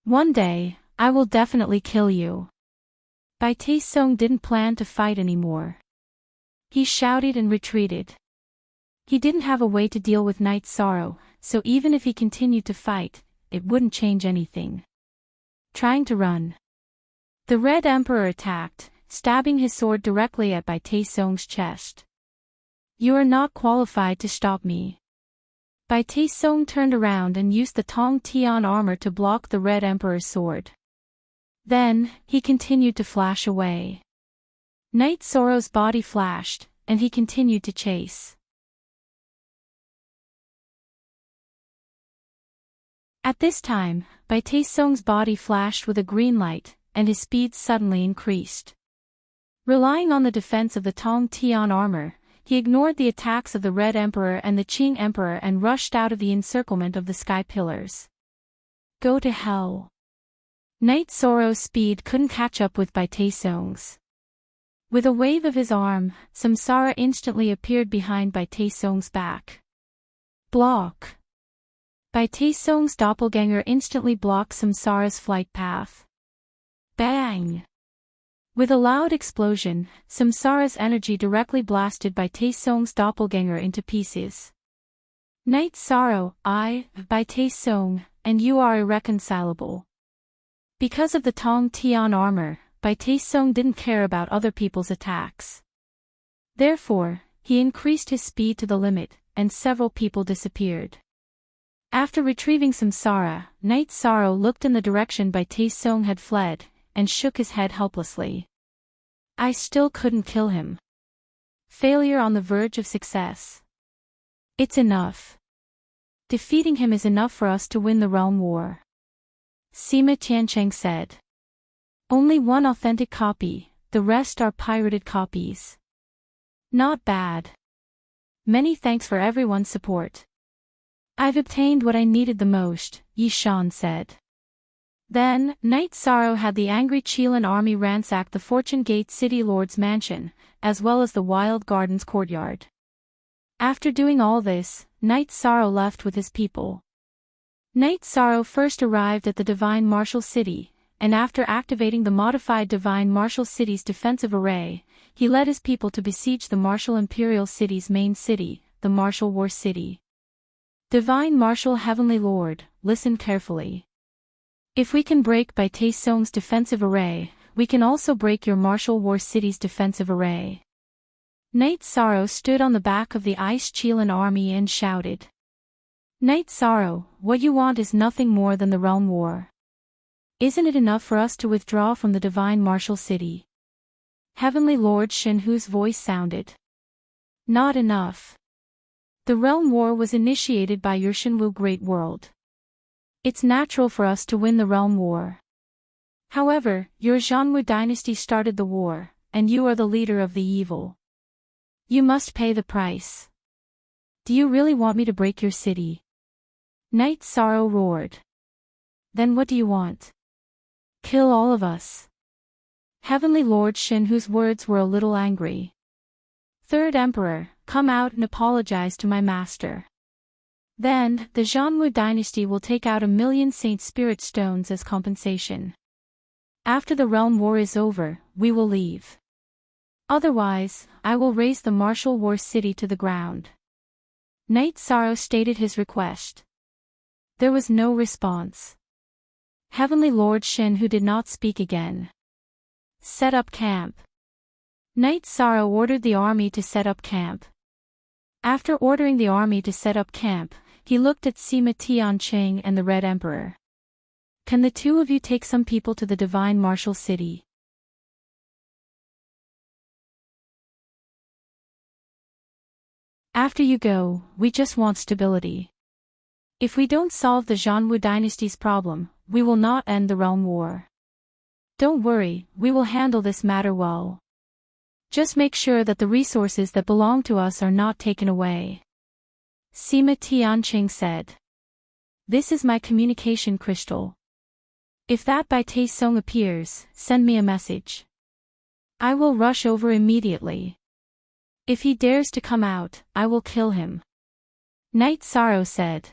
One day, I will definitely kill you. Bai Taesung didn't plan to fight anymore. He shouted and retreated. He didn't have a way to deal with Night Sorrow, so even if he continued to fight, it wouldn't change anything. Trying to run. The Red Emperor attacked, stabbing his sword directly at Bai Taesung's chest. You are not qualified to stop me. Bai Taesung turned around and used the Tong Tian armor to block the Red Emperor's sword. Then, he continued to flash away. Night Sorrow's body flashed, and he continued to chase. At this time, Bai Taesung's body flashed with a green light, and his speed suddenly increased. Relying on the defense of the Tong Tian armor, he ignored the attacks of the Red Emperor and the Qing Emperor and rushed out of the encirclement of the Sky Pillars. Go to hell. Night Sorrow's speed couldn't catch up with Bai Taesung's. With a wave of his arm, Samsara instantly appeared behind Bai Taesung's back. Block. Bai Taesung's doppelganger instantly blocked Samsara's flight path. Bang! With a loud explosion, Samsara's energy directly blasted Bai Taesung's doppelganger into pieces. Night Sorrow, Bai Taesung, and you are irreconcilable. Because of the Tong Tian armor, Bai Taesung didn't care about other people's attacks. Therefore, he increased his speed to the limit, and several people disappeared. After retrieving Samsara, Night Sorrow looked in the direction Bai Taesung had fled, and shook his head helplessly. I still couldn't kill him. Failure on the verge of success. It's enough. Defeating him is enough for us to win the realm war. Sima Tiancheng said. Only one authentic copy, the rest are pirated copies. Not bad. Many thanks for everyone's support. I've obtained what I needed the most, Yi Shan said. Then, Knight Sorrow had the angry Qilin army ransack the Fortune Gate City Lord's mansion, as well as the Wild Gardens courtyard. After doing all this, Knight Sorrow left with his people. Knight Sorrow first arrived at the Divine Martial City, and after activating the modified Divine Martial City's defensive array, he led his people to besiege the Martial Imperial City's main city, the Martial War City. Divine Martial Heavenly Lord, listen carefully. If we can break Bai Taesong's defensive array, we can also break your Martial War City's defensive array. Knight Sorrow stood on the back of the Ice Qilin army and shouted. Knight Sorrow, what you want is nothing more than the realm war. Isn't it enough for us to withdraw from the Divine Martial City? Heavenly Lord Shenhu's voice sounded. Not enough. The realm war was initiated by your Shenwu Great World. It's natural for us to win the realm war. However, your Zhanwu dynasty started the war, and you are the leader of the evil. You must pay the price. Do you really want me to break your city? Knight Sorrow roared. Then what do you want? Kill all of us. Heavenly Lord Shenhu's words were a little angry. Third Emperor, come out and apologize to my master. Then, the Zhanwu dynasty will take out 1,000,000 Saint Spirit Stones as compensation. After the realm war is over, we will leave. Otherwise, I will raze the Martial War City to the ground. Knight Sorrow stated his request. There was no response. Heavenly Lord Shenhu did not speak again. Set up camp. Knight Sorrow ordered the army to set up camp. After ordering the army to set up camp, he looked at Sima Tiancheng and the Red Emperor. Can the two of you take some people to the Divine Martial City? After you go, we just want stability. If we don't solve the Zhanwu dynasty's problem, we will not end the realm war. Don't worry, we will handle this matter well. Just make sure that the resources that belong to us are not taken away. Sima Tiancheng said. This is my communication crystal. If that Bai Taesong appears, send me a message. I will rush over immediately. If he dares to come out, I will kill him. Knight Sorrow said.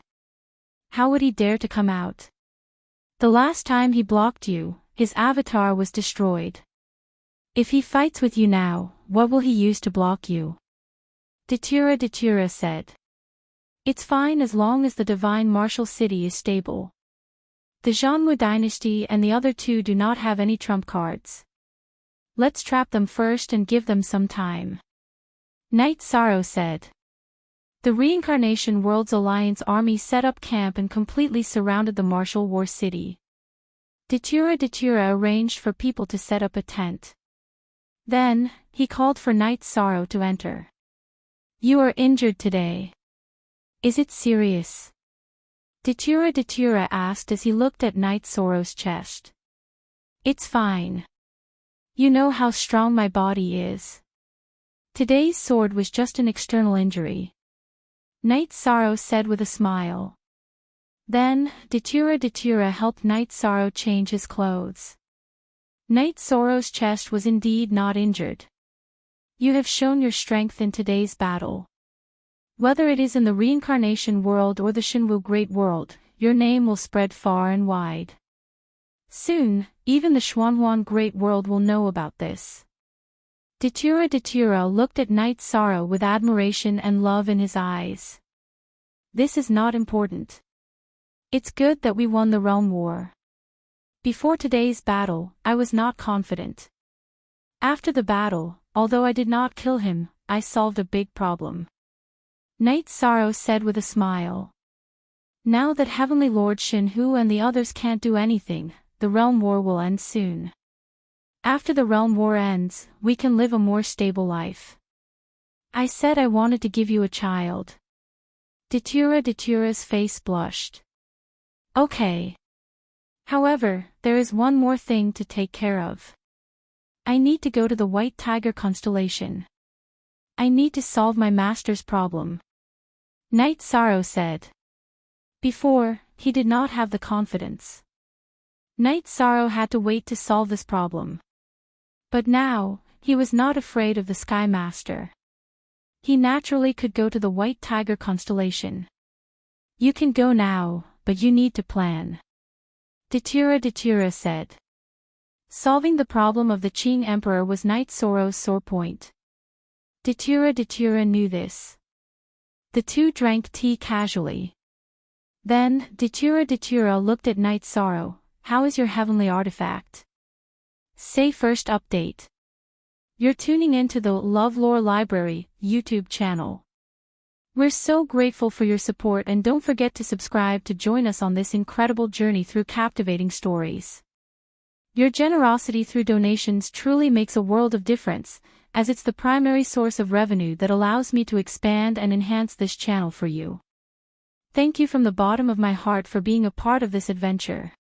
How would he dare to come out? The last time he blocked you, his avatar was destroyed. If he fights with you now, what will he use to block you? Datura said. It's fine as long as the Divine Martial City is stable. The Zhanwu dynasty and the other two do not have any trump cards. Let's trap them first and give them some time. Knight Sorrow said. The Reincarnation Worlds Alliance army set up camp and completely surrounded the Martial War City. Datura arranged for people to set up a tent. Then, he called for Knight Sorrow to enter. You are injured today. Is it serious? Datura asked as he looked at Knight Sorrow's chest. It's fine. You know how strong my body is. Today's sword was just an external injury. Knight Sorrow said with a smile. Then, Datura helped Knight Sorrow change his clothes. Knight Sorrow's chest was indeed not injured. You have shown your strength in today's battle. Whether it is in the Reincarnation World or the Shenwu Great World, your name will spread far and wide. Soon, even the Xuanhuan Great World will know about this. Datura looked at Knight Sorrow with admiration and love in his eyes. This is not important. It's good that we won the realm war. Before today's battle, I was not confident. After the battle, although I did not kill him, I solved a big problem. Knight Sorrow said with a smile. Now that Heavenly Lord Shenhu and the others can't do anything, the realm war will end soon. After the realm war ends, we can live a more stable life. I said I wanted to give you a child. Datura's face blushed. Okay. However, there is one more thing to take care of. I need to go to the White Tiger constellation. I need to solve my master's problem. Knight Sorrow said. Before, he did not have the confidence. Knight Sorrow had to wait to solve this problem. But now, he was not afraid of the Sky Master. He naturally could go to the White Tiger constellation. You can go now, but you need to plan. Datura said. Solving the problem of the Qing Emperor was Knight Sorrow's sore point. Datura knew this. The two drank tea casually. Then, Datura looked at Knight Sorrow. How is your heavenly artifact? Say first update. You're tuning into the LoveLore Library YouTube channel. We're so grateful for your support, and don't forget to subscribe to join us on this incredible journey through captivating stories. Your generosity through donations truly makes a world of difference, as it's the primary source of revenue that allows me to expand and enhance this channel for you. Thank you from the bottom of my heart for being a part of this adventure.